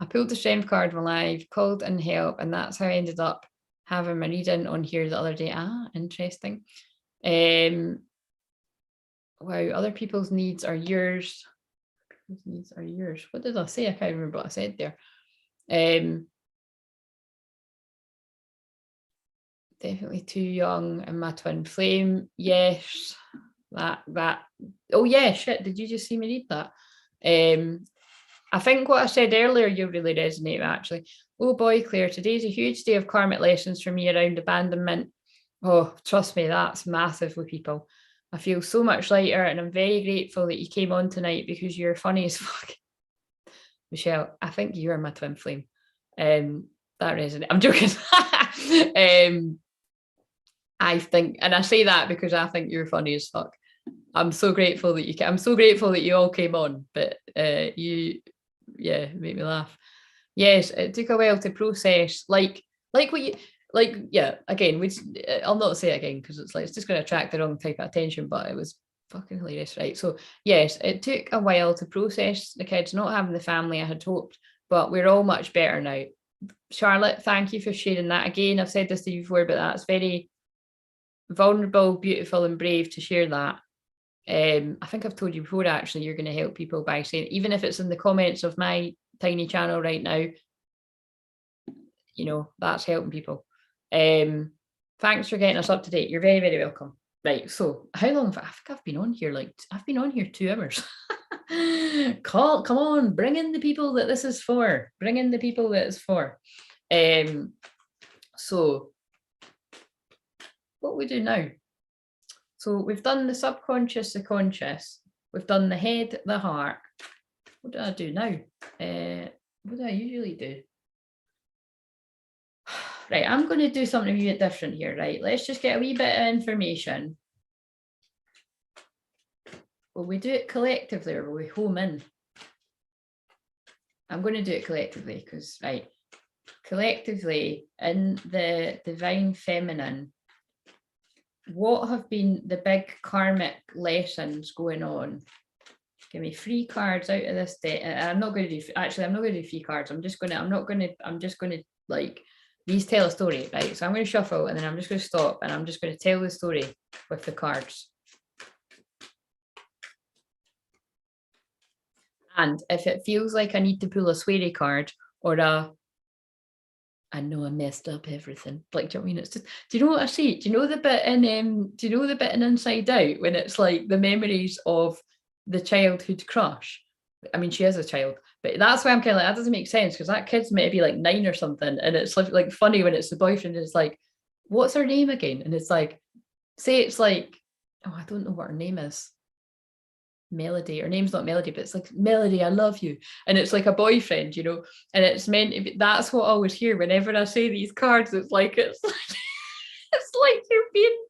S1: I pulled the strength card in my life, called in help, and that's how I ended up having my reading on here the other day. Interesting. Wow, other people's needs are yours. People's needs are yours. What did I say? I can't remember what I said there. Definitely too young and my twin flame. Yes, that. Oh yeah, shit. Did you just see me read that? I think what I said earlier, you'll really resonate with actually. Oh boy, Claire, today's a huge day of karmic lessons for me around abandonment. Oh, trust me, that's massive with people. I feel so much lighter, and I'm very grateful that you came on tonight because you're funny as fuck. Michelle, I think you are my twin flame. That resonates. I'm joking. I think, and I say that because I think you're funny as fuck. I'm so grateful that I'm so grateful that you all came on, but you, yeah, make me laugh. Yes, it took a while to process, like what you, like, yeah, again, which I'll not say it again because it's like, it's just going to attract the wrong type of attention, but it was fucking hilarious, right? So yes, it took a while to process the kids not having the family I had hoped, but we're all much better now. Charlotte, thank you for sharing that. Again, I've said this to you before, but that's very vulnerable, beautiful, and brave to share that. I think I've told you before, actually, you're going to help people by saying, even if it's in the comments of my tiny channel right now, you know, that's helping people. Thanks for getting us up to date. You're very, very welcome. Right, so how long have I think I've been on here? Like, I've been on here 2 hours. Come on, bring in the people that this is for. Bring in the people that it's for. So what we do now? So we've done the subconscious, the conscious. We've done the head, the heart. What do I do now? What do I usually do? Right, I'm going to do something a bit different here, right? Let's just get a wee bit of information. Will we do it collectively or will we home in? I'm going to do it collectively because, right, collectively in the divine feminine, what have been the big karmic lessons going on? Give me 3 cards out of this deck. I'm not going to do, actually, I'm not going to do 3 cards. I'm just going to like, these tell a story, right? So I'm going to shuffle and then I'm just going to stop and I'm just going to tell the story with the cards. And if it feels like I need to pull a sweary card or I know I messed up everything. Like, do you know what I mean? It's just, do you know what I see? Do you know the bit in Inside Out when it's like the memories of the childhood crush? I mean, she is a child, but that's why I'm kind of like, that doesn't make sense because that kid's maybe like 9 or something. And it's like funny when it's the boyfriend and it's like, what's her name again? And it's like, say it's like, oh, I don't know what her name is. Melody. Her name's not Melody, but it's like, Melody, I love you. And it's like a boyfriend, you know, and it's meant to be, that's what I always hear whenever I say these cards. It's like it's like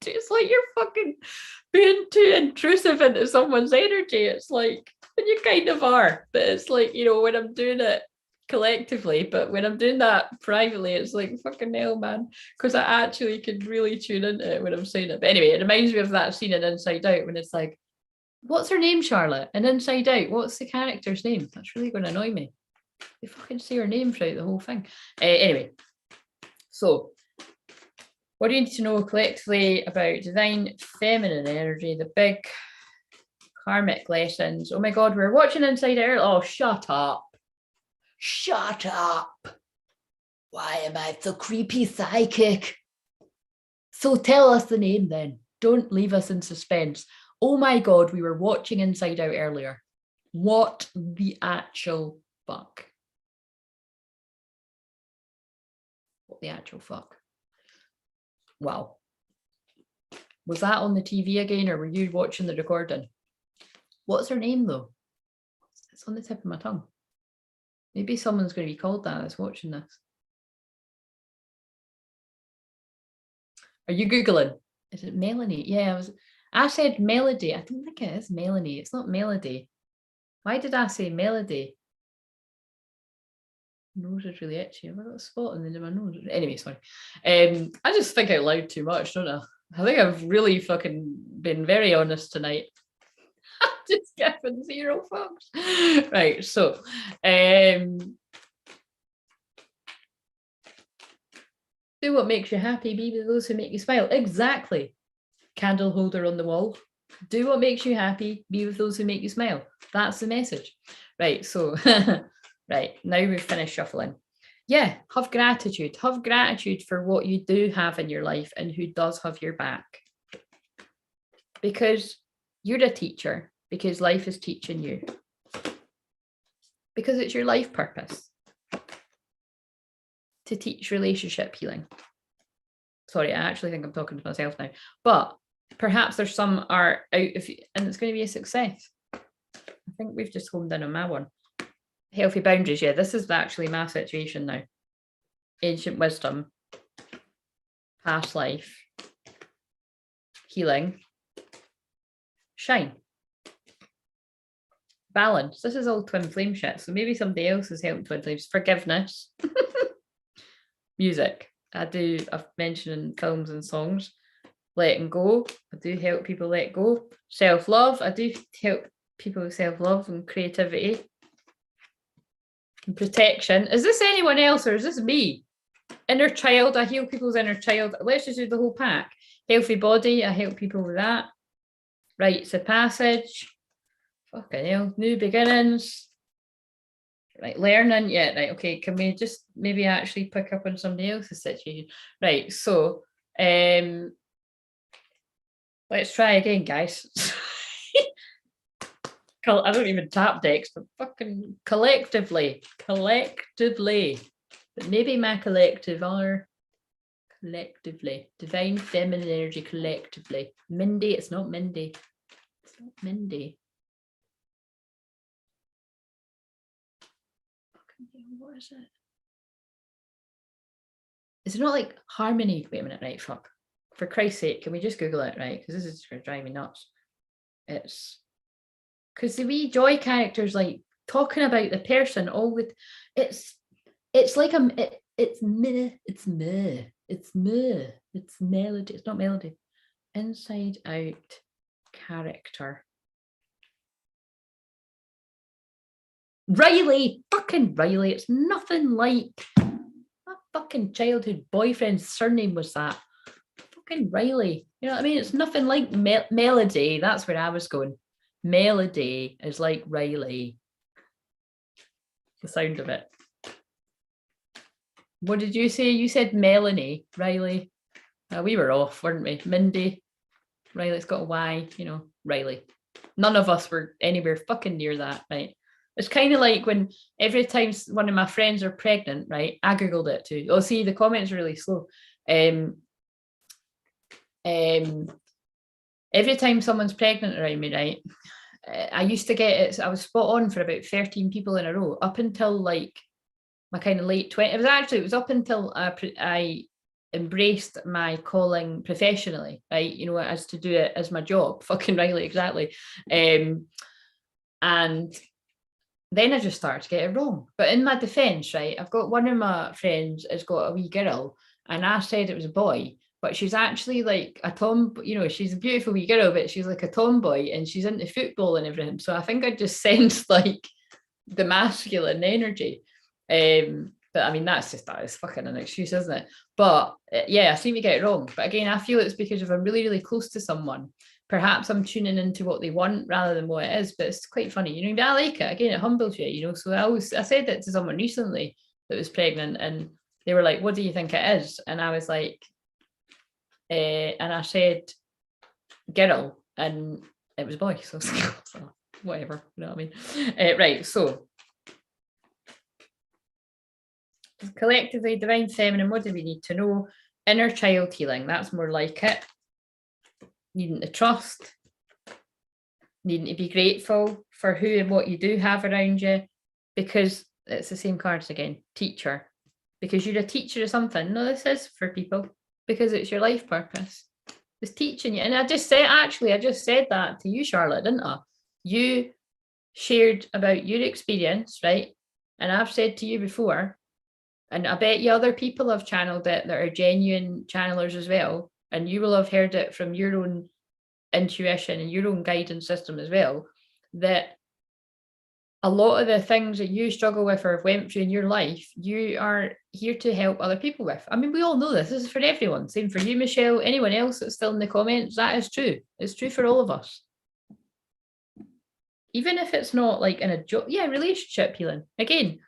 S1: it's like you're fucking being too intrusive into someone's energy. It's like, and you kind of are, but it's like, you know, when I'm doing it collectively, but when I'm doing that privately, it's like, fucking hell, man, because I actually can really tune into it when I'm saying it. But anyway, it reminds me of that scene in Inside Out when it's like, what's her name, Charlotte? And Inside Out, what's the character's name? That's really going to annoy me. They fucking say her name throughout the whole thing. Anyway, so what do you need to know collectively about divine feminine energy, the big karmic lessons? Oh my God, we're watching Inside Out. Oh, shut up. Shut up. Why am I so creepy psychic? So tell us the name then. Don't leave us in suspense. Oh my God, we were watching Inside Out earlier. What the actual fuck? What the actual fuck? Wow. Was that on the TV again, or were you watching the recording? What's her name though? It's on the tip of my tongue. Maybe someone's going to be called that that's watching this. Are you Googling? Is it Melanie? Yeah, I said Melody. I don't think it is Melanie. It's not Melody. Why did I say Melody? Nose is really itchy. Have I got a spot on the end of my nose? Anyway, sorry. I just think out loud too much, don't I? I think I've really fucking been very honest tonight. I'm just giving 0 fucks. Right, so do what makes you happy, be with those who make you smile. Exactly. Candle holder on the wall. Do what makes you happy, be with those who make you smile. That's the message. Right, so right, now we've finished shuffling. Yeah, have gratitude. Have gratitude for what you do have in your life and who does have your back. Because you're a teacher, because life is teaching you. Because it's your life purpose to teach relationship healing. Sorry, I actually think I'm talking to myself now. But perhaps there's some art out of, and it's going to be a success. I think we've just homed in on my one. Healthy boundaries. Yeah, this is actually my situation now. Ancient wisdom, past life, healing, shine, balance. This is all twin flame shit. So maybe somebody else is helping twin flames. Forgiveness, music. I've mentioned in films and songs. Letting go. I do help people let go. Self-love. I do help people with self-love and creativity. And protection. Is this anyone else or is this me? Inner child. I heal people's inner child. Let's just do the whole pack. Healthy body. I help people with that. Rites of passage. Fucking hell. New beginnings. Right, learning. Yeah, right. Okay, can we just maybe actually pick up on somebody else's situation? Right, so let's try again, guys. I don't even tap decks, but fucking collectively. But maybe my collective are collectively. Divine feminine energy collectively. Mindy, it's not Mindy. It's not Mindy. What is it? Is it not like harmony? Wait a minute, right? Fuck. For Christ's sake, can we just Google it, right? Because this is going to drive me nuts. It's because the wee joy characters like talking about the person all with it's like it's melody. It's melody. It's not melody. Inside out character. Riley, fucking Riley. It's nothing like my fucking childhood boyfriend's surname was that. Fucking Riley. You know what I mean? It's nothing like Melody. That's where I was going. Melody is like Riley. The sound of it. What did you say? You said Melanie, Riley. We were off, weren't we? Mindy. Riley's got a Y, you know, Riley. None of us were anywhere fucking near that, right? It's kind of like when every time one of my friends are pregnant, right? I Googled it too. Oh, see, the comments are really slow. Every time someone's pregnant around me, right? I used to get it. I was spot on for about 13 people in a row up until like my kind of late 20s. It was up until I embraced my calling professionally, right? You know, as to do it as my job. Fucking Riley, exactly. And then I just started to get it wrong. But in my defense, right, I've got one of my friends has got a wee girl, and I said it was a boy, but she's actually like a you know, she's a beautiful wee girl, but she's like a tomboy and she's into football and everything. So I think I just sensed like the masculine energy. But I mean, that is fucking an excuse, isn't it? But yeah, I seem to get it wrong. But again, I feel it's because if I'm really, really close to someone, perhaps I'm tuning into what they want rather than what it is. But it's quite funny, you know. I like it. Again, it humbles you, you know. So I said it to someone recently that was pregnant, and they were like, "What do you think it is?" And I was like, and I said, "Girl," and it was a boy. So whatever, you know what I mean? Right. So collectively, divine feminine. What do we need to know? Inner child healing. That's more like it. Needing to trust, needing to be grateful for who and what you do have around you, because it's the same cards again. Teacher, because you're a teacher of something. No, this is for people because it's your life purpose. It's teaching you. And I just said that to you, Charlotte, didn't I? You shared about your experience, right? And I've said to you before, and I bet you other people have channeled it that are genuine channelers as well. And you will have heard it from your own intuition and your own guidance system as well, that a lot of the things that you struggle with or have went through in your life, you are here to help other people with. I mean, we all know this. This is for everyone. Same for you, Michelle. Anyone else that's still in the comments, that is true. It's true for all of us. Even if it's not like in a job, relationship healing. Again,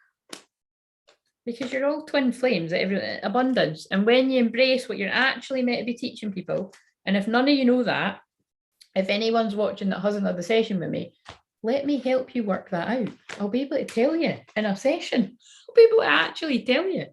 S1: because you're all twin flames, abundance. And when you embrace what you're actually meant to be teaching people, and if none of you know that, if anyone's watching that hasn't had the session with me, let me help you work that out. I'll be able to tell you in a session. I'll be able to actually tell you.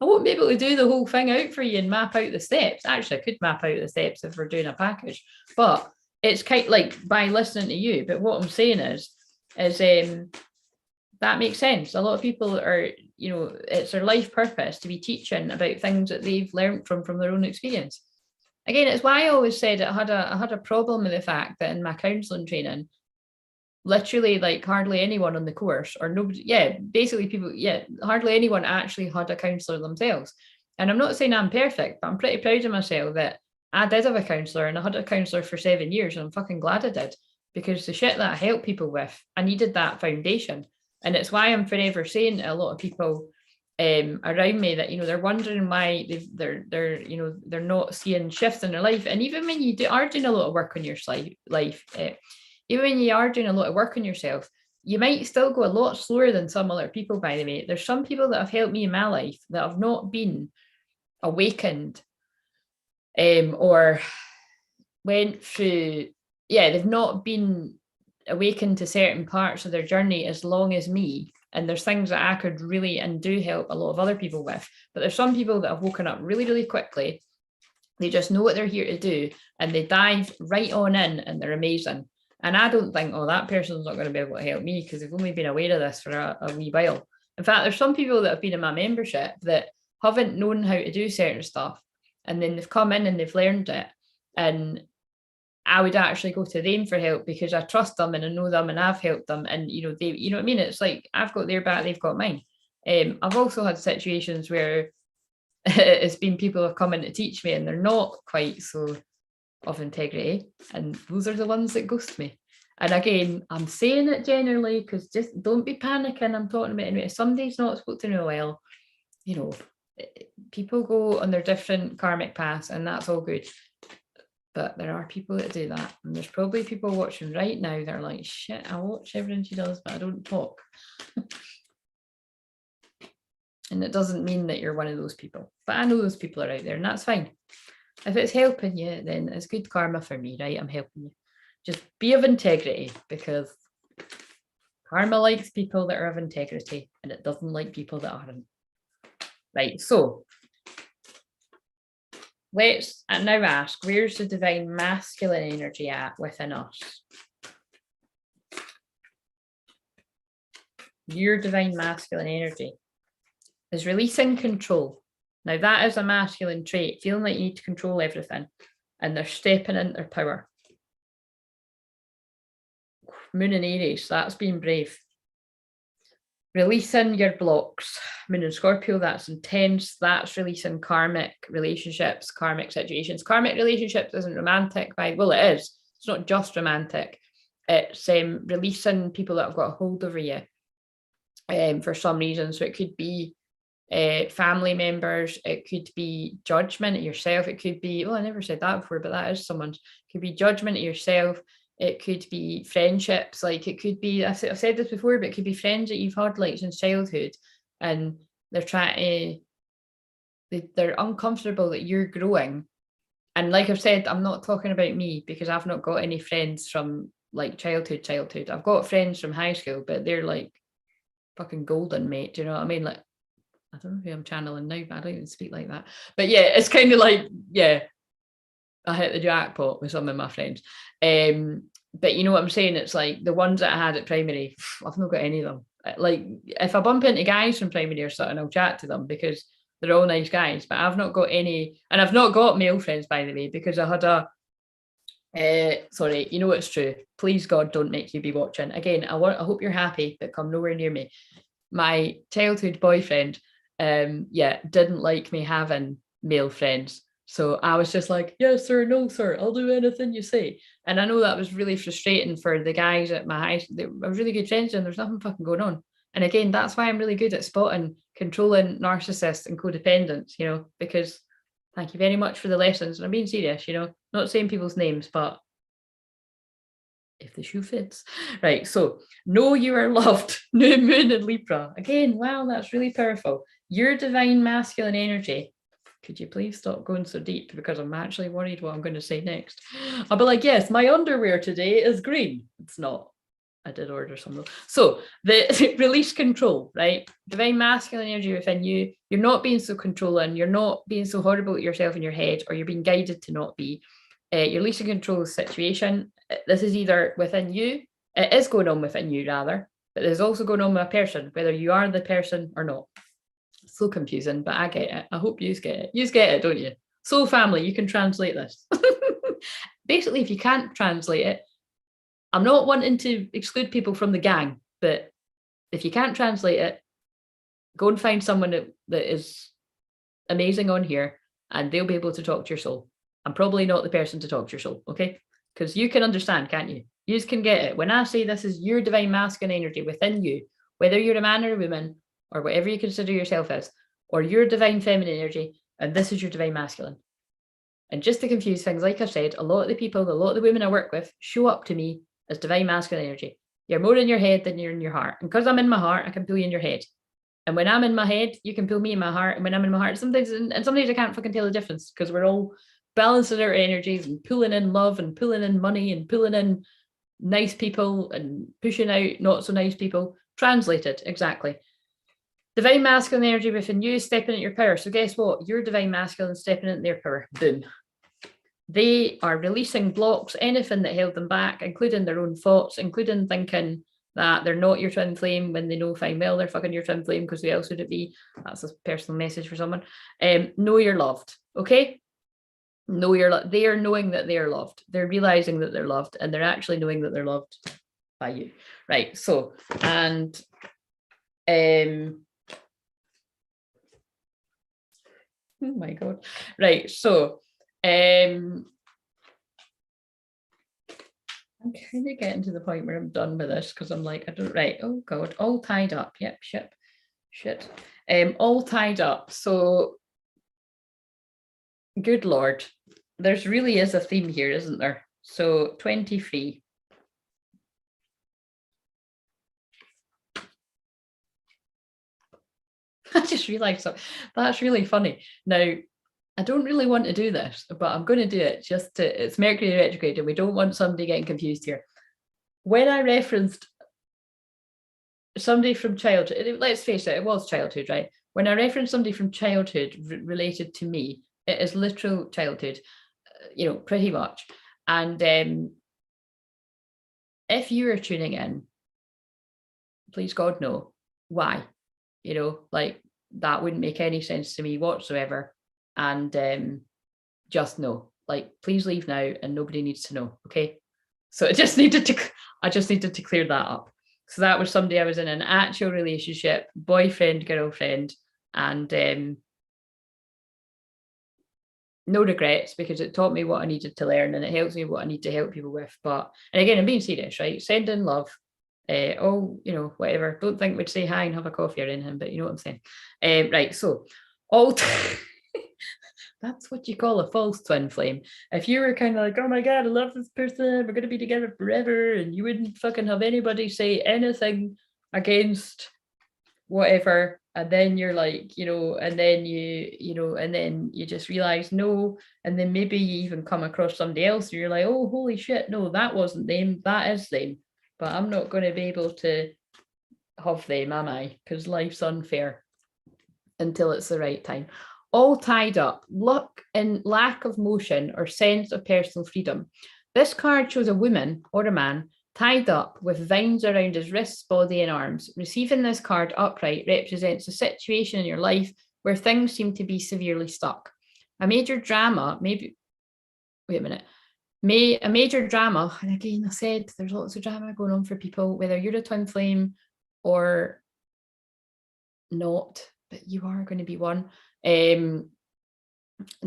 S1: I won't be able to do the whole thing out for you and map out the steps. Actually, I could map out the steps if we're doing a package, but it's kind of like by listening to you. But what I'm saying is that makes sense. A lot of people are, it's their life purpose to be teaching about things that they've learned from their own experience. Again, it's why I always said I had a problem with the fact that in my counselling training, literally like hardly anyone on the course or nobody, basically people, hardly anyone actually had a counsellor themselves. And I'm not saying I'm perfect, but I'm pretty proud of myself that I did have a counsellor, and I had a counsellor for 7 years, and I'm fucking glad I did, because the shit that I help people with, I needed that foundation. And it's why I'm forever saying to a lot of people around me that, they're wondering why they're not seeing shifts in their life. And even when you are doing a lot of work on your life, even when you are doing a lot of work on yourself, you might still go a lot slower than some other people, by the way. There's some people that have helped me in my life that have not been awakened or went through, they've not been awakened to certain parts of their journey as long as me. And there's things that I could really and do help a lot of other people with. But there's some people that have woken up really, really quickly. They just know what they're here to do, and they dive right on in, and they're amazing. And I don't think, that person's not going to be able to help me because they've only been aware of this for a wee while. In fact, there's some people that have been in my membership that haven't known how to do certain stuff, and then they've come in and they've learned it. And I would actually go to them for help because I trust them and I know them and I've helped them. And, they, you know what I mean? It's like, I've got their back, they've got mine. I've also had situations where it's been people have come in to teach me and they're not quite so of integrity. And those are the ones that ghost me. And again, I'm saying it generally because just don't be panicking. I'm talking about anyway. If somebody's not spoke to me well, people go on their different karmic paths, and that's all good. But there are people that do that. And there's probably people watching right now that are like, shit, I watch everything she does, but I don't talk. And it doesn't mean that you're one of those people. But I know those people are out there, and that's fine. If it's helping you, then it's good karma for me, right? I'm helping you. Just be of integrity, because karma likes people that are of integrity, and it doesn't like people that aren't. Right, so let's now ask, where's the divine masculine energy at within us? Your divine masculine energy is releasing control. Now, that is a masculine trait, feeling like you need to control everything, and they're stepping into their power. Moon in Aries, that's being brave. Releasing your blocks. Moon in Scorpio, that's intense. That's releasing karmic relationships, karmic situations. Karmic relationships isn't romantic, well, it is. It's not just romantic. It's releasing people that have got a hold over you for some reason. So it could be family members, it could be judgment of yourself, it could be, I never said that before, but that is someone's. It could be judgment of yourself. It could be friendships, like it could be, I've said this before, but it could be friends that you've had like since childhood, and they're trying to, they're uncomfortable that you're growing. And like I've said, I'm not talking about me because I've not got any friends from like childhood. I've got friends from high school, but they're like fucking golden, mate. Do you know what I mean? Like, I don't know who I'm channeling now, but I don't even speak like that. But yeah, it's kind of like, I hit the jackpot with some of my friends. But you know what I'm saying? It's like the ones that I had at primary, I've not got any of them. Like if I bump into guys from primary or something, I'll chat to them because they're all nice guys, but I've not got any, and I've not got male friends, by the way, because I had sorry, it's true. Please God, don't make you be watching. Again, I hope you're happy, but come nowhere near me. My childhood boyfriend, didn't like me having male friends. So I was just like, yes, sir, no, sir, I'll do anything you say. And I know that was really frustrating for the guys at my high school. I was really good friends and there's nothing fucking going on. And again, that's why I'm really good at spotting, controlling narcissists and codependents, because thank you very much for the lessons. And I'm being serious, not saying people's names, but if the shoe fits. Right, so know you are loved. New moon in Libra. Again, wow, that's really powerful. Your divine masculine energy. Could you please stop going so deep, because I'm actually worried what I'm going to say next. I'll be like, yes, my underwear today is green. It's not. I did order some of them. So the release control, right? Divine masculine energy within you. You're not being so controlling. You're not being so horrible at yourself in your head, or you're being guided to not be. You're releasing control of the situation. This is either within you. It is going on within you, rather. But there's also going on with a person, whether you are the person or not. It's so confusing, but I get it. I hope you get it. You get it, don't you? Soul family, you can translate this. Basically, if you can't translate it, I'm not wanting to exclude people from the gang, but if you can't translate it, go and find someone that is amazing on here, and they'll be able to talk to your soul. I'm probably not the person to talk to your soul, okay? Because you can understand, can't you? You can get it. When I say this is your divine masculine energy within you, whether you're a man or a woman, or whatever you consider yourself as, or your divine feminine energy, and this is your divine masculine. And just to confuse things, like I said, a lot of the women I work with show up to me as divine masculine energy. You're more in your head than you're in your heart. And because I'm in my heart, I can pull you in your head. And when I'm in my head, you can pull me in my heart. And when I'm in my heart, sometimes I can't fucking tell the difference, because we're all balancing our energies and pulling in love and pulling in money and pulling in nice people and pushing out not so nice people. Translated, exactly. Divine masculine energy within you is stepping into your power. So guess what? Your divine masculine stepping into their power. Boom. They are releasing blocks, anything that held them back, including their own thoughts, including thinking that they're not your twin flame when they know fine well they're fucking your twin flame, because who else would it be? That's a personal message for someone. Know you're loved, okay? Know you're loved. They are knowing that they are loved. They're realizing that they're loved, and they're actually knowing that they're loved by you. Right, so, and oh my God. Right, so I'm kind of getting to the point where I'm done with this, because I'm like, I don't, right, oh God, all tied up. Yep, shit. All tied up. So, good Lord, there's really is a theme here, isn't there? So 23. I just realized that's really funny. Now, I don't really want to do this, but I'm going to do it it's Mercury retrograde, and we don't want somebody getting confused here. When I referenced somebody from childhood, let's face it, it was childhood, right? When I referenced somebody from childhood related to me, it is literal childhood, pretty much. And if you are tuning in, please God, no. Why? Like, that wouldn't make any sense to me whatsoever. And just know, like, please leave now, and nobody needs to know, okay? So I just needed to clear that up. So that was somebody I was in an actual relationship, boyfriend, girlfriend, and no regrets, because it taught me what I needed to learn, and it helps me what I need to help people with. But, and again, I'm being serious, right? Send in love. Whatever. Don't think we'd say hi and have a coffee or anything, but you know what I'm saying. Right, so all that's what you call a false twin flame. If you were kind of like, oh my God, I love this person, we're going to be together forever, and you wouldn't fucking have anybody say anything against whatever, and then you're like, and then you just realize no, and then maybe you even come across somebody else and you're like, oh, holy shit, no, that wasn't them, that is them, but I'm not going to be able to have them, am I? Because life's unfair until it's the right time. All tied up, luck and lack of motion or sense of personal freedom. This card shows a woman or a man tied up with vines around his wrists, body, and arms. Receiving this card upright represents a situation in your life where things seem to be severely stuck. A major drama, maybe, wait a minute, a major drama, and again, I said there's lots of drama going on for people, whether you're a twin flame or not, but you are going to be one. And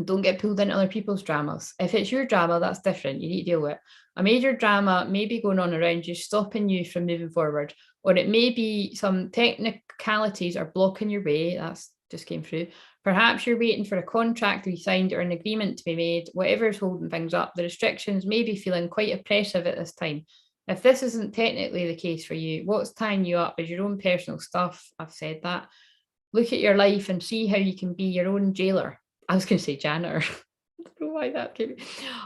S1: don't get pulled into other people's dramas. If it's your drama, that's different. You need to deal with it. A major drama may be going on around you, stopping you from moving forward, or it may be some technicalities are blocking your way. That's just came through. Perhaps you're waiting for a contract to be signed or an agreement to be made. Whatever's holding things up, the restrictions may be feeling quite oppressive at this time. If this isn't technically the case for you, what's tying you up is your own personal stuff. I've said that. Look at your life and see how you can be your own jailer. I was going to say janitor. I don't know why that came.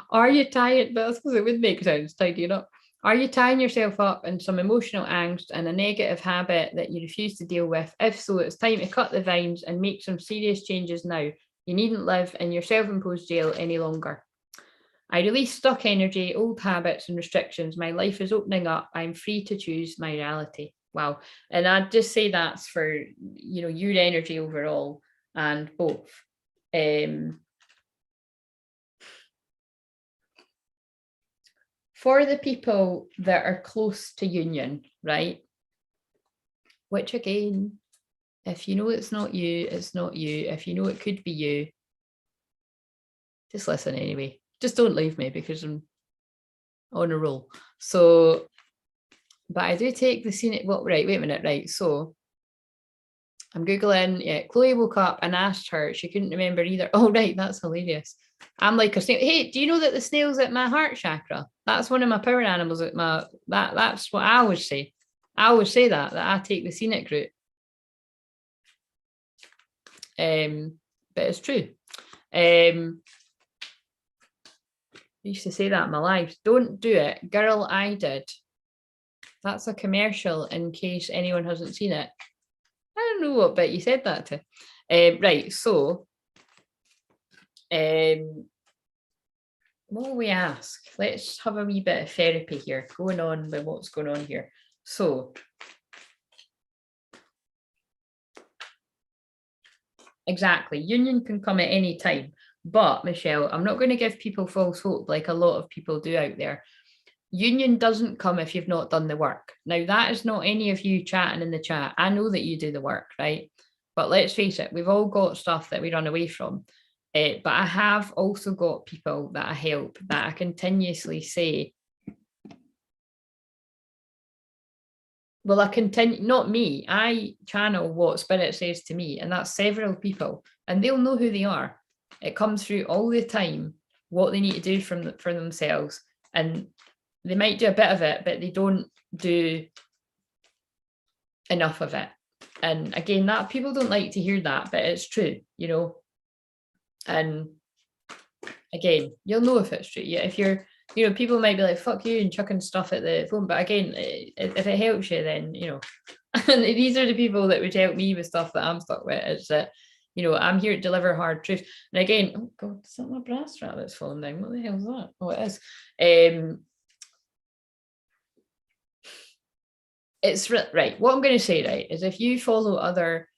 S1: Are you tired? But I suppose it would make sense, tidying up. Are you tying yourself up in some emotional angst and a negative habit that you refuse to deal with? If so, it's time to cut the vines and make some serious changes now. You needn't live in your self-imposed jail any longer. I release stuck energy, old habits and restrictions. My life is opening up. I'm free to choose my reality. Wow. And I'd just say that's for, your energy overall and both. For the people that are close to union, right? Which again, if you know it's not you, it's not you. If you know it could be you, just listen anyway. Just don't leave me because I'm on a roll. So, but I do take the scenic, well, right, wait a minute, right. So I'm Googling, yeah, Chloe woke up and asked her, she couldn't remember either. Oh, right, that's hilarious. I'm like a snail. Hey, do you know that the snail's at my heart chakra? That's one of my power animals at that's what I always say. I always say that I take the scenic route. But it's true. I used to say that in my life. Don't do it. Girl, I did. That's a commercial in case anyone hasn't seen it. I don't know what bit you said that to. Right, so what will we ask? Let's have a wee bit of therapy here, going on with what's going on here. So exactly, union can come at any time. But Michelle, I'm not going to give people false hope like a lot of people do out there. Union doesn't come if you've not done the work. Now, that is not any of you chatting in the chat. I know that you do the work, right? But let's face it, we've all got stuff that we run away from. But I have also got people that I help that I continuously say, well, I continue, not me, I channel what Spirit says to me, and that's several people, and they'll know who they are. It comes through all the time, what they need to do for themselves, and they might do a bit of it, but they don't do enough of it. And again, that people don't like to hear that, but it's true, and again, you'll know if it's true. Yeah, if you're, people might be like, fuck you and chucking stuff at the phone. But again, if it helps you, then, and these are the people that would help me with stuff that I'm stuck with. It's that, I'm here to deliver hard truth. And again, oh God, is that my brass strap that's falling down? What the hell is that? Oh, it is. It's right. What I'm going to say, right, is if you follow other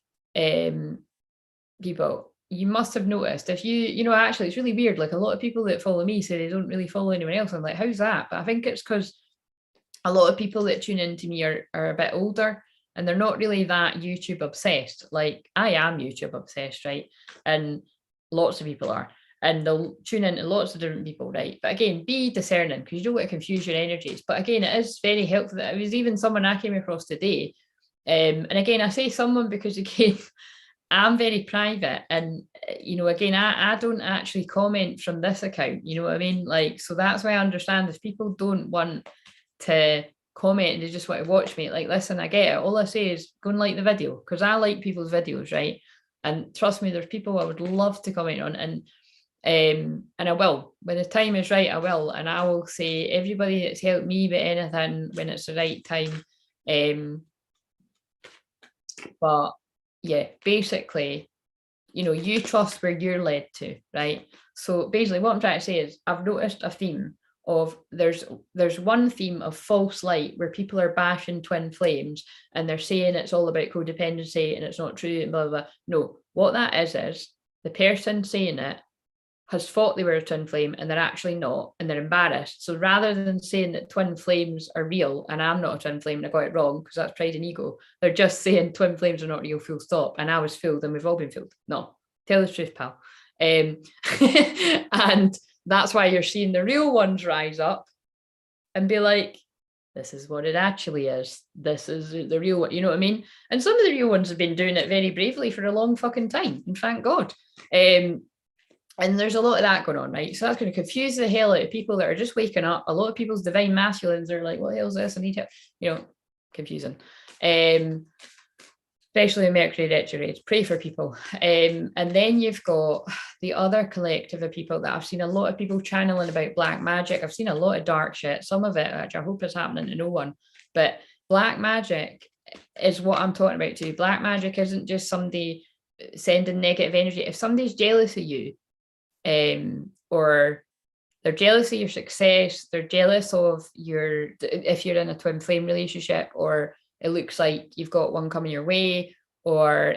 S1: people, you must have noticed if actually it's really weird, like a lot of people that follow me say they don't really follow anyone else. I'm like, how's that? But I think it's because a lot of people that tune into me are a bit older and they're not really that YouTube obsessed. Like I am YouTube obsessed, right? And lots of people are, and they'll tune into lots of different people, right? But again, be discerning because you don't want to confuse your energies. But again, it is very helpful. That it was even someone I came across today. And again, I say someone because again, I'm very private, and again, I don't actually comment from this account, you know what I mean? Like, so that's why I understand if people don't want to comment and they just want to watch me, like, listen, I get it. All I say is go and like the video because I like people's videos, right? And trust me, there's people I would love to comment on, and I will. When the time is right, I will, and I will say everybody that's helped me with anything when it's the right time. But yeah, basically, you trust where you're led to, right? So basically what I'm trying to say is I've noticed a theme of there's one theme of false light where people are bashing twin flames and they're saying it's all about codependency and it's not true and blah, blah, blah. No, what that is the person saying it has thought they were a twin flame and they're actually not, and they're embarrassed. So rather than saying that twin flames are real and I'm not a twin flame and I got it wrong because that's pride and ego, they're just saying twin flames are not real, full stop. And I was fooled and we've all been fooled. No, tell the truth, pal. And that's why you're seeing the real ones rise up and be like, this is what it actually is. This is the real one. You know what I mean? And some of the real ones have been doing it very bravely for a long fucking time. And thank God. And there's a lot of that going on, right? So that's going to confuse the hell out of people that are just waking up. A lot of people's divine masculines are like, what the hell is this? I need help, confusing. especially in Mercury retrograde. Pray for people. And then you've got the other collective of people that I've seen a lot of people channeling about black magic. I've seen a lot of dark shit, some of it, which I hope is happening to no one. But black magic is what I'm talking about too. Black magic isn't just somebody sending negative energy. If somebody's jealous of you, or they're jealous of your success, they're jealous of your, if you're in a twin flame relationship, or it looks like you've got one coming your way, or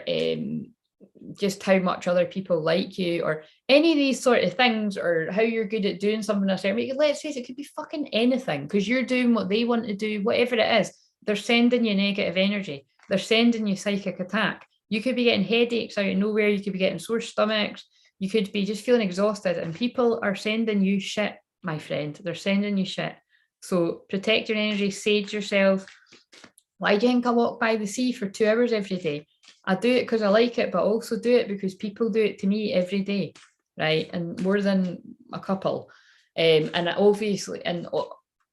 S1: just how much other people like you, or any of these sort of things, or how you're good at doing something a certain way. Let's face it could be fucking anything, because you're doing what they want to do, whatever it is. They're sending you negative energy. They're sending you psychic attack. You could be getting headaches out of nowhere. You could be getting sore stomachs. You could be just feeling exhausted, and people are sending you shit, my friend. They're sending you shit. So protect your energy, sage yourself. Why do you think I walk by the sea for 2 hours every day? I do it because I like it, but also do it because people do it to me every day, right? And more than a couple. And obviously, and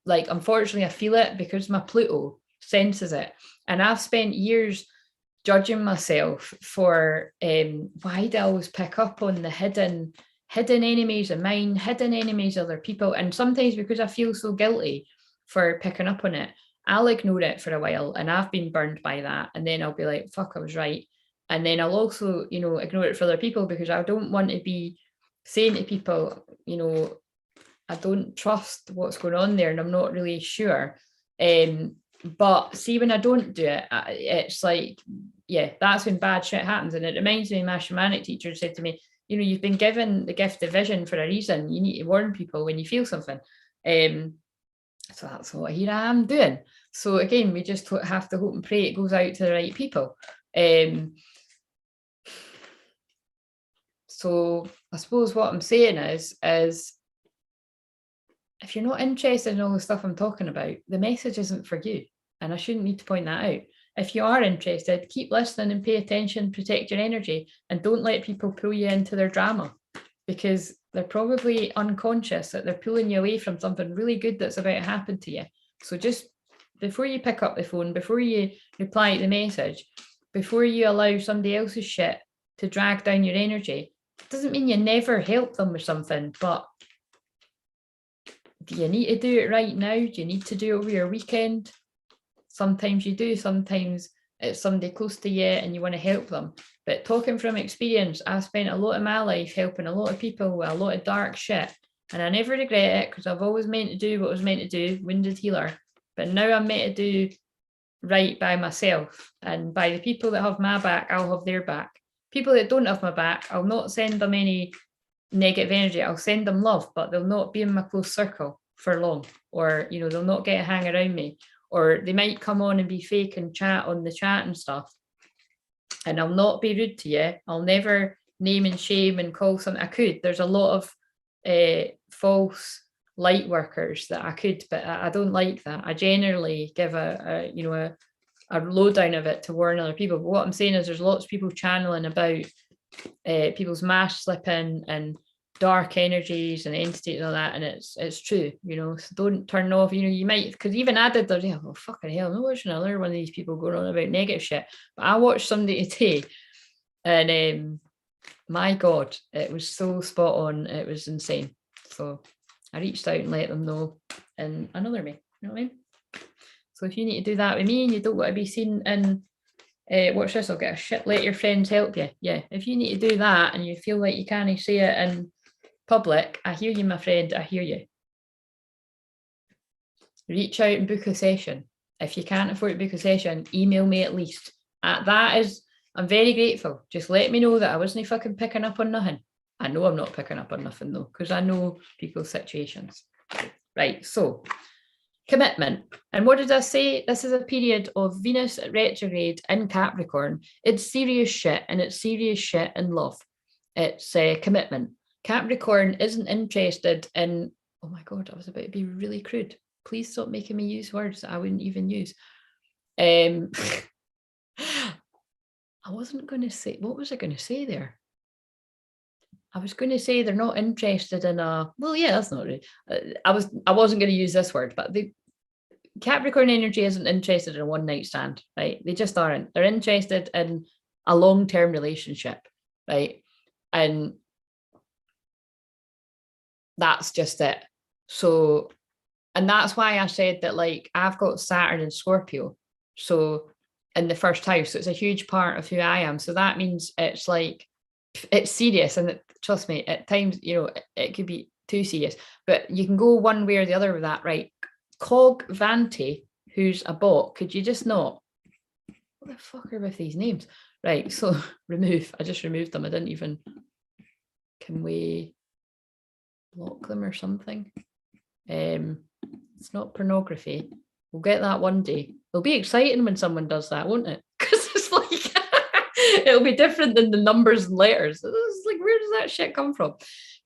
S1: like, unfortunately, I feel it because my Pluto senses it. And I've spent years judging myself for why do I always pick up on the hidden enemies of mine, hidden enemies of other people. And sometimes because I feel so guilty for picking up on it, I'll ignore it for a while, and I've been burned by that. And then I'll be like, fuck, I was right. And then I'll also, ignore it for other people, because I don't want to be saying to people, I don't trust what's going on there, and I'm not really sure. But see, when I don't do it, it's like, yeah, that's when bad shit happens. And it reminds me, my shamanic teacher said to me, you've been given the gift of vision for a reason. You need to warn people when you feel something. So that's what here I am doing. So again, we just have to hope and pray it goes out to the right people. So I suppose what I'm saying is if you're not interested in all the stuff I'm talking about, the message isn't for you. And I shouldn't need to point that out. If you are interested, keep listening and pay attention, protect your energy, and don't let people pull you into their drama, because they're probably unconscious that they're pulling you away from something really good that's about to happen to you. So just before you pick up the phone, before you reply to the message, before you allow somebody else's shit to drag down your energy, it doesn't mean you never help them with something, but do you need to do it right now? Do you need to do it over your weekend? Sometimes you do, sometimes it's somebody close to you and you want to help them. But talking from experience, I've spent a lot of my life helping a lot of people with a lot of dark shit, and I never regret it, because I've always meant to do what I was meant to do, wounded healer. But now I'm meant to do right by myself, and by the people that have my back, I'll have their back. People that don't have my back, I'll not send them any negative energy. I'll send them love, but they'll not be in my close circle for long, or they'll not get a hang around me, or they might come on and be fake and chat on the chat and stuff, and I'll not be rude to you. I'll never name and shame and call something. I could, there's a lot of false light workers that I could, but I don't like that. I generally give a lowdown of it to warn other people. But what I'm saying is there's lots of people channeling about people's mask slipping and dark energies and entities and all that, and it's true, so don't turn off. You might, because even I did the oh fucking hell, I'm not watching another one of these people going on about negative shit. But I watched somebody today, and my god, it was so spot on, it was insane. So I reached out and let them know in another way, you know what I mean? So if you need to do that with me and you don't want to be seen in watch this, I'll get a shit, let your friends help you. Yeah, if you need to do that and you feel like you can't say it in public, I hear you, my friend, I hear you. Reach out and book a session. If you can't afford to book a session, email me at least. I'm very grateful. Just let me know that I wasn't fucking picking up on nothing. I know I'm not picking up on nothing though, because I know people's situations. Right, so commitment. And what did I say? This is a period of Venus retrograde in Capricorn. It's serious shit, and it's serious shit in love. It's commitment. Capricorn isn't interested in, oh my God, I was about to be really crude. Please stop making me use words that I wouldn't even use. I wasn't going to say, what was I going to say there? I was going to say they're not interested in well, yeah, that's not really, I wasn't going to use this word, but Capricorn energy isn't interested in a one night stand, right? They just aren't. They're interested in a long-term relationship, right? And that's just it. So, and that's why I said that, like, I've got Saturn and Scorpio. So in the first house, so it's a huge part of who I am. So that means it's like, it's serious. And trust me, at times, it could be too serious, but you can go one way or the other with that, right? Cog Vante, who's a bot, could you just not? What the fuck are with these names? Right, so remove. I just removed them. I didn't even. Can we block them or something? It's not pornography. We'll get that one day. It'll be exciting when someone does that, won't it? Because it's like it'll be different than the numbers and letters. It's like, where does that shit come from?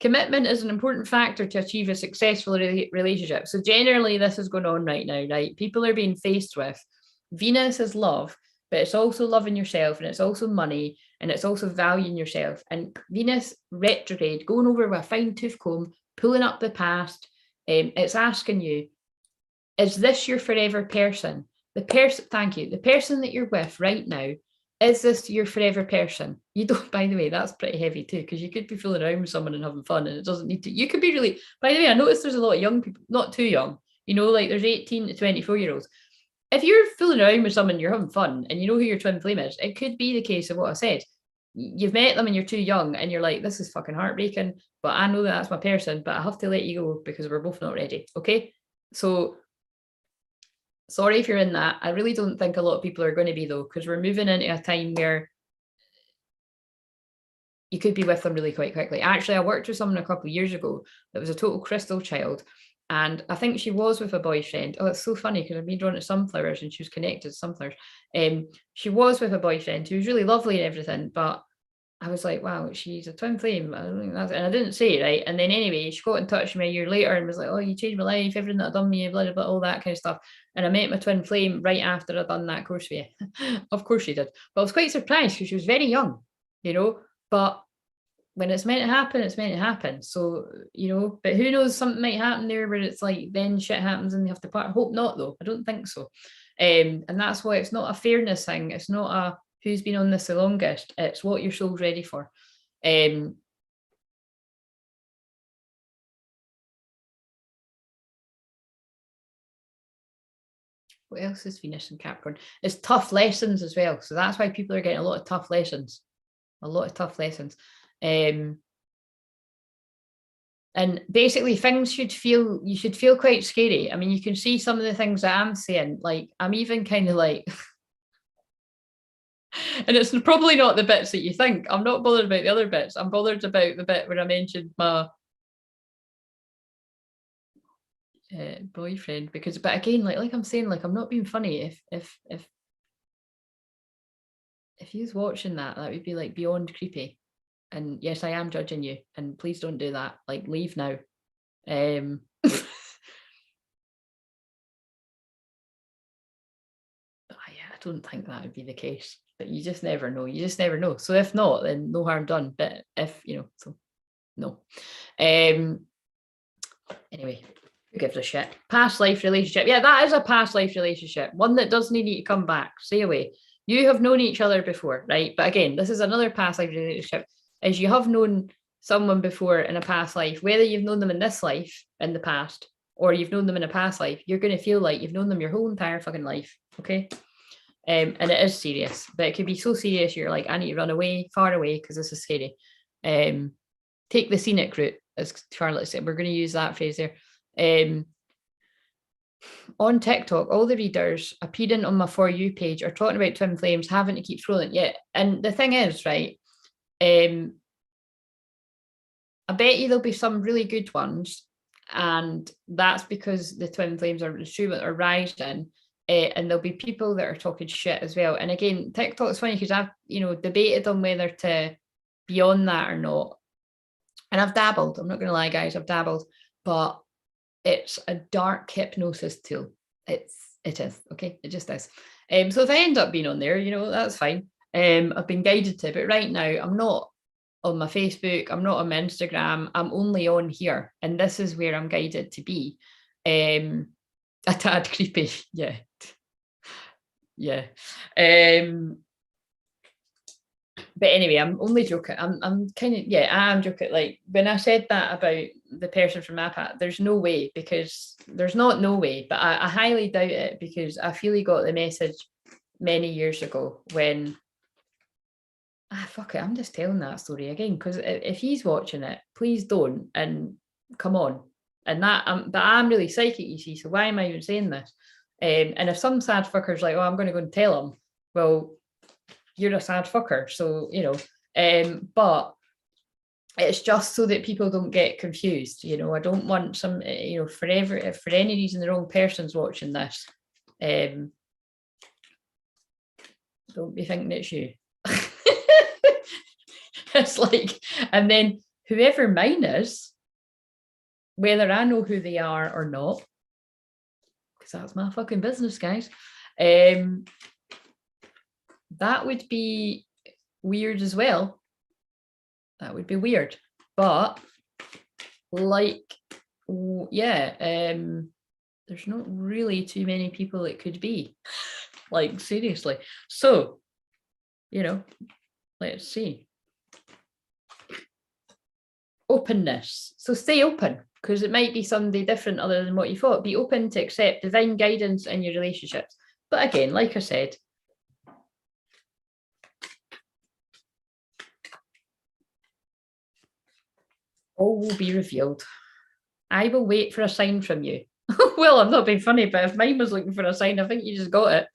S1: Commitment is an important factor to achieve a successful relationship. So generally, this is going on right now, right? People are being faced with Venus is love, but it's also loving yourself, and it's also money, and it's also valuing yourself. And Venus retrograde, going over with a fine tooth comb, pulling up the past. It's asking you, is this your forever person? Thank you. The person that you're with right now, is this your forever person? You don't, by the way, that's pretty heavy too, because you could be fooling around with someone and having fun, and it doesn't need to. You could be really, by the way, I noticed there's a lot of young people, not too young, like there's 18 to 24-year-olds. If you're fooling around with someone, you're having fun, and you know who your twin flame is, it could be the case of what I said. You've met them and you're too young, and you're like, this is fucking heartbreaking, but I know that's my person, but I have to let you go because we're both not ready. Okay. So sorry if you're in that. I really don't think a lot of people are going to be, though, because we're moving into a time where you could be with them really quite quickly. Actually, I worked with someone a couple of years ago that was a total crystal child. And I think she was with a boyfriend. Oh, it's so funny because I've been drawn to sunflowers and she was connected to sunflowers. She was with a boyfriend who was really lovely and everything, but I was like, wow, she's a twin flame. And I didn't say it, right? And then anyway, she got in touch with me a year later and was like, oh, you changed my life, everything that I've done me, blah, blah, blah, all that kind of stuff. And I met my twin flame right after I'd done that course with you. Of course she did. But I was quite surprised because she was very young, but when it's meant to happen, it's meant to happen. So, but who knows, something might happen there where it's like, then shit happens and they have to part. I hope not, though. I don't think so. And that's why it's not a fairness thing. It's not a who's been on this the longest. It's what your soul's ready for. What else is Venus and Capricorn? It's tough lessons as well. So that's why people are getting a lot of tough lessons. A lot of tough lessons. And basically you should feel quite scary. I mean, you can see some of the things that I'm saying, like I'm even kind of like, and it's probably not the bits that you think. I'm not bothered about the other bits. I'm bothered about the bit where I mentioned my boyfriend, but again, like I'm saying, like I'm not being funny. If he's watching that would be like beyond creepy. And yes, I am judging you, and please don't do that. Like, leave now. Yeah, I don't think that would be the case, but you just never know. You just never know. So if not, then no harm done. But if so no. Anyway, who gives a shit? Past life relationship. Yeah, that is a past life relationship. One that doesn't need to come back. Stay away. You have known each other before, right? But again, this is another past life relationship. Is you have known someone before in a past life, whether you've known them in this life in the past or you've known them in a past life, you're going to feel like you've known them your whole entire fucking life. Okay. And it is serious, but it could be so serious you're like, I need to run away, far away, because this is scary. Take the scenic route, as Charlotte said. We're going to use that phrase there. On TikTok, all the readers appearing on my For You page are talking about twin flames, having to keep scrolling. Yeah. And the thing is, right, I bet you there'll be some really good ones, and that's because the twin flames are rising, and there'll be people that are talking shit as well. And again, TikTok's funny because I've debated on whether to be on that or not, and I've dabbled. I'm not going to lie, guys, I've dabbled, but it's a dark hypnosis tool. It is okay. It just is. So if I end up being on there, that's fine. I've been guided to, but right now I'm not on my Facebook, I'm not on my Instagram, I'm only on here, and this is where I'm guided to be. A tad creepy, yeah. Yeah. But anyway, I'm only joking. I'm kind of, yeah, I'm joking. Like when I said that about the person from my path, there's no way, because there's not no way, but I highly doubt it, because I feel he got the message many years ago when fuck it, I'm just telling that story again, because if he's watching it, please don't, and come on. And but I'm really psychic, you see, so why am I even saying this? And if some sad fucker's like, oh, I'm going to go and tell him, well, you're a sad fucker, so but it's just so that people don't get confused. I don't want some, for any reason the wrong person's watching this, don't be thinking it's you. It's like, and then whoever mine is, whether I know who they are or not, because that's my fucking business, guys, that would be weird as well. That would be weird. But like, yeah, there's not really too many people it could be. Like, seriously. So, let's see. Openness. So stay open, because it might be somebody different other than what you thought. Be open to accept divine guidance in your relationships. But again, like I said, all will be revealed. I will wait for a sign from you. Well, I'm not being funny, but if mine was looking for a sign, I think you just got it.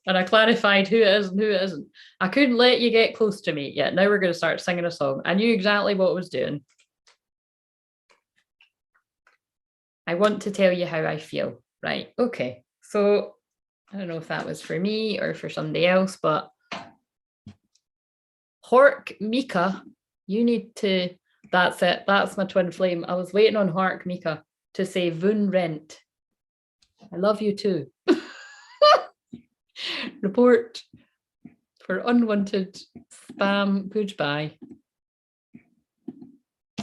S1: And I clarified who it is and who it isn't. I couldn't let you get close to me yet. Now we're going to start singing a song. I knew exactly what I was doing. I want to tell you how I feel. Right. Okay. So I don't know if that was for me or for somebody else, but Hork Mika, you need to, that's it. That's my twin flame. I was waiting on Hork Mika to say Vun Rent. I love you too. Report for unwanted spam. Goodbye.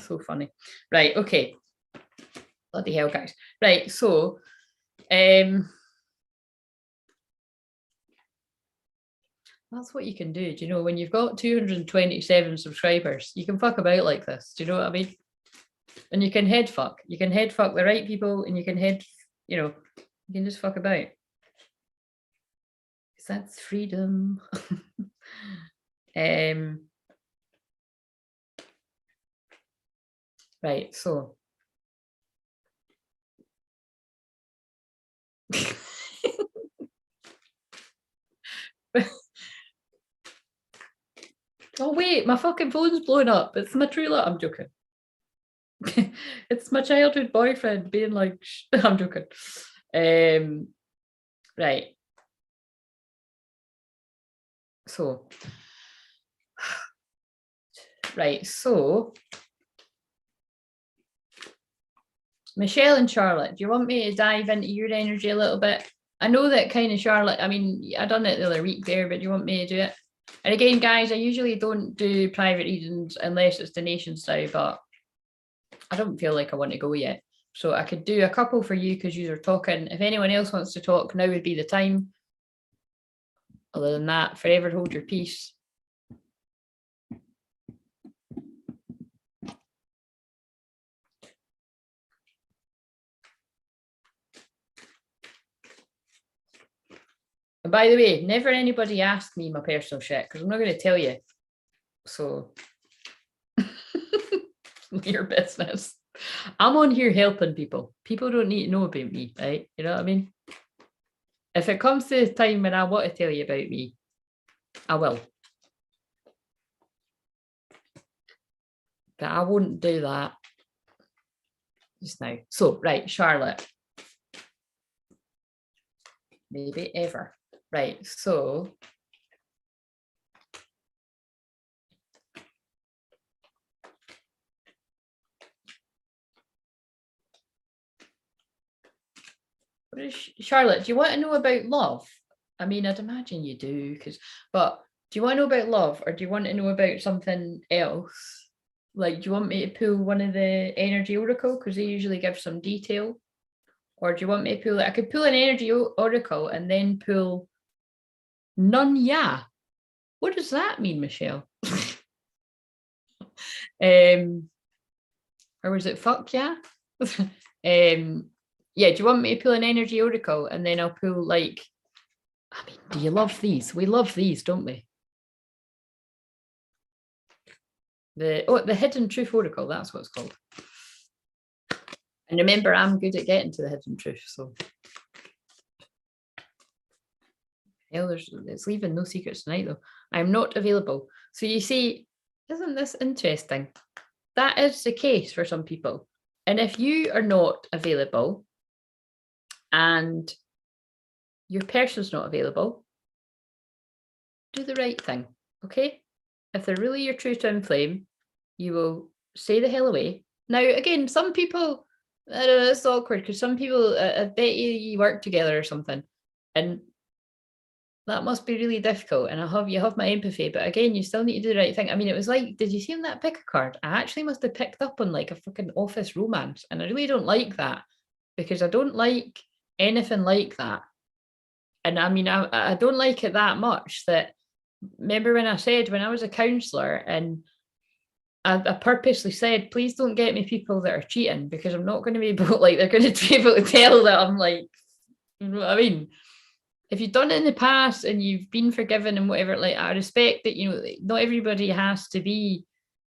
S1: So funny. Right. Okay. Bloody hell, guys. Right. So, that's what you can do. Do you know, when you've got 227 subscribers, you can fuck about like this. Do you know what I mean? And you can head fuck. You can head fuck the right people, and you can you can just fuck about. Because that's freedom. Right, so. Oh wait, my fucking phone's blowing up. It's my true love. I'm joking. It's my childhood boyfriend being like, I'm joking. Right. So, right. So, Michelle and Charlotte, do you want me to dive into your energy a little bit? I know that kind of Charlotte, I mean, I done it the other week there, but do you want me to do it? And again, guys, I usually don't do private readings unless it's donation style, but I don't feel like I want to go yet. So I could do a couple for you because you are talking. If anyone else wants to talk, now would be the time. Other than that, forever hold your peace. And by the way, never anybody asked me my personal shit because I'm not going to tell you. So your business. I'm on here helping people. People don't need to know about me, right? You know what I mean? If it comes to the time when I want to tell you about me, I will. But I won't do that just now. So, right, Charlotte. Maybe ever. Right, so Charlotte, do you want to know about love? I mean, I'd imagine you do, but do you want to know about love, or do you want to know about something else? Like, do you want me to pull one of the energy oracle? Because they usually give some detail. Or do you want me to pull it? I could pull an energy oracle and then pull none ya. What does that mean, Michelle? Or was it fuck yeah? Yeah, do you want me to pull an energy oracle and then I'll pull like, I mean, do you love these? We love these, don't we? The hidden truth oracle, that's what it's called. And remember, I'm good at getting to the hidden truth, so hell, it's leaving no secrets tonight though. I'm not available. So you see, isn't this interesting? That is the case for some people. And if you are not available and your person's not available, do the right thing, okay? If they're really your true twin flame, you will say the hell away. Now, again, some people, I don't know, it's awkward because some people, I bet you work together or something, and that must be really difficult. And you have my empathy, but again, you still need to do the right thing. I mean, it was like, did you see on that pick a card? I actually must have picked up on like a fucking office romance, and I really don't like that because I don't like anything like that. And I mean, I don't like it that much. That, remember when I said when I was a counsellor and I purposely said, please don't get me people that are cheating because I'm not going to be able, like, they're going to be able to tell that I'm like, you know what I mean? If you've done it in the past and you've been forgiven and whatever, like, I respect that, you know, not everybody has to be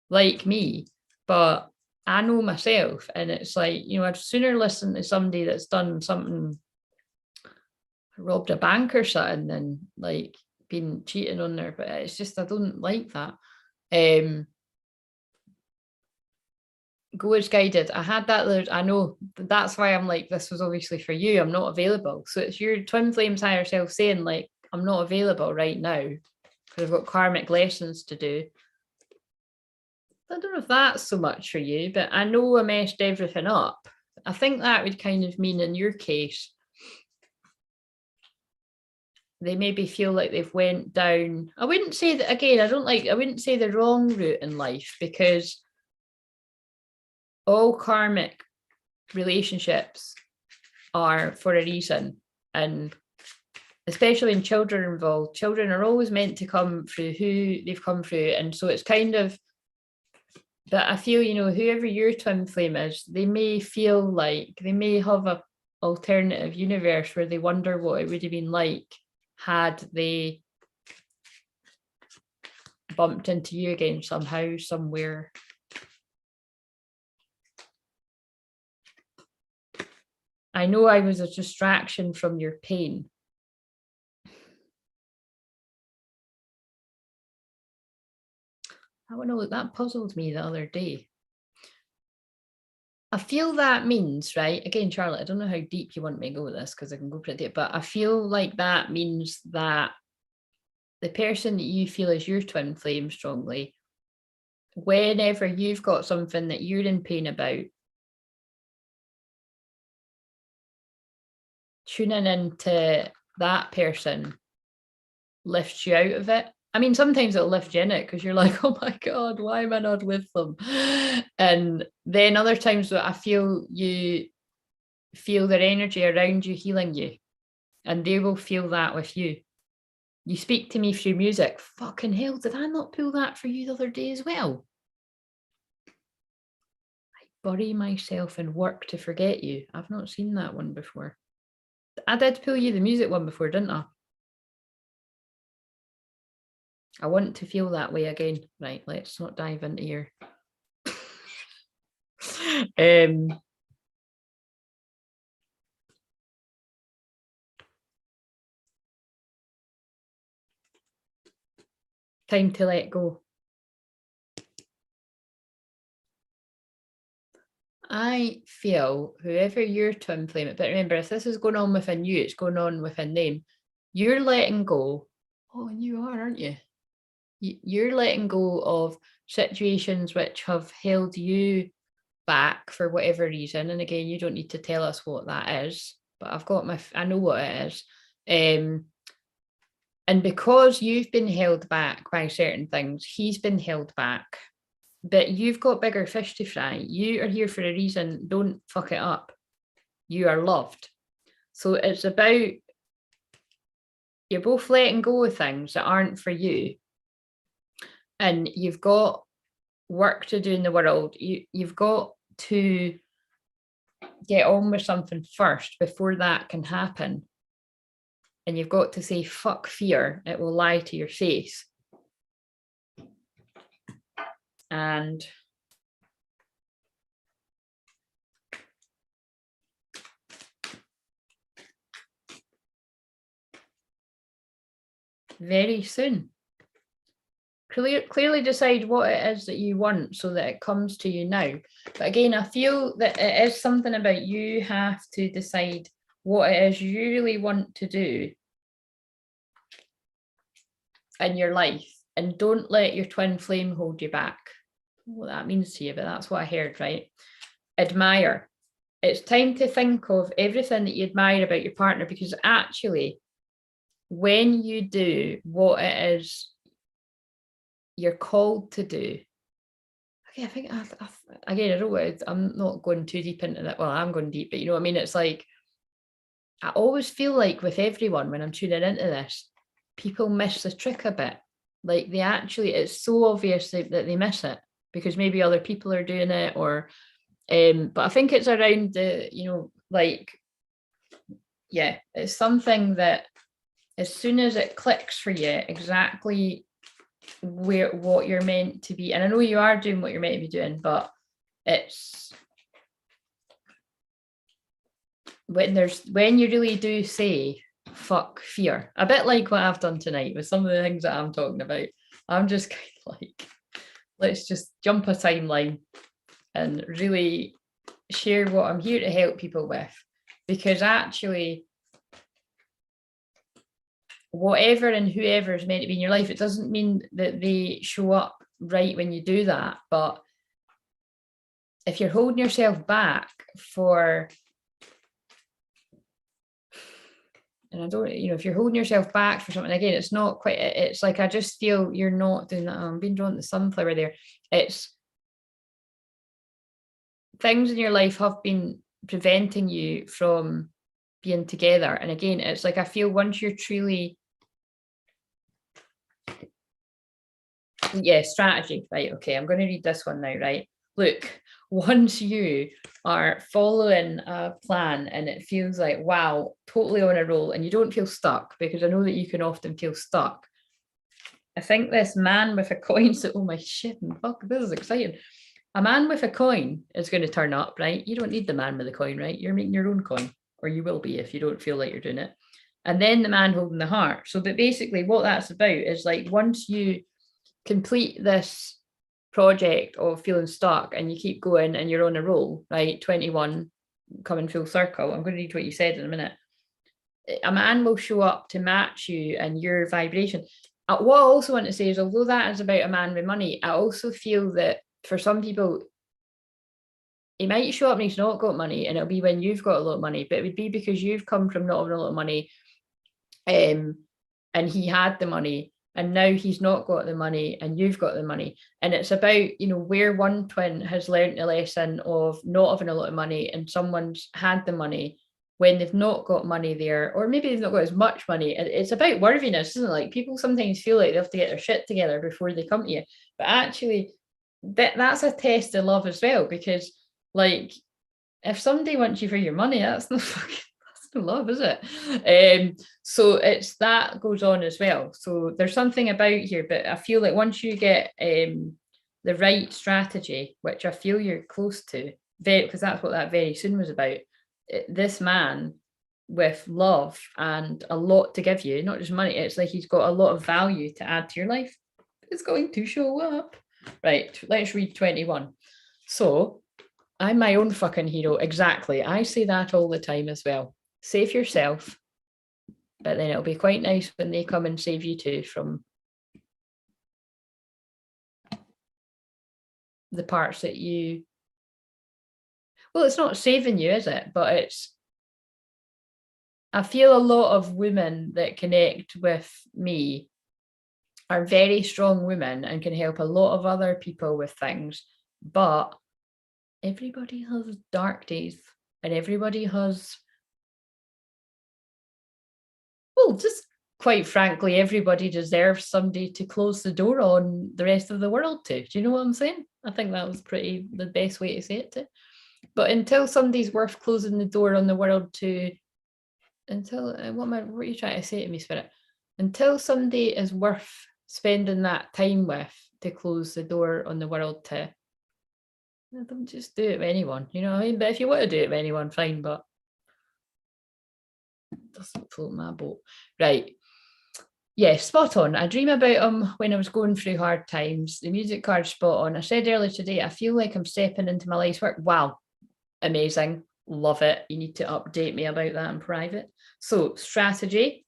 S1: like me, but I know myself, and it's like, you know, I'd sooner listen to somebody that's done something, robbed a bank or something, than like been cheating on there. But it's just, I don't like that. Go as guided. I had that. I know that's why I'm like, this was obviously for you. I'm not available. So it's your twin flames higher self saying, like, I'm not available right now because I've got karmic lessons to do. I don't know if that's so much for you, but I know I messed everything up. I think that would kind of mean in your case, they maybe feel like they've went down. I wouldn't say that, again, I wouldn't say the wrong route in life, because all karmic relationships are for a reason. And especially when children are involved, children are always meant to come through who they've come through. And so it's kind of, but I feel, you know, whoever your twin flame is, they may feel like they may have a alternative universe where they wonder what it would have been like had they bumped into you again somehow, somewhere. I know I was a distraction from your pain. I don't know, that puzzled me the other day. I feel that means, right? Again, Charlotte, I don't know how deep you want me to go with this because I can go pretty deep, but I feel like that means that the person that you feel is your twin flame strongly, whenever you've got something that you're in pain about, tuning into that person lifts you out of it. I mean, sometimes it'll lift you in it because you're like, oh my God, why am I not with them? And then other times I feel you feel their energy around you healing you, and they will feel that with you. You speak to me through music. Fucking hell, did I not pull that for you the other day as well? I bury myself in work to forget you. I've not seen that one before. I did pull you the music one before, didn't I? I want to feel that way again. Right, let's not dive into your time to let go. I feel whoever your twin flame, but remember, if this is going on within you, it's going on within them. You're letting go. Oh, and you are, aren't you? You're letting go of situations which have held you back for whatever reason. And again, you don't need to tell us what that is, but I know what it is. And because you've been held back by certain things, he's been held back, but you've got bigger fish to fry. You are here for a reason. Don't fuck it up. you are loved. So it's about, you're both letting go of things that aren't for you. And you've got work to do in the world. You've got to get on with something first before that can happen. And you've got to say, fuck fear, it will lie to your face. And very soon. Clearly decide what it is that you want so that it comes to you now. But again, I feel that it is something about you have to decide what it is you really want to do in your life, and don't let your twin flame hold you back. What that means to you, but that's what I heard, right? Admire. It's time to think of everything that you admire about your partner, because actually, when you do what it is you're called to do. Okay, I think again, I don't want, I'm not going too deep into that. Well, I'm going deep, but you know what I mean? It's like, I always feel like with everyone when I'm tuning into this, people miss the trick a bit. Like they actually, it's so obvious that they miss it because maybe other people are doing it, or but I think it's around the, you know, like, yeah, it's something that as soon as it clicks for you exactly what you're meant to be, and I know you are doing what you're meant to be doing, but it's when you really do say fuck fear, a bit like what I've done tonight with some of the things that I'm talking about. I'm just kind of like, let's just jump a timeline and really share what I'm here to help people with, because actually whatever and whoever is meant to be in your life, it doesn't mean that they show up right when you do that. But if you're holding yourself back for, and I don't, you know, if you're holding yourself back for something, again, it's not quite, it's like, I just feel you're not doing that. I'm being drawn to the sunflower there. It's things in your life have been preventing you from being together. And again, it's like, I feel once you're truly, yeah, strategy, right? Okay, I'm going to read this one now, right? Look, once you are following a plan and it feels like, wow, totally on a roll, and you don't feel stuck, because I know that you can often feel stuck. I think this man with a coin, so, oh my shit, fuck, this is exciting. A man with a coin is going to turn up, right? You don't need the man with the coin, right? You're making your own coin, or you will be if you don't feel like you're doing it. And then the man holding the heart. So, but basically what that's about is like, once you complete this project of feeling stuck and you keep going and you're on a roll, right? 21 coming full circle. I'm going to read what you said in a minute. A man will show up to match you and your vibration. What I also want to say is, although that is about a man with money, I also feel that for some people, he might show up and he's not got money, and it'll be when you've got a lot of money, but it would be because you've come from not having a lot of money, and he had the money, and now he's not got the money and you've got the money. And it's about, you know, where one twin has learned the lesson of not having a lot of money and someone's had the money when they've not got money there, or maybe they've not got as much money. It's about worthiness, isn't it? Like, people sometimes feel like they have to get their shit together before they come to you, but actually that's a test of love as well, because like, if somebody wants you for your money, that's not fucking, that's no love, is it? So it's, that goes on as well. So there's something about here, but I feel like once you get the right strategy, which I feel you're close to, because that's what that very soon was about, this man with love and a lot to give you, not just money, it's like he's got a lot of value to add to your life. It's going to show up. Right, let's read 21. So, I'm my own fucking hero. Exactly. I say that all the time as well. Save yourself, but then it'll be quite nice when they come and save you too from the parts that you, well, it's not saving you, is it? But it's, I feel a lot of women that connect with me are very strong women and can help a lot of other people with things, but everybody has dark days. And everybody has, well, just quite frankly, everybody deserves somebody to close the door on the rest of the world to. Do you know what I'm saying? I think that was pretty the best way to say it to. But until somebody's worth closing the door on the world to, until what are you trying to say to me, Spirit? Until somebody is worth spending that time with to close the door on the world to, don't just do it with anyone, you know what I mean? But if you want to do it with anyone, fine, but it doesn't float my boat. Right. Yeah, spot on. I dream about him when I was going through hard times. The music card spot on. I said earlier today, I feel like I'm stepping into my life's work. Wow. Amazing. Love it. You need to update me about that in private. So strategy.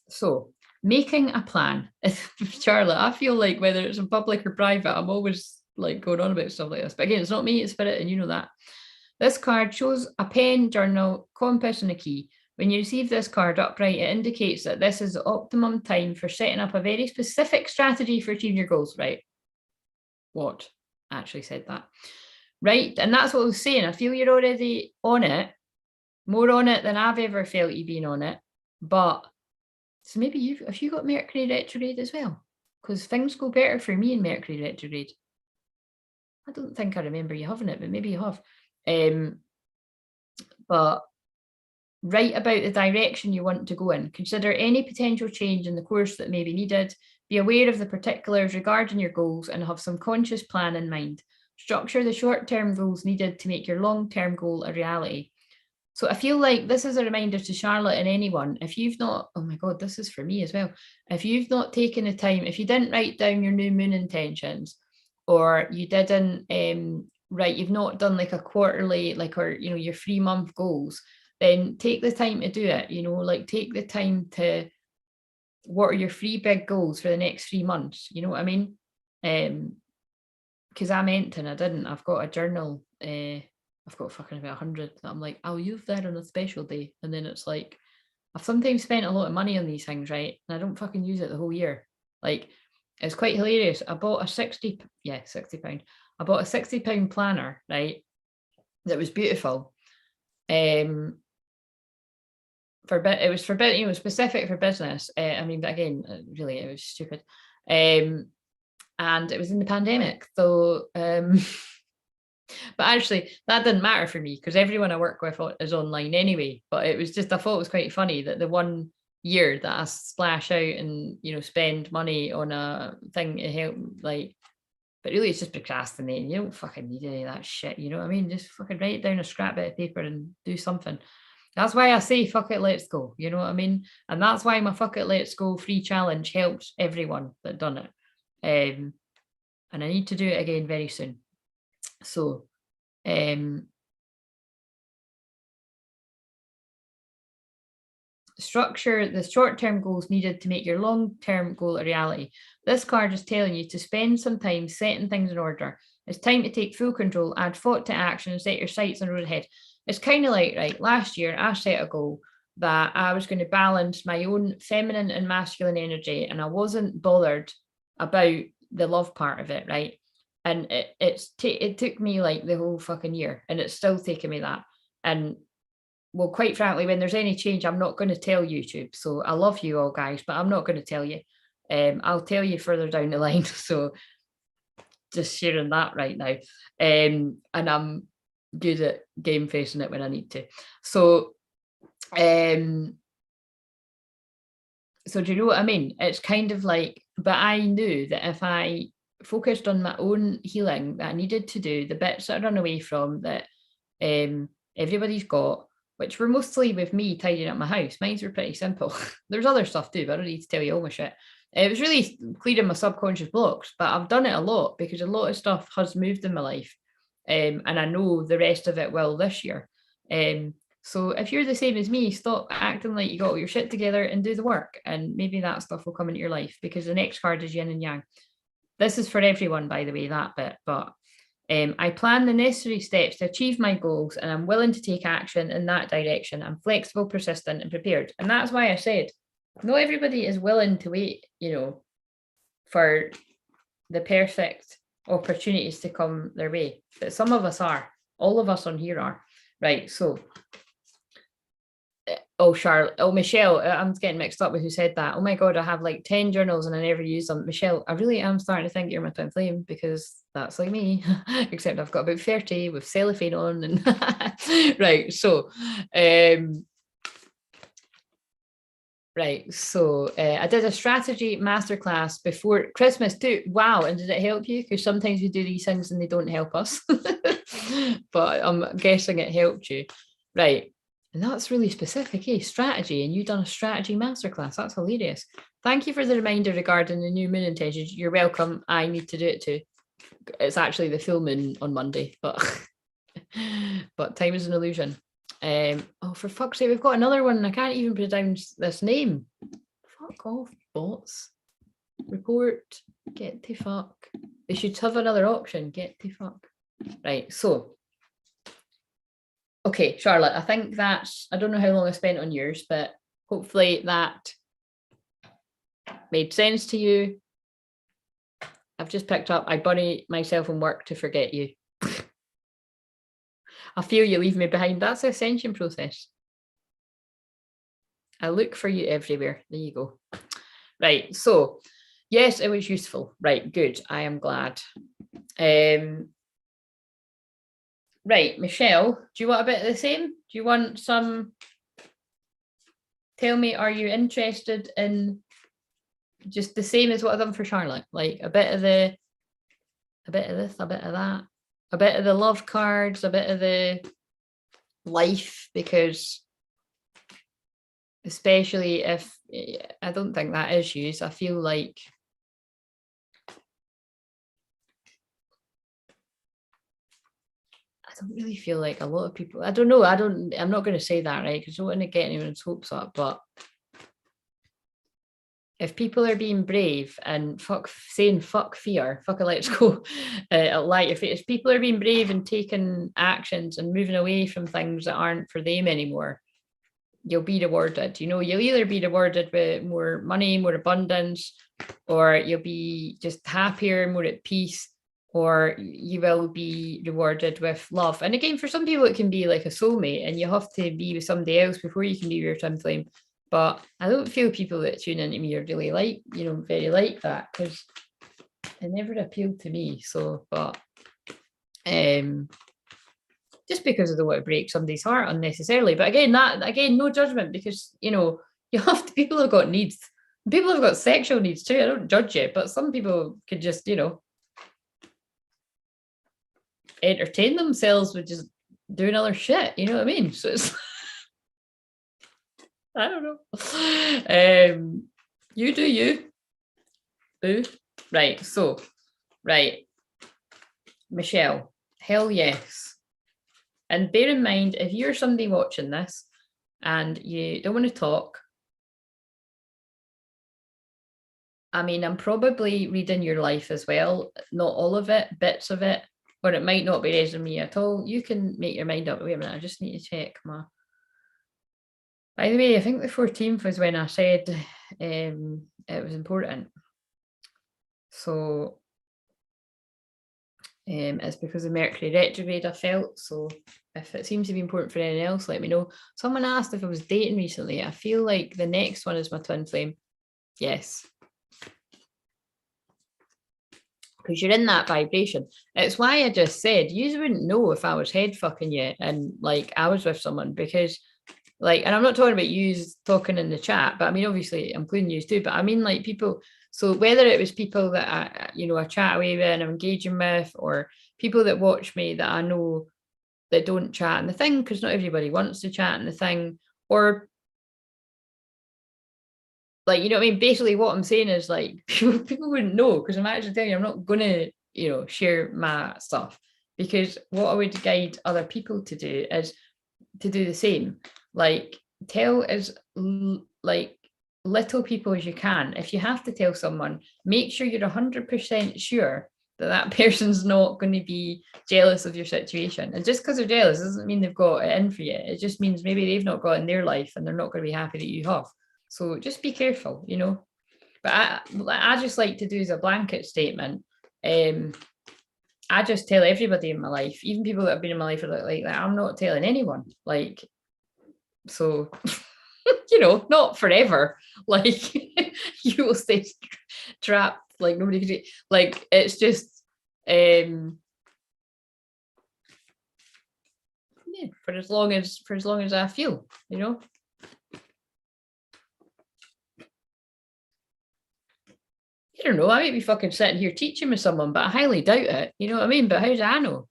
S1: So making a plan. Charlotte, I feel like whether it's in public or private, I'm always like going on about stuff like this. But again, it's not me, it's Spirit, and you know that. This card shows a pen, journal, compass, and a key. When you receive this card upright, it indicates that this is the optimum time for setting up a very specific strategy for achieving your goals, right? What? I actually said that. Right, and that's what I was saying. I feel you're already on it, more on it than I've ever felt you being on it. But so maybe have you got Mercury retrograde as well? Because things go better for me in Mercury retrograde. I don't think I remember you having it, but maybe you have. But write about the direction you want to go in. Consider any potential change in the course that may be needed. Be aware of the particulars regarding your goals and have some conscious plan in mind. Structure the short-term goals needed to make your long-term goal a reality. So I feel like this is a reminder to Charlotte and anyone, if you've not, oh my God, this is for me as well. If you've not taken the time, if you didn't write down your new moon intentions, or you didn't you've not done like a quarterly, or, you know, your 3-month goals, then take the time to do it, you know, like take the time to, what are your 3 big goals for the next 3 months? You know what I mean? Because I meant to and I didn't. I've got a journal, I've got fucking about 100 that I'm like, I'll use that on a special day. And then it's like, I've sometimes spent a lot of money on these things, right? And I don't fucking use it the whole year. Like, it's quite hilarious. I bought a £60. I bought a £60 planner, right? That was beautiful. It was specific for business. I mean, but again, really, it was stupid. And it was in the pandemic. So, but actually, that didn't matter for me because everyone I work with is online anyway. But it was just, I thought it was quite funny that the 1 year that I splash out and, you know, spend money on a thing to help, like, but really it's just procrastinating. You don't fucking need any of that shit. You know what I mean? Just fucking write down a scrap bit of paper and do something. That's why I say fuck it, let's go. You know what I mean? And that's why my fuck it, let's go free challenge helped everyone that done it. And I need to do it again very soon. So, structure the short-term goals needed to make your long-term goal a reality. This card is telling you to spend some time setting things in order. It's time to take full control, add thought to action, and set your sights on the road ahead. It's kind of like, right, last year I set a goal that I was going to balance my own feminine and masculine energy, and I wasn't bothered about the love part of it, right? And it took me like the whole fucking year, and it's still taking me that. And well, quite frankly, when there's any change, I'm not going to tell YouTube. So I love you all, guys, but I'm not going to tell you. I'll tell you further down the line. So just sharing that right now. And I'm good at game facing it when I need to. So, so do you know what I mean? It's kind of like, but I knew that if I focused on my own healing that I needed to do, the bits that I run away from that everybody's got, which were mostly with me tidying up my house. Mine were pretty simple. There's other stuff too, but I don't need to tell you all my shit. It was really clearing my subconscious blocks, but I've done it a lot because a lot of stuff has moved in my life. And I know the rest of it will this year. So if you're the same as me, stop acting like you got all your shit together and do the work. And maybe that stuff will come into your life because the next card is yin and yang. This is for everyone, by the way, that bit, but I plan the necessary steps to achieve my goals and I'm willing to take action in that direction. I'm flexible, persistent, and prepared. And that's why I said, not everybody is willing to wait, you know, for the perfect opportunities to come their way. But some of us are. All of us on here are. Right. So, oh, Charlotte. Oh, Michelle. I'm getting mixed up with who said that. Oh my God, I have like 10 journals and I never use them. Michelle, I really am starting to think you're my twin flame, because that's like me, except I've got about 30 with cellophane on. And right. So, right. So I did a strategy masterclass before Christmas too. Wow. And did it help you? Because sometimes we do these things and they don't help us. But I'm guessing it helped you. Right. And that's really specific, eh? Strategy. And you've done a strategy masterclass. That's hilarious. Thank you for the reminder regarding the new moon intentions. You're welcome. I need to do it too. It's actually the full moon on Monday, but time is an illusion. Oh, for fuck's sake, we've got another one. I can't even pronounce this name. Fuck off, bots. Report. Get to fuck. They should have another option. Get to fuck. Right, so. Okay, Charlotte, I think that's, I don't know how long I spent on yours, but hopefully that made sense to you. I've just picked up, I bury myself in work to forget you. I feel you leave me behind. That's the ascension process. I look for you everywhere. There you go. Right. So, yes, it was useful. Right. Good. I am glad. Right. Michelle, do you want a bit of the same? Do you want some? Tell me, are you interested in just the same as what I've done for Charlotte? Like a bit of this, a bit of that, a bit of the love cards, a bit of the life, because especially if, I don't think that is used, I feel like I don't really feel like a lot of people, I don't know, I'm not going to say that, right, because I don't want to get anyone's hopes up, but if people are being brave and saying fuck fear, fuck it, let's go, light your face. If people are being brave and taking actions and moving away from things that aren't for them anymore, you'll be rewarded. You know, you'll either be rewarded with more money, more abundance, or you'll be just happier, more at peace, or you will be rewarded with love. And again, for some people, it can be like a soulmate, and you have to be with somebody else before you can be your twin flame. But I don't feel people that tune into me are really like, very like that, because it never appealed to me. So, but just because I don't want to break somebody's heart unnecessarily. But again, no judgment, because you have to, people have got needs. People have got sexual needs too. I don't judge it, but some people could just, entertain themselves with just doing other shit. You know what I mean? So it's I don't know. You do you. Boo. Right. So, right. Michelle, hell yes. And bear in mind, if you're somebody watching this and you don't want to talk, I mean, I'm probably reading your life as well. Not all of it, bits of it, or it might not be resonating at all. You can make your mind up. Wait a minute, I just need to check my. By the way, I think the 14th was when I said it was important. So it's because of Mercury retrograde, I felt. So if it seems to be important for anyone else, let me know. Someone asked if I was dating recently. I feel like the next one is my twin flame. Yes. Because you're in that vibration. It's why I just said, you wouldn't know if I was head fucking you and like I was with someone, because like, and I'm not talking about you talking in the chat, but I mean, obviously I'm including you too, but I mean like people, so whether it was people that I chat away with and I'm engaging with, or people that watch me that I know that don't chat in the thing, because not everybody wants to chat in the thing, or like, you know what I mean? Basically what I'm saying is like, people wouldn't know, because I'm actually telling you, I'm not going to, share my stuff, because what I would guide other people to do is to do the same. Like tell as like little people as you can. If you have to tell someone, make sure you're 100% sure that that person's not going to be jealous of your situation. And just because they're jealous doesn't mean they've got it in for you. It just means maybe they've not got it in their life and they're not going to be happy that you have. So just be careful, But I just like to do as a blanket statement. I just tell everybody in my life, even people that have been in my life like that, I'm not telling anyone. Like, so, you know, not forever. Like, you will stay trapped. Like, nobody can do, like, it's just, yeah, for as long as I feel, you know. I don't know. I might be fucking sitting here teaching with someone, but I highly doubt it. You know what I mean? But how do I know?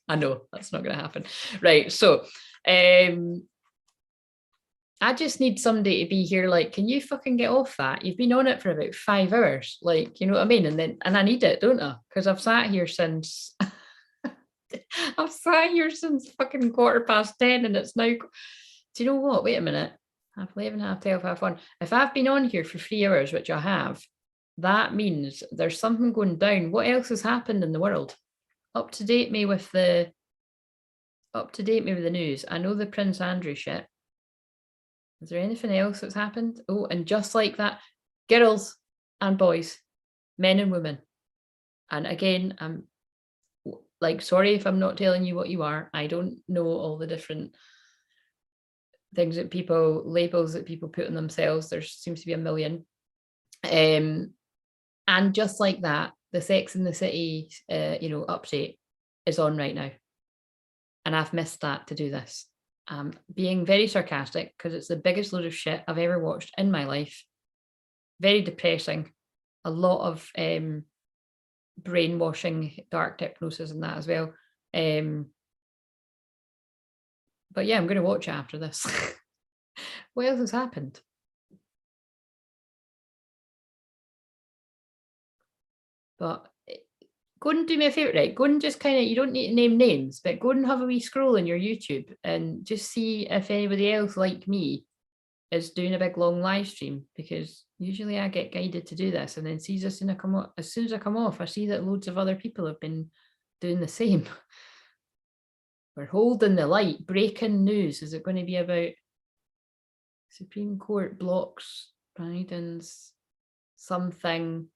S1: I know that's not going to happen. Right. So, I just need somebody to be here. Like, can you fucking get off that? You've been on it for about 5 hours. Like, you know what I mean? And I need it, don't I? Because I've sat here since I've sat here since fucking 10:15, and it's now. Do you know what? Wait a minute. 11, 12, 1. If I've been on here for 3 hours, which I have, that means there's something going down. What else has happened in the world? Up to date me with the news. I know the Prince Andrew shit. Is there anything else that's happened? Oh, and just like that, girls and boys, men and women. And again, I'm like, sorry if I'm not telling you what you are. I don't know all the different things that labels that people put on themselves. There seems to be a million. And just like that, the Sex and the City, update is on right now. And I've missed that to do this. Being very sarcastic because it's the biggest load of shit I've ever watched in my life. Very depressing. A lot of brainwashing, dark hypnosis and that as well. But yeah, I'm going to watch it after this. What else has happened? But go and do me a favour, right? Go and just kind of, you don't need to name names, but go and have a wee scroll in your YouTube and just see if anybody else like me is doing a big long live stream, because usually I get guided to do this and then as soon as I come off, I see that loads of other people have been doing the same. We're holding the light. Breaking news. Is it going to be about Supreme Court blocks Biden's something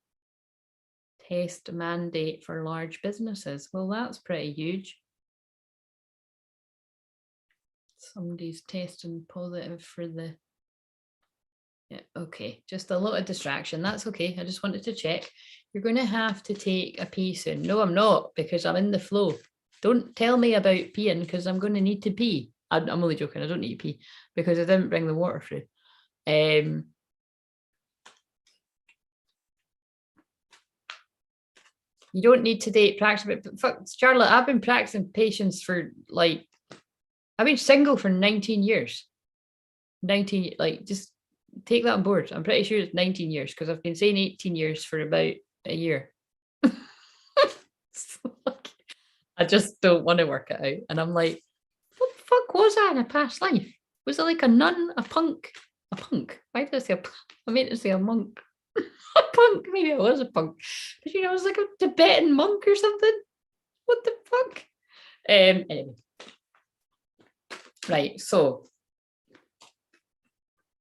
S1: test mandate for large businesses? Well, that's pretty huge. Somebody's testing positive for the... Yeah, okay, just a lot of distraction. That's okay. I just wanted to check. You're going to have to take a pee soon. No, I'm not, because I'm in the flow. Don't tell me about peeing, because I'm going to need to pee. I'm only joking. I don't need to pee because I didn't bring the water through. You don't need to date practice, but fuck, Charlotte, I've been practicing patience for like, I've been single for 19 years. 19, like, just take that on board. I'm pretty sure it's 19 years because I've been saying 18 years for about a year. So, like, I just don't want to work it out. And I'm like, what the fuck was I in a past life? Was I like a nun, a punk? A punk? Why did I say I meant to say a monk. A punk, maybe I was a punk. But I was like a Tibetan monk or something. What the fuck? Anyway. Right, so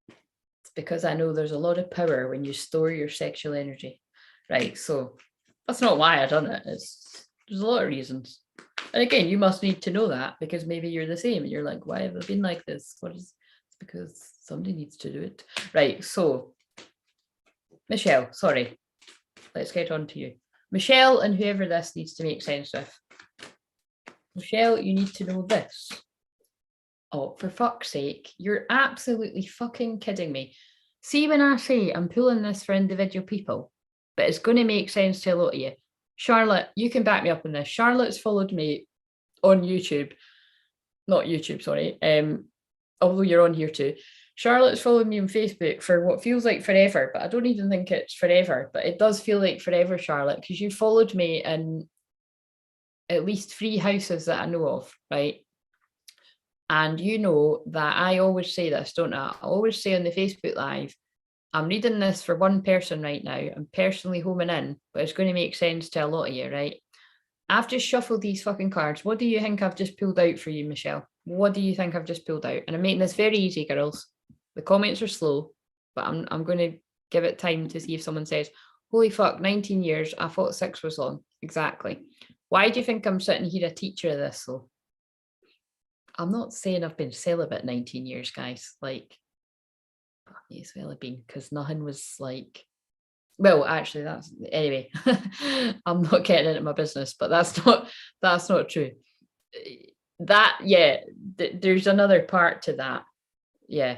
S1: it's because I know there's a lot of power when you store your sexual energy. Right, so that's not why I done it. There's a lot of reasons. And again, you must need to know that because maybe you're the same and you're like, why have I been like this? It's because somebody needs to do it. Right, so Michelle, sorry. Let's get on to you. Michelle and whoever this needs to make sense with. Michelle, you need to know this. Oh, for fuck's sake, you're absolutely fucking kidding me. See, when I say I'm pulling this for individual people, but it's going to make sense to a lot of you. Charlotte, you can back me up on this. Charlotte's followed me on YouTube. Not YouTube, sorry. Although you're on here too. Charlotte's followed me on Facebook for what feels like forever, but I don't even think it's forever, but it does feel like forever, Charlotte, because you followed me in at least 3 houses that I know of, right? And you know that I always say this, don't I? I always say on the Facebook Live, I'm reading this for one person right now. I'm personally homing in, but it's going to make sense to a lot of you, right? I've just shuffled these fucking cards. What do you think I've just pulled out for you, Michelle? What do you think I've just pulled out? And I'm making this very easy, girls. The comments are slow, but I'm going to give it time to see if someone says, Holy fuck, 19 years. I thought 6 was long. Exactly. Why do you think I'm sitting here a teacher of this though? I'm not saying I've been celibate 19 years, guys. Like, I may as well have been, because nothing was like, well, actually, that's anyway. I'm not getting into my business, but that's not true. That, yeah, there's another part to that. Yeah.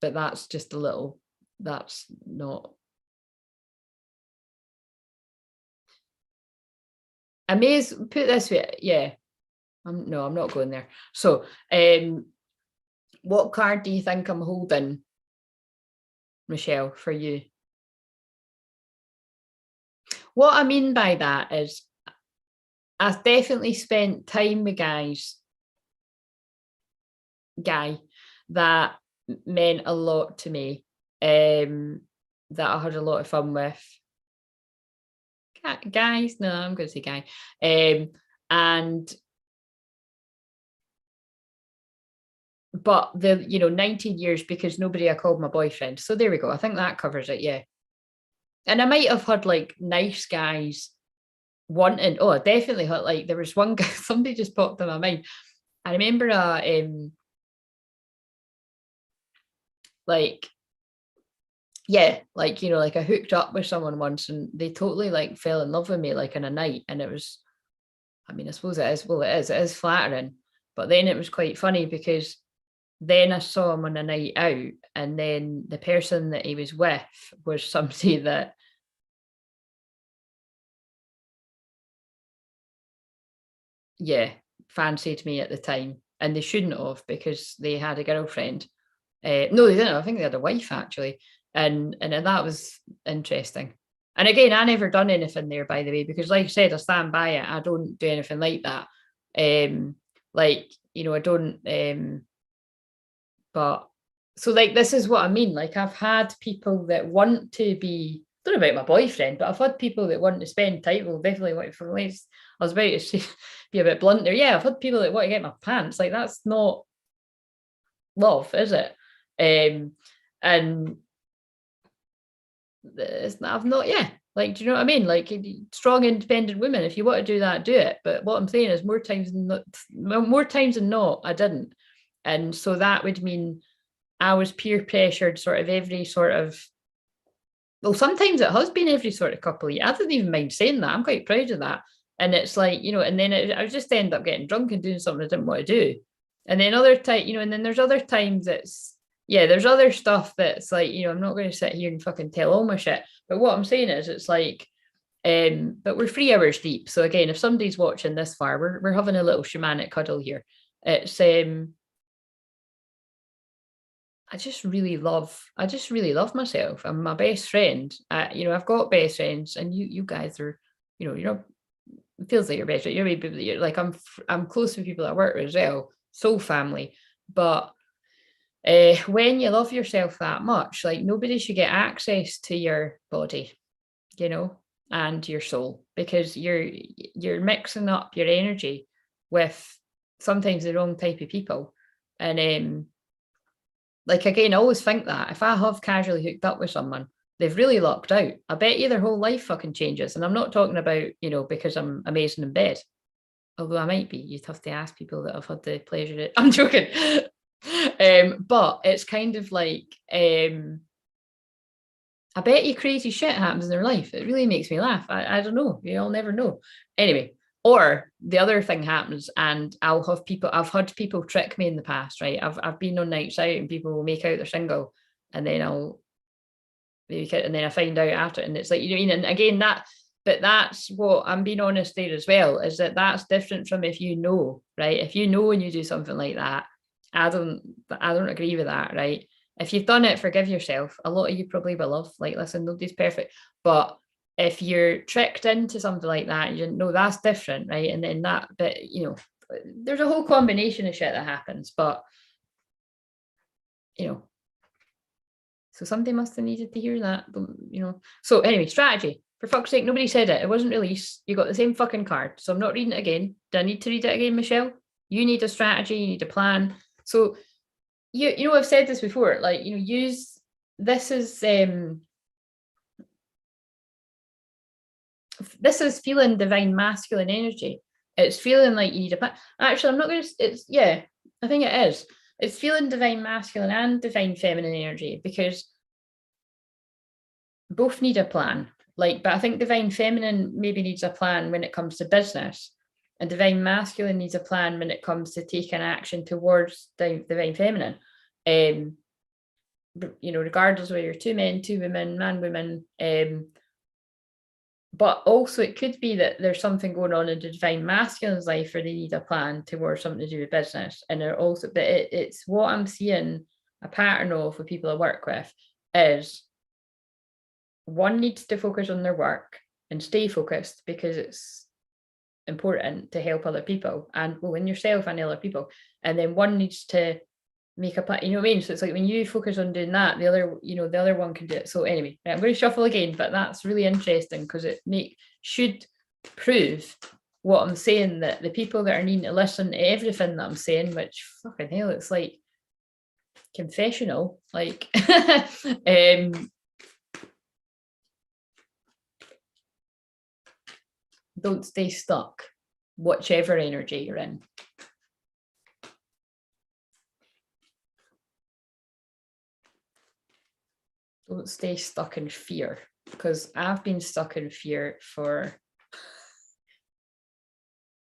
S1: But that's just a little, that's not. I may as put it this way, yeah. No, I'm not going there. So, what card do you think I'm holding, Michelle, for you? What I mean by that is I've definitely spent time with guy that meant a lot to me, that I had a lot of fun with. Guys, no, I'm going to say guy. And but the 19 years, because nobody I called my boyfriend. So there we go. I think that covers it. Yeah. And I might have had like nice guys wanting. Oh, I definitely had, like, there was one guy, somebody just popped in my mind. I remember like, yeah, like, like I hooked up with someone once and they totally like fell in love with me like in a night. And it was, I mean, I suppose it is, well, it is flattering. But then it was quite funny because then I saw him on a night out, and then the person that he was with was somebody that, yeah, fancied me at the time. And they shouldn't have, because they had a girlfriend. No, they didn't. I think they had a wife actually. And that was interesting. And again, I never done anything there, by the way, because like I said, I stand by it. I don't do anything like that. Like, I don't, but so like, this is what I mean. Like, I've had people that want to be, I don't know about my boyfriend, but I've had people that want to spend time. Well, definitely want to, I was about to say, be a bit blunt there. Yeah, I've had people that want to get my pants. Like, that's not love, is it? And I've not, yeah. Like, do you know what I mean? Like, strong, independent women. If you want to do that, do it. But what I'm saying is, more times than not, I didn't. And so that would mean I was peer pressured sort of every sort of, well, sometimes it has been every sort of couple of years. I don't even mind saying that. I'm quite proud of that. And it's like, and then I just end up getting drunk and doing something I didn't want to do. And then other time, and then there's other times there's other stuff that's like, I'm not going to sit here and fucking tell all my shit. But what I'm saying is, it's like, but we're 3 hours deep. So again, if somebody's watching this far, we're having a little shamanic cuddle here. It's I just really love myself. I'm my best friend. I've got best friends, and you guys are, it feels like your best friend. You're like, I'm close with people I work with as well, soul family. But when you love yourself that much, like, nobody should get access to your body, and your soul, because you're mixing up your energy with sometimes the wrong type of people. And like, again, I always think that if I have casually hooked up with someone, they've really lucked out. I bet you their whole life fucking changes. And I'm not talking about, because I'm amazing in bed. Although I might be. You'd have to ask people that I've had the pleasure. I'm joking. But it's kind of like, I bet you crazy shit happens in their life. It really makes me laugh. I don't know. You'll never know. Anyway, or the other thing happens, and I've had people trick me in the past, right? I've been on nights out and people will make out they're single, and then and then I find out after, and it's like, and again, but that's what I'm being honest there as well, is that's different from if right? If and you do something like that, I don't agree with that, right? If you've done it, forgive yourself. A lot of you probably will have, like, listen, nobody's perfect, but if you're tricked into something like that, you didn't know, that's different, right? And then that, but there's a whole combination of shit that happens, but so somebody must have needed to hear that, So anyway, strategy. For fuck's sake, nobody said it. It wasn't released. You got the same fucking card. So I'm not reading it again. Do I need to read it again, Michelle? You need a strategy. You need a plan. So I've said this before, like, use this as this is feeling divine masculine energy. It's feeling like you need a plan. Actually, I'm not going to, it's, yeah, I think it is. It's feeling divine masculine and divine feminine energy, because both need a plan. Like, but I think divine feminine maybe needs a plan when it comes to business, and divine masculine needs a plan when it comes to taking action towards divine feminine. You know, regardless whether you're two men, two women, man, women. But also it could be that there's something going on in the divine masculine's life where they need a plan towards something to do with business. And they're also, but it's what I'm seeing a pattern of with people I work with is one needs to focus on their work and stay focused, because it's important to help other people and well, in yourself and other people. And then one needs to make a plan, you know what I mean? So it's like when you focus on doing that, the other, you know, the other one can do it. So anyway, I'm going to shuffle again, but that's really interesting because it should prove what I'm saying, that the people that are needing to listen to everything that I'm saying, which fucking hell, it's like confessional, like don't stay stuck, whichever energy you're in. Don't stay stuck in fear, because I've been stuck in fear for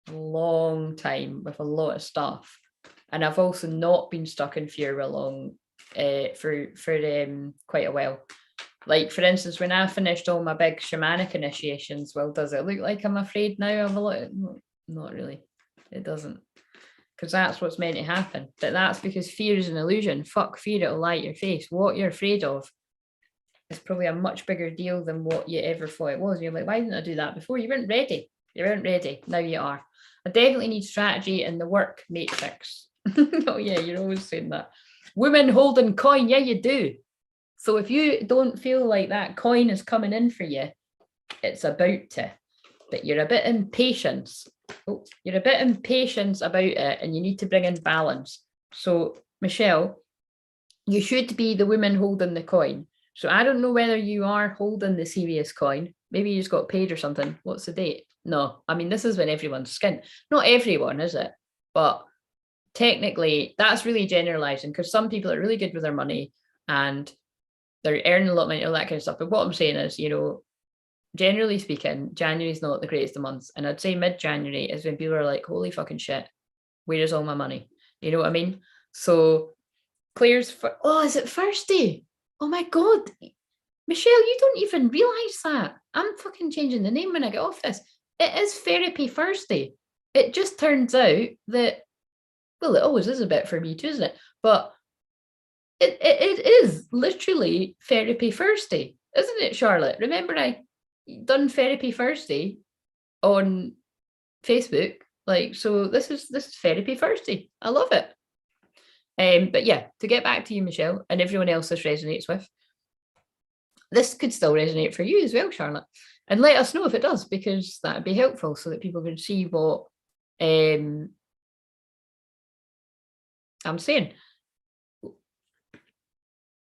S1: a long time with a lot of stuff, and I've also not been stuck in fear for quite a while. Like, for instance, when I finished all my big shamanic initiations, well, does it look like I'm afraid now? Not really. It doesn't, because that's what's meant to happen. But that's because fear is an illusion. Fuck fear, it'll lie to your face. What you're afraid of is probably a much bigger deal than what you ever thought it was. You're like, why didn't I do that before? You weren't ready. You weren't ready. Now you are. I definitely need strategy in the work matrix. Oh yeah, you're always saying that. Women holding coin, yeah, you do. So if you don't feel like that coin is coming in for you, it's about to. But you're a bit impatient. You're a bit impatient about it, and you need to bring in balance. So Michelle, you should be the woman holding the coin. So I don't know whether you are holding the serious coin. Maybe you just got paid or something. What's the date? No, I mean, this is when everyone's skint. Not everyone, is it? But technically, that's really generalizing, because some people are really good with their money and they're earning a lot of money, all that kind of stuff. But what I'm saying is, you know, generally speaking, January is not the greatest of months. And I'd say mid-January is when people are like, holy fucking shit, where is all my money? You know what I mean? So Claire's, is it Thursday? Oh my God. Michelle, you don't even realise that. I'm fucking changing the name when I get off this. It is Therapy Thursday. It just turns out that, well, it always is a bit for me too, isn't it? But it is literally Therapy Thursday, isn't it, Charlotte? Remember I done Therapy Thursday on Facebook? Like, so this is Therapy Thursday. I love it. But yeah, to get back to you, Michelle, and everyone else this resonates with, this could still resonate for you as well, Charlotte. And let us know if it does, because that would be helpful so that people can see what I'm saying.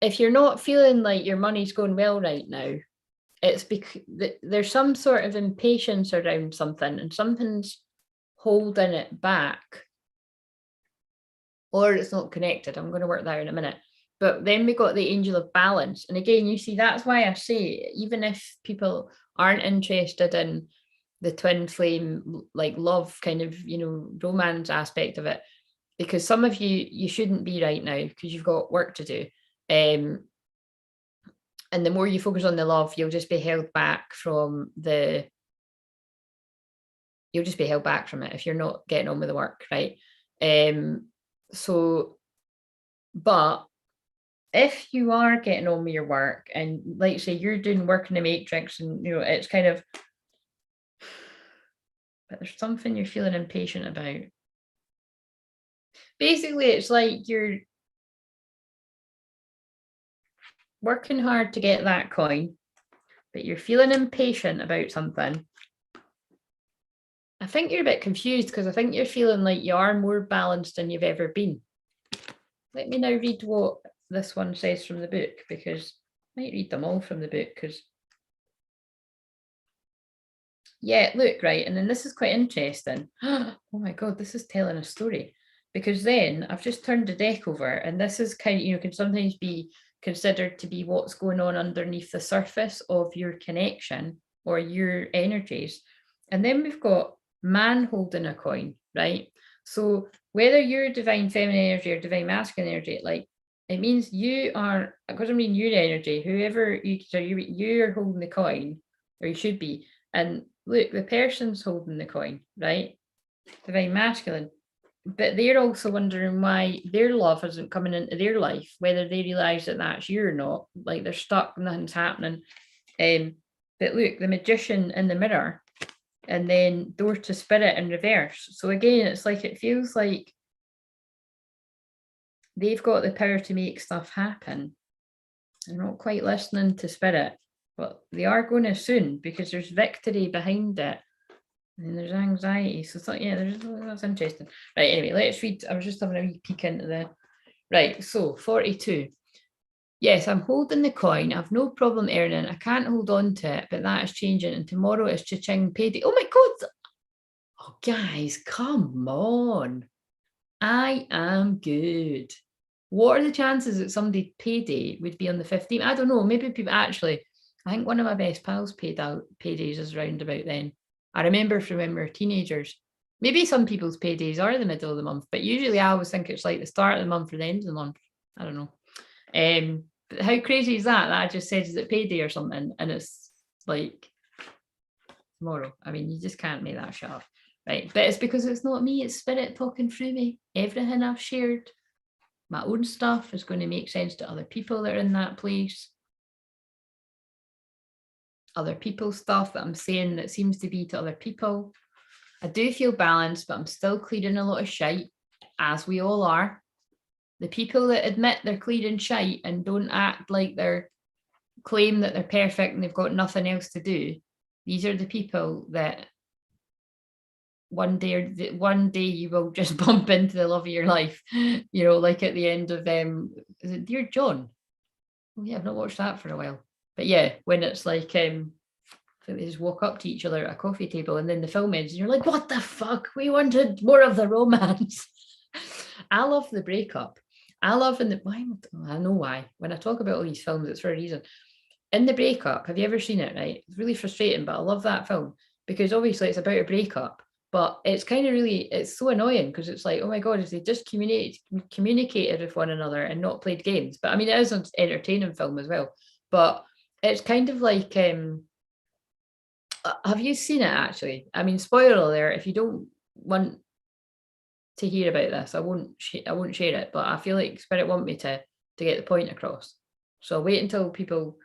S1: If you're not feeling like your money's going well right now, it's because there's some sort of impatience around something, and something's holding it back, or it's not connected. I'm going to work that out in a minute. But then we got the angel of balance. And again, you see, that's why I say, even if people aren't interested in the twin flame, like love kind of, you know, romance aspect of it, because some of you shouldn't be right now because you've got work to do. And the more you focus on the love, you'll just be held back from it if you're not getting on with the work, right? So, but if you are getting on with your work, and like say you're doing work in the matrix, and you know it's kind of, but there's something you're feeling impatient about. Basically, it's like you're working hard to get that coin, but you're feeling impatient about something. I think you're a bit confused, because I think you're feeling like you are more balanced than you've ever been. Let me now read what this one says from the book, because I might read them all from the book, because Yeah, look, right. And then this is quite interesting. Oh my God, this is telling a story. Because then I've just turned the deck over, and this is kind of, can sometimes be considered to be what's going on underneath the surface of your connection or your energies. And then we've got man holding a coin, right? So whether you're divine feminine energy or divine masculine energy, like it means you are, because I mean your energy, whoever you're holding the coin, or you should be. And look, the person's holding the coin, right? Divine masculine. But they're also wondering why their love isn't coming into their life, whether they realize that that's you or not. Like they're stuck, nothing's happening. But look, the magician in the mirror, and then door to spirit in reverse. So again, it's like it feels like they've got the power to make stuff happen. They're not quite listening to spirit, but they are going to soon, because there's victory behind it. And there's anxiety. So yeah, that's interesting. Right, anyway, let's read. I was just having a wee peek into the. Right, so 42. Yes, I'm holding the coin. I've no problem earning. I can't hold on to it, but that is changing. And tomorrow is cha-ching payday. Oh my God. Oh, guys, come on. I am good. What are the chances that somebody payday would be on the 15th? I don't know. Maybe people actually, I think one of my best pals paid out paydays is round about then. I remember from when we were teenagers. Maybe some people's paydays are the middle of the month, but usually I always think it's like the start of the month or the end of the month. I don't know. But how crazy is that? That just says that payday or something, and it's like tomorrow. I mean, you just can't make that shit up. Right. But it's because it's not me, it's spirit talking through me. Everything I've shared, my own stuff, is going to make sense to other people that are in that place. Other people's stuff that I'm saying that seems to be to other people. I do feel balanced, but I'm still clearing a lot of shite, as we all are. The people that admit they're clearing shite and don't act like they're claim that they're perfect and they've got nothing else to do, these are the people that one day you will just bump into the love of your life, like at the end of is it Dear John? Oh yeah, I've not watched that for a while. But yeah, when it's like they just walk up to each other at a coffee table, and then the film ends and you're like, what the fuck, we wanted more of the romance. I love the breakup. I love why I know why. When I talk about all these films, it's for a reason. In the breakup, have you ever seen it? Right, it's really frustrating, but I love that film because obviously it's about a breakup, but it's kind of it's so annoying because it's like, oh my God, if they just communicated with one another and not played games. But I mean, it is an entertaining film as well, but it's kind of like have you seen it actually? I mean, spoiler alert, if you don't want to hear about this, I won't share it, but I feel like spirit want me to get the point across, so I'll wait until people.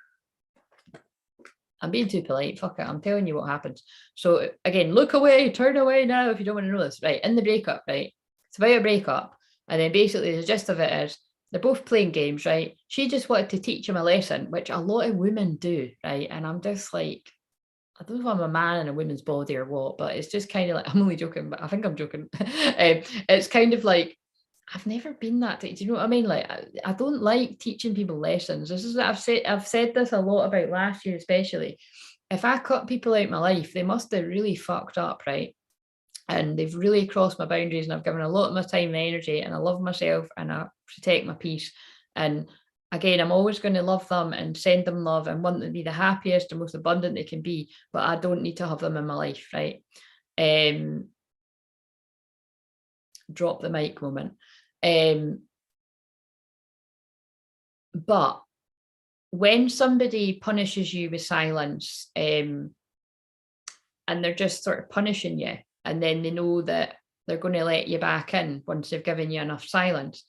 S1: I'm being too polite. Fuck it. I'm telling you what happens. So again, look away, turn away now if you don't want to know this. Right. In the breakup, right? It's about a breakup. And then basically the gist of it is they're both playing games, right? She just wanted to teach him a lesson, which a lot of women do, right? And I'm just like, I don't know if I'm a man in a woman's body or what, but it's just kind of like, I'm only joking, but I think I'm joking. It's kind of like, I've never been that. Do you know what I mean? Like, I don't like teaching people lessons. This is what I've said this a lot about last year, especially. If I cut people out my life, they must have really fucked up, right? And they've really crossed my boundaries, and I've given a lot of my time and energy, and I love myself and I protect my peace. And again, I'm always going to love them and send them love and want them to be the happiest and most abundant they can be, but I don't need to have them in my life, right? Drop the mic moment. But when somebody punishes you with silence, and they're just sort of punishing you, and then they know that they're going to let you back in once they've given you enough silence,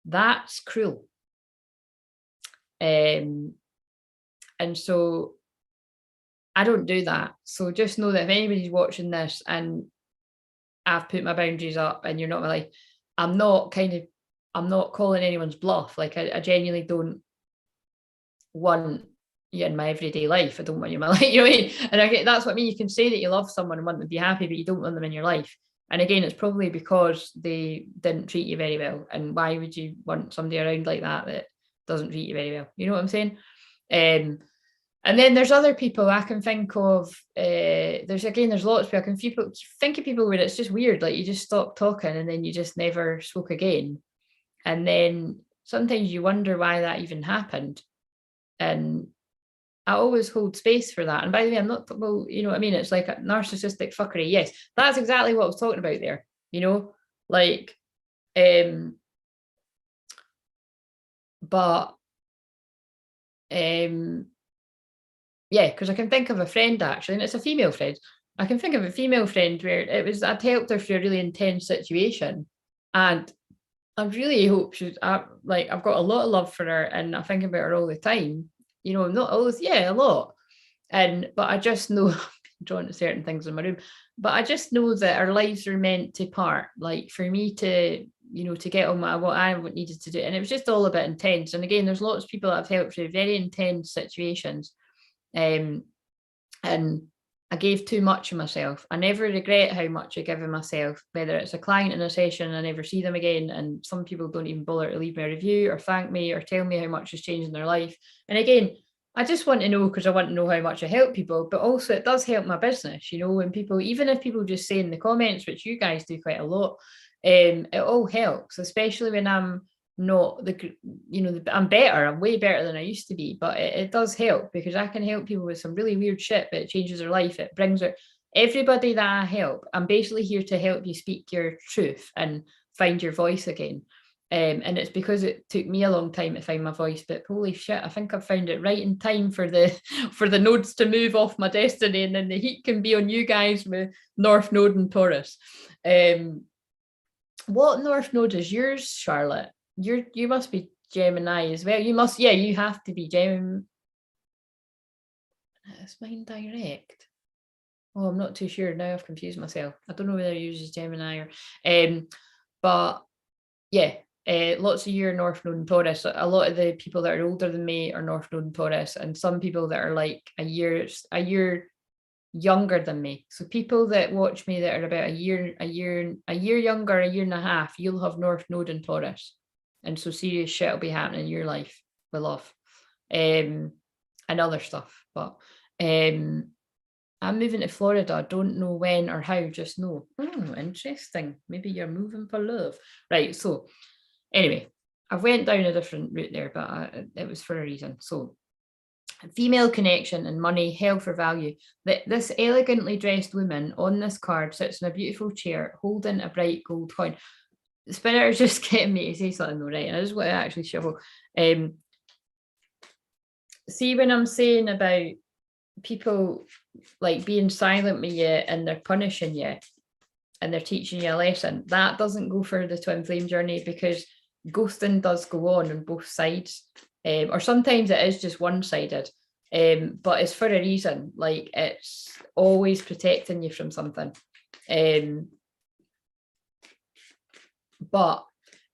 S1: that's cruel. And so I don't do that. So just know that if anybody's watching this and I've put my boundaries up and you're not like, I'm not calling anyone's bluff. Like I genuinely don't want you in my everyday life. I don't want you in my life, you know what I mean? And that's what I mean. You can say that you love someone and want them to be happy, but you don't want them in your life. And again, it's probably because they didn't treat you very well. And why would you want somebody around like that doesn't treat you very well? You know what I'm saying? And then there's other people I can think of. There's lots of people. I can think of people where it's just weird, like you just stop talking and then you just never spoke again. And then sometimes you wonder why that even happened. And I always hold space for that. And by the way, I'm not, well, you know what I mean? It's like a narcissistic fuckery. Yes, that's exactly what I was talking about there, you know, like, but, yeah, because I can think of a friend actually, and it's a female friend. I can think of a female friend where I'd helped her through a really intense situation. And I really hope like, I've got a lot of love for her and I think about her all the time. You know, not always, yeah, a lot. But I just know, I'm drawn to certain things in my room, but I just know that our lives are meant to part. Like for me to, you know, to get on what I needed to do. And it was just all a bit intense. And again, there's lots of people that I've helped through very intense situations. And I gave too much of myself. I never regret how much I give of myself, whether it's a client in a session, I never see them again. And some people don't even bother to leave me a review or thank me or tell me how much has changed in their life. And again, I just want to know because I want to know how much I help people, but also it does help my business, you know, when people, even if people just say in the comments, which you guys do quite a lot, it all helps, especially when I'm not I'm better, I'm way better than I used to be, but it does help because I can help people with some really weird shit, but it changes their life. It brings out everybody that I help. I'm basically here to help you speak your truth and find your voice again. And it's because it took me a long time to find my voice, but holy shit, I think I've found it right in time for the for the nodes to move off my destiny, and then the heat can be on you guys with North Node and Taurus. What North Node is yours, Charlotte? You must be Gemini as well. You must, yeah, you have to be Gemini. Is mine direct? Oh, I'm not too sure now. I've confused myself. I don't know whether it uses Gemini or but yeah, lots of your North Node and Taurus. A lot of the people that are older than me are North Node and Taurus, and some people that are like a year younger than me. So people that watch me that are about a year younger, a year and a half, you'll have North Node and Taurus. And so serious shit will be happening in your life with love. And other stuff. But I'm moving to Florida. I don't know when or how, just know. Oh, interesting. Maybe you're moving for love. Right. So anyway, I went down a different route there, but it was for a reason. So female connection and money, health or value. This elegantly dressed woman on this card sits in a beautiful chair holding a bright gold coin. The spirit is just getting me to say something though, right? And I just want to actually shuffle. See, when I'm saying about people like being silent with you and they're punishing you and they're teaching you a lesson, that doesn't go for the twin flame journey, because ghosting does go on both sides. Or sometimes it is just one-sided, but it's for a reason. Like it's always protecting you from something. But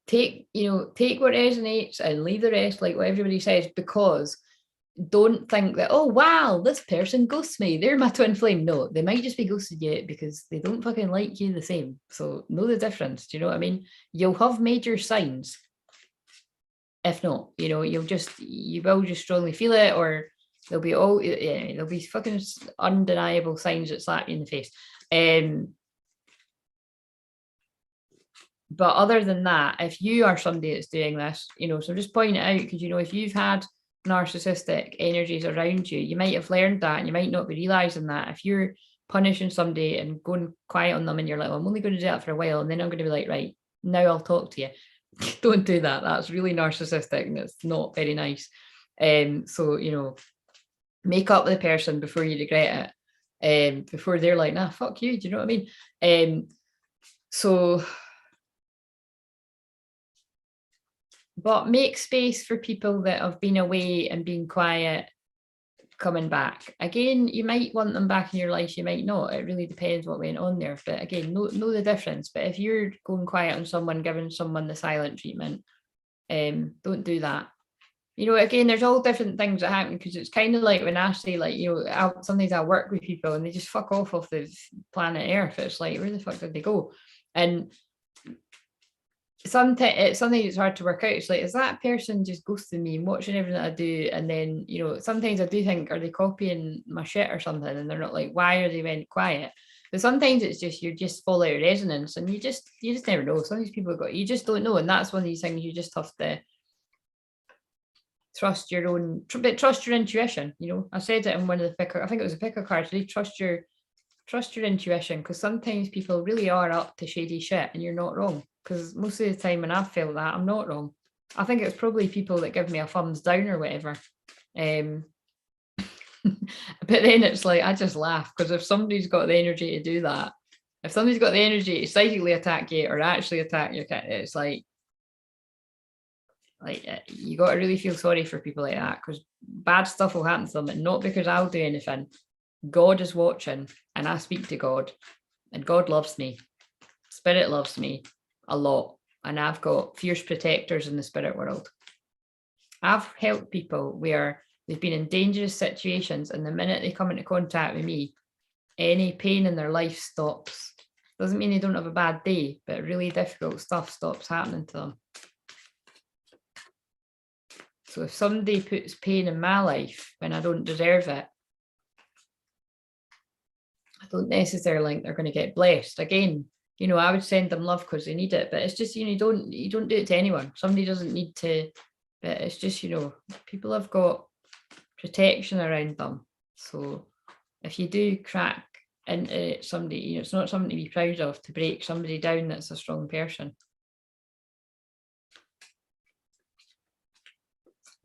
S1: take what resonates and leave the rest, like what everybody says, because don't think that, oh wow, this person ghosts me, they're my twin flame. No, they might just be ghosting you because they don't fucking like you the same. So know the difference. Do you know what I mean? You'll have major signs. If not, you will just strongly feel it, or there'll be fucking undeniable signs that slap you in the face. But other than that, if you are somebody that's doing this, so just point it out, because if you've had narcissistic energies around you, you might have learned that and you might not be realizing that. If you're punishing somebody and going quiet on them and you're like, well, I'm only going to do that for a while and then I'm going to be like, right, now I'll talk to you. Don't do that. That's really narcissistic and it's not very nice. So make up with the person before you regret it, before they're like, nah, fuck you. Do you know what I mean? But make space for people that have been away and been quiet coming back. Again, you might want them back in your life, you might not. It really depends what went on there. But again, know the difference. But if you're going quiet on someone, giving someone the silent treatment, don't do that. Again, there's all different things that happen, because it's kind of like when I say, like, sometimes I work with people and they just fuck off the planet Earth. It's like, where the fuck did they go? And sometimes it's hard to work out. It's like, is that person just ghosting me and watching everything I do? And then, sometimes I do think, are they copying my shit or something? And they're not like, why are they went quiet? But sometimes it's just, you just fall out of resonance, and you just never know. Some of these people you just don't know. And that's one of these things you just have to trust your own, but trust your intuition. I said it in one of the picker, I think it was a picker card today, trust your intuition, because sometimes people really are up to shady shit and you're not wrong. Because most of the time when I've felt that, I'm not wrong. I think it's probably people that give me a thumbs down or whatever. But then it's like, I just laugh, because if somebody's got the energy to do that, if somebody's got the energy to psychically attack you or actually attack your kid, it's like you got to really feel sorry for people like that, because bad stuff will happen to them, and not because I'll do anything. God is watching, and I speak to God, and God loves me. Spirit loves me a lot, and I've got fierce protectors in the spirit world. I've helped people where they've been in dangerous situations, and the minute they come into contact with me, any pain in their life stops. Doesn't mean they don't have a bad day, but really difficult stuff stops happening to them. So if somebody puts pain in my life when I don't deserve it, I don't necessarily think they're going to get blessed. Again, I would send them love because they need it, but it's just, you don't do it to anyone. Somebody doesn't need to, but it's just, people have got protection around them. So if you do crack into somebody, it's not something to be proud of, to break somebody down that's a strong person.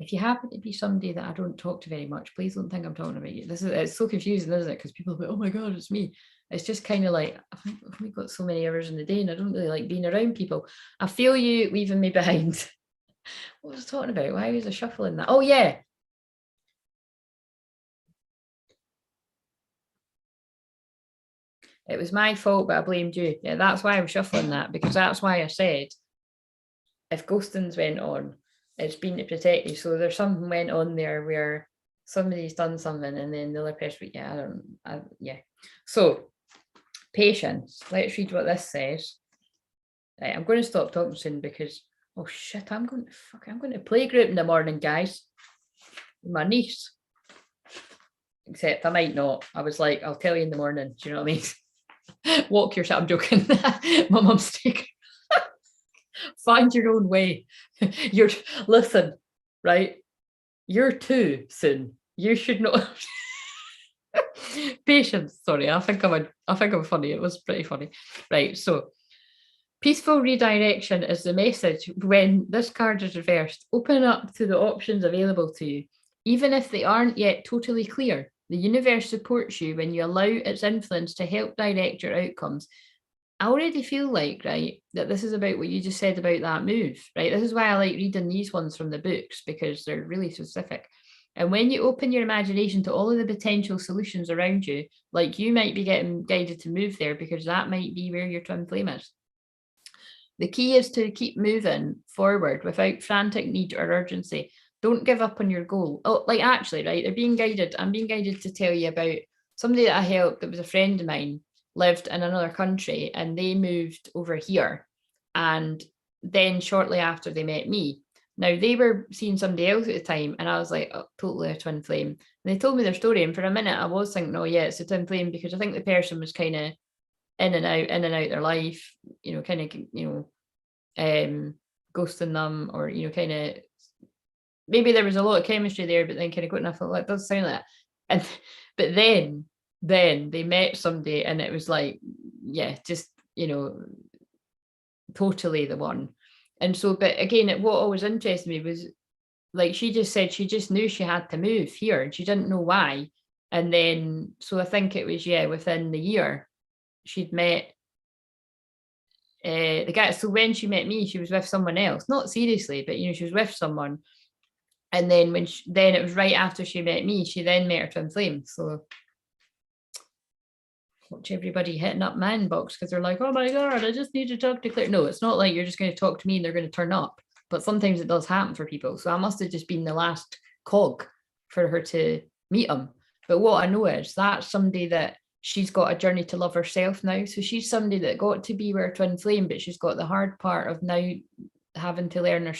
S1: If you happen to be somebody that I don't talk to very much, please don't think I'm talking about you. It's so confusing, isn't it? Because people are like, oh my God, it's me. It's just kind of like, I've only got so many hours in the day and I don't really like being around people. I feel you leaving me behind. What was I talking about? Why was I shuffling that? Oh yeah. It was my fault, but I blamed you. Yeah, that's why I was shuffling that, because that's why I said, if ghostings went on, it's been to protect you. So there's something went on there where somebody's done something, and then the other person, yeah. So patience. Let's read what this says. Right, I'm going to stop talking soon because, oh shit, I'm going to play group in the morning, guys. My niece. Except I might not. I was like, I'll tell you in the morning. Do you know what I mean? Walk yourself. I'm joking. My mum's taking. Find your own way. Listen, right? You're two soon. You should not. Patience. Sorry, I think I'm funny. It was pretty funny. Right. So peaceful redirection is the message. When this card is reversed, open up to the options available to you, even if they aren't yet totally clear. The universe supports you when you allow its influence to help direct your outcomes. I already feel like, right, that this is about what you just said about that move, right? This is why I like reading these ones from the books, because they're really specific. And when you open your imagination to all of the potential solutions around you, like you might be getting guided to move there because that might be where your twin flame is. The key is to keep moving forward without frantic need or urgency. Don't give up on your goal. Oh, like actually, right, I'm being guided to tell you about somebody that I helped that was a friend of mine, lived in another country, and they moved over here. And then shortly after they met me, now they were seeing somebody else at the time, and I was like, oh, totally a twin flame. And they told me their story, and for a minute I was thinking, oh yeah, it's a twin flame, because I think the person was kind of in and out their life, kind of, ghosting them, or kind of, maybe there was a lot of chemistry there, but then kind of good enough. Like, does sound like that. And but then they met somebody, and it was like, yeah, just totally the one. And so, but again, what always interested me was, like, she just said she just knew she had to move here, and she didn't know why. And then, so I think it was, within the year she'd met the guy. So when she met me, she was with someone else, not seriously, but she was with someone. And then then it was right after she met me, she then met her twin flame. So watch everybody hitting up my inbox because they're like, oh my God, I just need to talk to Claire. No, it's not like you're just going to talk to me and they're going to turn up. But sometimes it does happen for people. So I must have just been the last cog for her to meet him. But what I know is that's somebody that she's got a journey to love herself now. So she's somebody that got to be with her twin flame, but she's got the hard part of now having to learn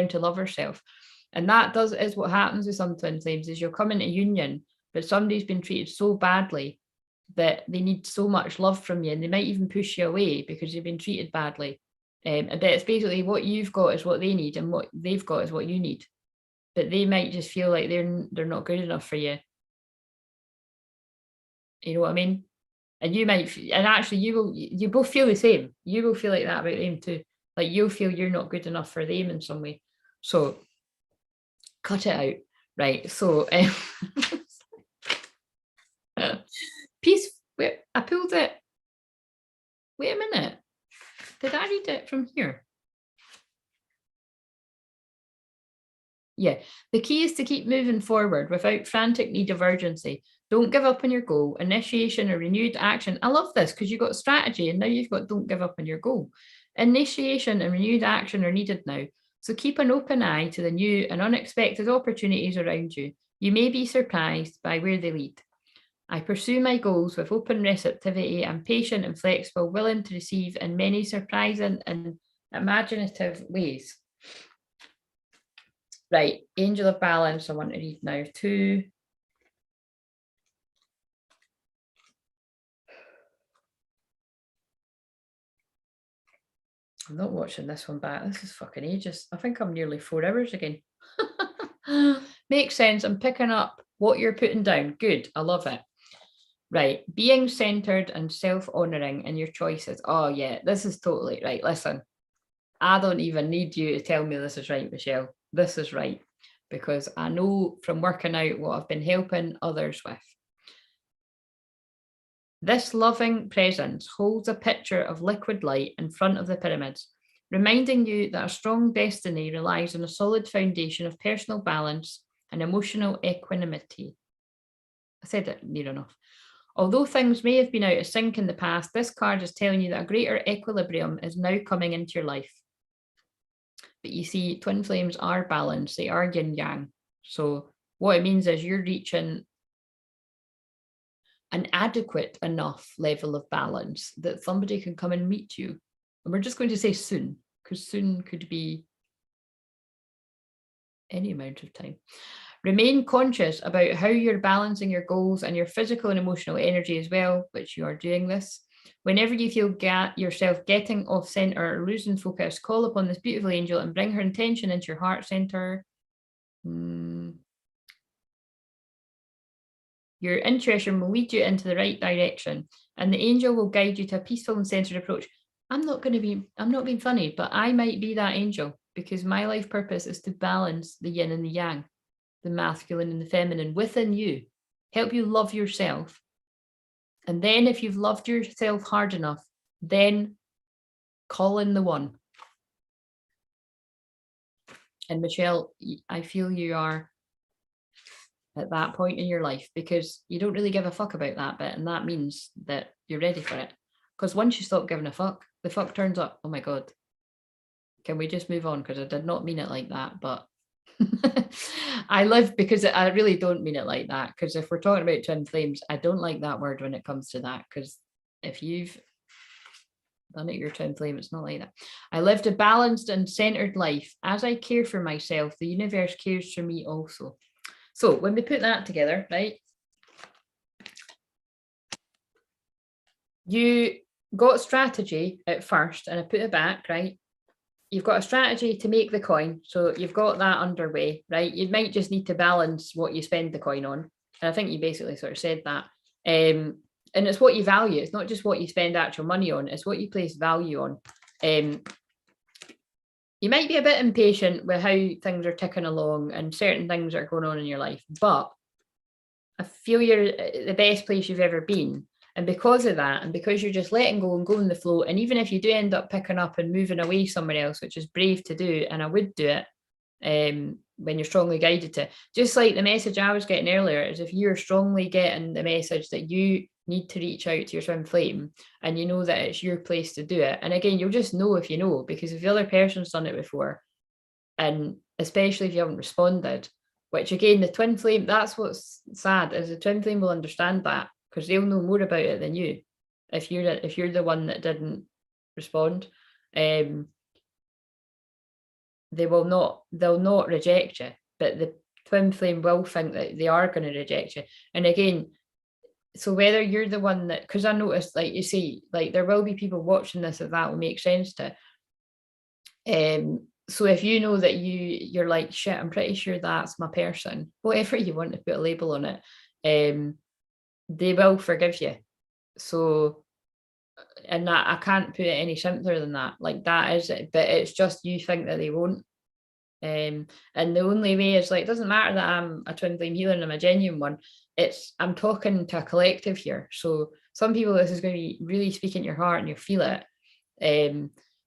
S1: to love herself. And that is what happens with some twin flames, is you'll come into union, but somebody's been treated so badly that they need so much love from you, and they might even push you away because you've been treated badly. But it's basically what you've got is what they need, and what they've got is what you need. But they might just feel like they're not good enough for you. You know what I mean? And you might, and actually you both feel the same. You will feel like that about them too. Like you'll feel you're not good enough for them in some way. So cut it out. Right. So peace. Wait, I pulled it. Wait a minute. Did I read it from here? Yeah. The key is to keep moving forward without frantic need of urgency. Don't give up on your goal. Initiation or renewed action. I love this because you've got strategy and now you've got don't give up on your goal. Initiation and renewed action are needed now. So keep an open eye to the new and unexpected opportunities around you. You may be surprised by where they lead. I pursue my goals with open receptivity. I'm patient and flexible, willing to receive in many surprising and imaginative ways. Right, Angel of Balance, I want to read now too. I'm not watching this one back. This is fucking ages. I think I'm nearly 4 hours again. Makes sense. I'm picking up what you're putting down. Good. I love it. Right. Being centered and self-honoring in your choices. Oh, yeah. This is totally right. Listen, I don't even need you to tell me this is right, Michelle. This is right. Because I know from working out what I've been helping others with. This loving presence holds a picture of liquid light in front of the pyramids, reminding you that a strong destiny relies on a solid foundation of personal balance and emotional equanimity. I said it near enough. Although things may have been out of sync in the past, this card is telling you that a greater equilibrium is now coming into your life. But you see, twin flames are balanced. They are yin yang. So what it means is you're reaching an adequate enough level of balance that somebody can come and meet you. And we're just going to say soon, because soon could be any amount of time. Remain conscious about how you're balancing your goals and your physical and emotional energy as well, which you are doing this. Whenever you feel yourself getting off center or losing focus, call upon this beautiful angel and bring her intention into your heart center. Your intuition will lead you into the right direction, and the angel will guide you to a peaceful and centered approach. I'm not being funny, but I might be that angel because my life purpose is to balance the yin and the yang, the masculine and the feminine within you, help you love yourself. And then if you've loved yourself hard enough, then call in the one. And Michelle, I feel you are at that point in your life because you don't really give a fuck about that bit, and that means that you're ready for it. Because once you stop giving a fuck, the fuck turns up. Oh my god, can we just move on? Because I did not mean it like that, but I live because I really don't mean it like that. Because if we're talking about twin flames, I don't like that word when it comes to that, because if you've done it, your twin flame, it's not like that. I lived a balanced and centered life. As I care for myself, the universe cares for me also. So when we put that together, right, you got strategy at first, and I put it back, right? You've got a strategy to make the coin. So you've got that underway, right? You might just need to balance what you spend the coin on. And I think you basically sort of said that. And it's what you value. It's not just what you spend actual money on. It's what you place value on. You might be a bit impatient with how things are ticking along and certain things are going on in your life, but I feel you're the best place you've ever been. And because of that, and because you're just letting go and going the flow, and even if you do end up picking up and moving away somewhere else, which is brave to do, and I would do it when you're strongly guided to, just like the message I was getting earlier, is if you're strongly getting the message that you need to reach out to your twin flame and you know that it's your place to do it. And again, you'll just know if you know, because if the other person's done it before, and especially if you haven't responded, which again, the twin flame, that's what's sad, is the twin flame will understand that. because they'll know more about it than you. If you're the one that didn't respond, they'll not reject you, but the twin flame will think that they are going to reject you. And again, so whether you're the one that, because I noticed, like you see, like there will be people watching this that will make sense to. So if you know that you're like, shit, I'm pretty sure that's my person, whatever you want to put a label on it, they will forgive you. So, and that, I can't put it any simpler than that. Like that is it, but it's just you think that they won't. And the only way is like, it doesn't matter that I'm a twin flame healer and I'm a genuine one. I'm talking to a collective here. So some people, this is going to be really speaking to your heart and you'll feel it.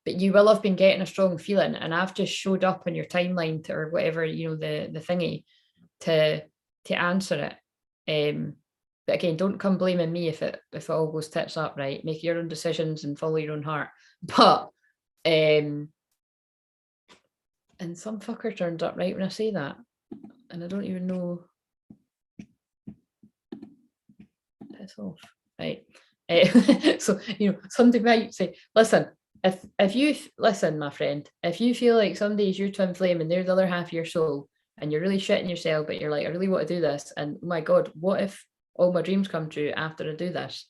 S1: But you will have been getting a strong feeling, and I've just showed up on your timeline or whatever, the thingy to answer it. But again, don't come blaming me if it all goes tits up, right? Make your own decisions and follow your own heart. But and some fucker turns up right when I say that, and I don't even know. Piss off, right? So somebody might say, listen. If you listen, my friend, if you feel like somebody's your twin flame and they're the other half of your soul, and you're really shitting yourself, but you're like, I really want to do this, and oh my God, what if all my dreams come true after I do this?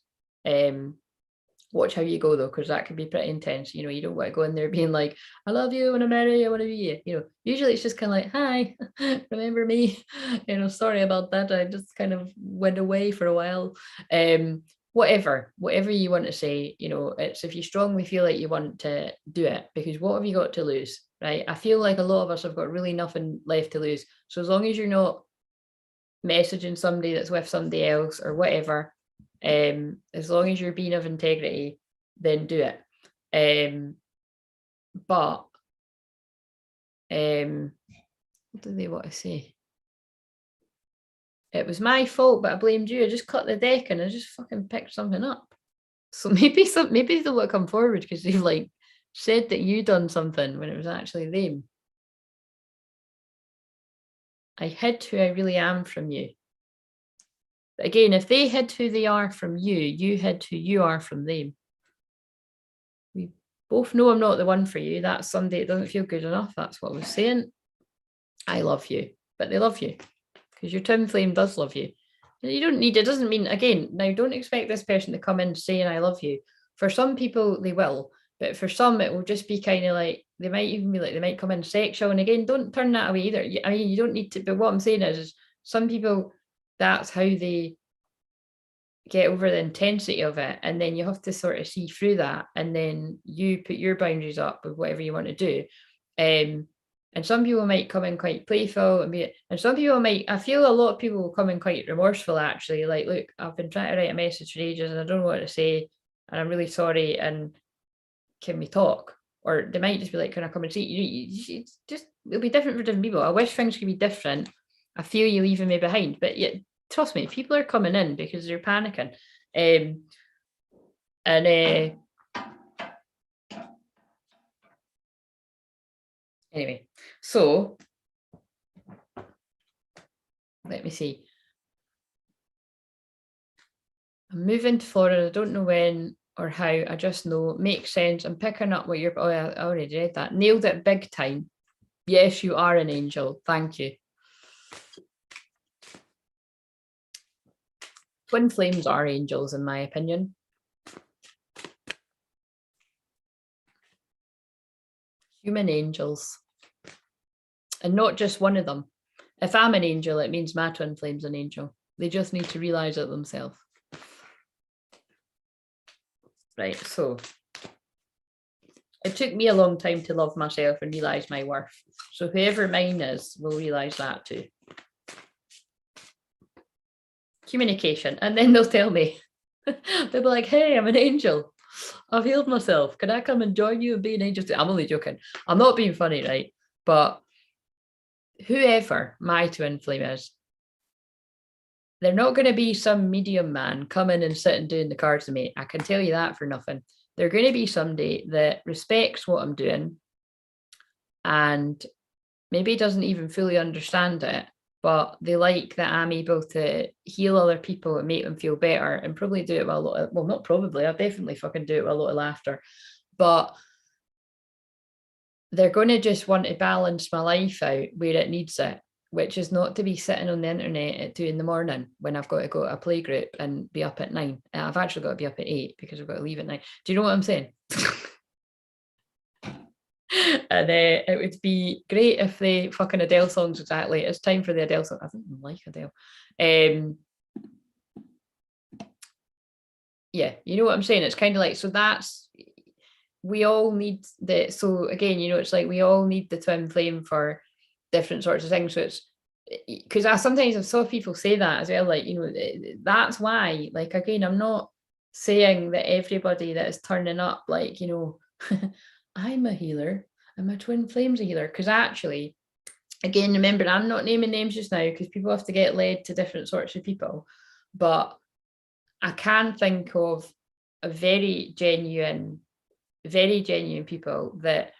S1: Watch how you go though, because that can be pretty intense. You don't want to go in there being like, I love you, I want to marry you, I want to be you. Usually it's just kind of like, hi, remember me? Sorry about that. I just kind of went away for a while. Whatever you want to say, it's if you strongly feel like you want to do it, because what have you got to lose, right? I feel like a lot of us have got really nothing left to lose. So as long as you're not messaging somebody that's with somebody else or whatever, as long as you're being of integrity, then do it. But what do they want to say? It was my fault, but I blamed you. I just cut the deck and I just fucking picked something up. So maybe they'll want to come forward because they've like said that you done something when it was actually them. I hid who I really am from you. But again, if they hid who they are from you, you hid who you are from them. We both know I'm not the one for you. That's somebody that doesn't feel good enough. That's what I was saying. I love you, but they love you. Because your twin flame does love you. You don't need, it doesn't mean, again, now don't expect this person to come in saying I love you. For some people, they will. But for some, it will just be kind of like, they might even be like, they might come in sexual. And again, don't turn that away either. I mean, you don't need to, but what I'm saying is some people, that's how they get over the intensity of it. And then you have to sort of see through that. And then you put your boundaries up with whatever you want to do. And some people might come in quite playful and some people might, I feel a lot of people will come in quite remorseful actually, like, look, I've been trying to write a message for ages and I don't know what to say and I'm really sorry and can we talk? Or they might just be like, can I come and see you? It'll be different for different people. I wish things could be different. I feel you leaving me behind, but yet, trust me, people are coming in because they're panicking. Anyway, so let me see. I'm moving to Florida. I don't know when or how. I just know it makes sense. I'm picking up what you're. Oh, I already read that. Nailed it big time. Yes, you are an angel. Thank you. Twin flames are angels, in my opinion. Human angels. And not just one of them. If I'm an angel, it means my twin flame's an angel. They just need to realize it themselves. Right, so it took me a long time to love myself and realize my worth. So whoever mine is will realize that too. Communication. And then they'll tell me, they'll be like, hey, I'm an angel. I've healed myself. Can I come and join you and be an angel? I'm only joking. I'm not being funny, right? But whoever my twin flame is, they're not going to be some medium man coming and sitting doing the cards with me. I can tell you that for nothing. They're going to be somebody that respects what I'm doing and maybe doesn't even fully understand it, but they like that I'm able to heal other people and make them feel better, and probably do it with a lot of, well, not probably, I definitely fucking do it with a lot of laughter, but they're going to just want to balance my life out where it needs it, which is not to be sitting on the internet at 2 a.m. when I've got to go to a play group and be up at 9. I've actually got to be up at 8 because I've got to leave at 9. Do you know what I'm saying? And it would be great if the fucking Adele songs, exactly. It's time for the Adele song. I don't like Adele. Yeah, you know what I'm saying? It's kind of like, so that's, we all need the, so again, you know, it's like we all need the twin flame for different sorts of things. So it's, because I sometimes have saw people say that as well, like, you know, that's why, like, again, I'm not saying that everybody that is turning up, like, you know, I'm a healer and my twin flame's a healer, because actually, again, remember, I'm not naming names just now because people have to get led to different sorts of people, but I can think of a very genuine people that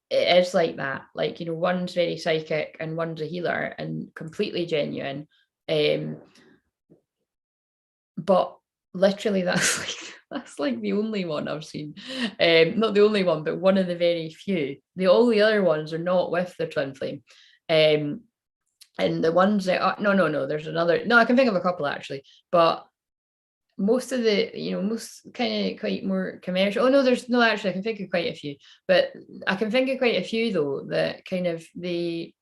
S1: it is like that. Like, you know, one's very psychic and one's a healer and completely genuine. But literally that's like the only one I've seen. Not the only one, but one of the very few. All the other ones are not with the twin flame. And the ones that are, no, there's another. No, I can think of a couple actually, but most of the, you know, most kind of quite more commercial. Oh no, there's no, actually I can think of quite a few, but I can think of quite a few though that kind of, they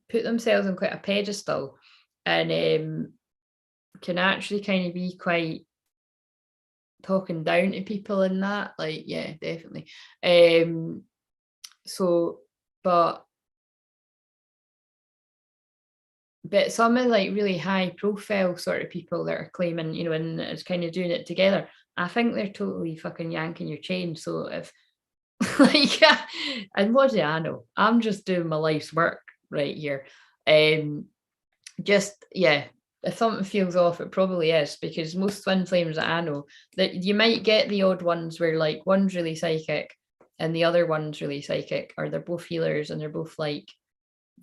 S1: put themselves on quite a pedestal and can actually kind of be quite talking down to people in that, like, yeah, definitely. So but some of like really high profile sort of people that are claiming, you know, and it's kind of doing it together, I think they're totally fucking yanking your chain. So if like, and what do I know? I'm just doing my life's work right here. Just, yeah, if something feels off, it probably is, because most twin flames that I know, that you might get the odd ones where like one's really psychic and the other one's really psychic, or they're both healers and they're both like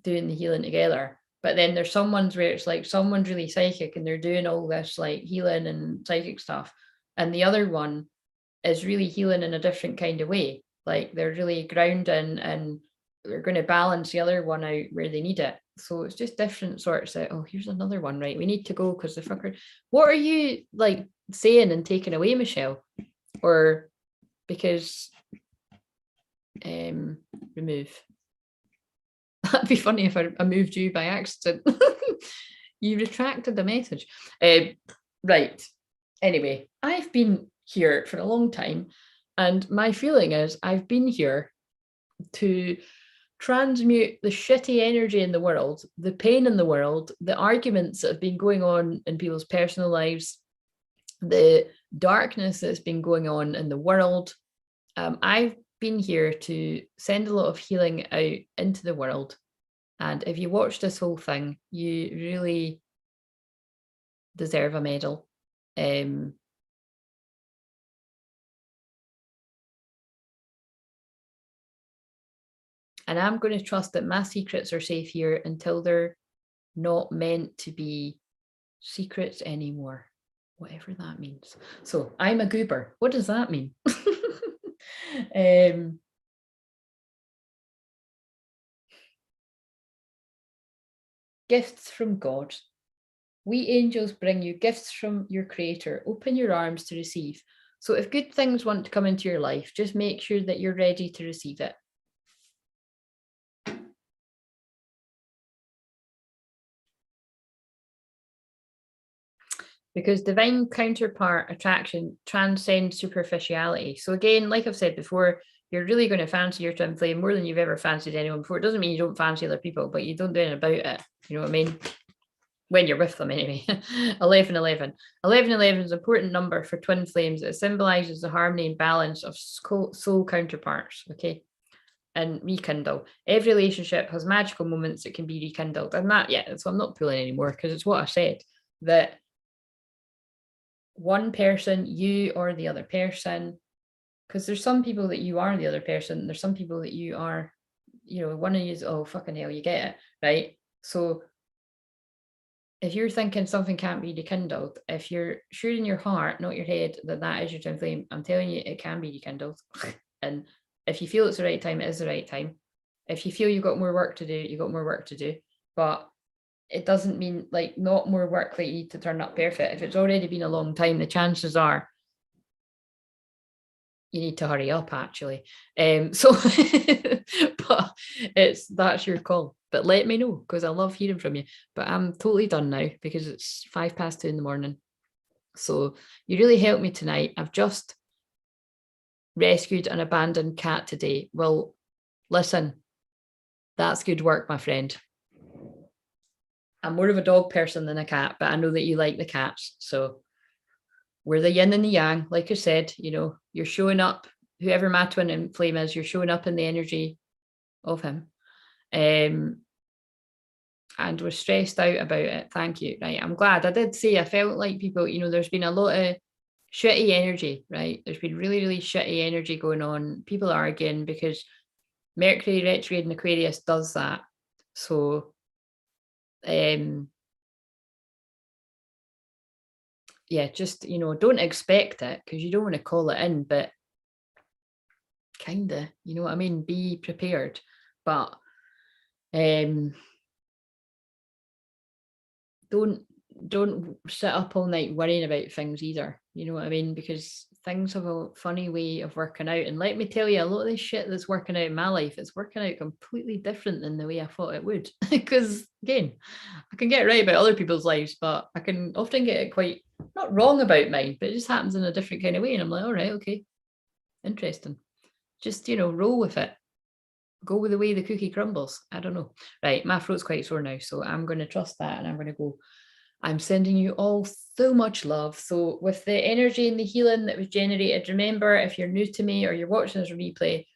S1: doing the healing together. But then there's some ones where it's like someone's really psychic and they're doing all this like healing and psychic stuff, and the other one is really healing in a different kind of way. Like they're really grounding and they're going to balance the other one out where they need it. So it's just different sorts of, oh, here's another one, right? We need to go because the fucker. What are you like saying and taking away, Michelle? Or because remove. That'd be funny if I moved you by accident. You retracted the message. Right. Anyway, I've been here for a long time, and my feeling is I've been here to transmute the shitty energy in the world, the pain in the world, the arguments that have been going on in people's personal lives, the darkness that's been going on in the world. I've been here to send a lot of healing out into the world. And if you watch this whole thing, you really deserve a medal. And I'm going to trust that my secrets are safe here until they're not meant to be secrets anymore, whatever that means. So I'm a goober. What does that mean? Gifts from God. We angels bring you gifts from your creator. Open your arms to receive. So if good things want to come into your life, just make sure that you're ready to receive it. Because divine counterpart attraction transcends superficiality. So again, like I've said before, you're really going to fancy your twin flame more than you've ever fancied anyone before. It doesn't mean you don't fancy other people, but you don't do anything about it. You know what I mean? When you're with them anyway. 1111. 1111 is an important number for twin flames. It symbolizes the harmony and balance of soul counterparts. Okay. And rekindle. Every relationship has magical moments that can be rekindled. And that, yeah, so I'm not pulling anymore because it's what I said, that one person, you or the other person, because there's some people that you are the other person. There's some people that you are, you know, one of you is, oh, fucking hell, you get it, right? So if you're thinking something can't be rekindled, if you're sure in your heart, not your head, that that is your twin flame, I'm telling you, it can be rekindled. And if you feel it's the right time, it is the right time. If you feel you've got more work to do, you've got more work to do. But it doesn't mean like not more work that you need to turn up perfect. If it's already been a long time, the chances are you need to hurry up actually. So but that's your call. But let me know, because I love hearing from you. But I'm totally done now because it's 2:05 in the morning. So you really helped me tonight. I've just rescued an abandoned cat today. Well, listen, that's good work, my friend. I'm more of a dog person than a cat, but I know that you like the cats. So we're the yin and the yang. Like I said, you're showing up, whoever my twin flame is, you're showing up in the energy of him. And we're stressed out about it. Thank you. Right. I'm glad. I did say I felt like people, there's been a lot of shitty energy, right? There's been really, really shitty energy going on. People arguing because Mercury retrograde in Aquarius does that. So yeah, just don't expect it, because you don't want to call it in, but kinda, you know what I mean? Be prepared. But don't sit up all night worrying about things either. You know what I mean? Because things have a funny way of working out. And let me tell you, a lot of this shit that's working out in my life is working out completely different than the way I thought it would. Because again, I can get right about other people's lives, but I can often get it quite not wrong about mine, but it just happens in a different kind of way. And I'm like, all right, okay, interesting. Just, roll with it. Go with the way the cookie crumbles. I don't know. Right, my throat's quite sore now, so I'm going to trust that and I'm going to go. I'm sending you all so much love. So with the energy and the healing that was generated, remember, if you're new to me or you're watching this replay,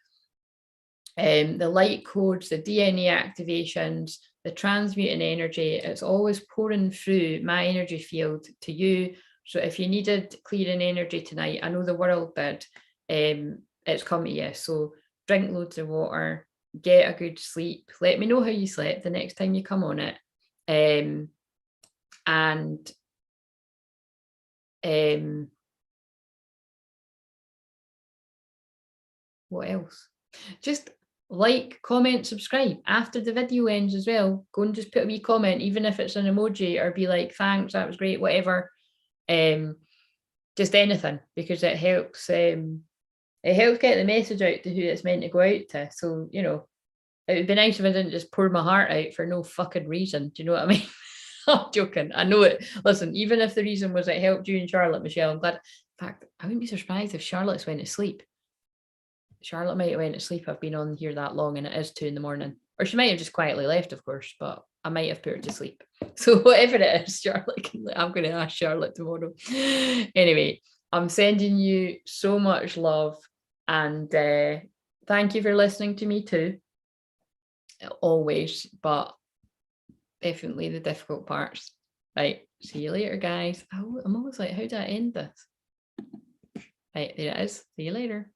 S1: the light codes, the DNA activations, the transmuting energy, it's always pouring through my energy field to you. So if you needed clearing energy tonight, I know the world did, it's come to you. So drink loads of water, get a good sleep. Let me know how you slept the next time you come on it. And what else? Just like, comment, subscribe after the video ends as well. Go and just put a wee comment, even if it's an emoji, or be like, thanks, that was great, whatever. Just anything, because it helps get the message out to who it's meant to go out to. So it would be nice if I didn't just pour my heart out for no fucking reason. Do you know what I mean? I'm joking. I know it. Listen, even if the reason was it helped you and Charlotte, Michelle, I'm glad. In fact, I wouldn't be surprised if Charlotte's went to sleep. Charlotte might have went to sleep. I've been on here that long and it is 2 a.m. Or she might have just quietly left, of course, but I might have put her to sleep. So whatever it is, Charlotte, I'm going to ask Charlotte tomorrow. Anyway, I'm sending you so much love, and thank you for listening to me too. Always, but definitely the difficult parts. Right. See you later, guys. Oh, I'm always like, how do I end this? Right, there it is. See you later.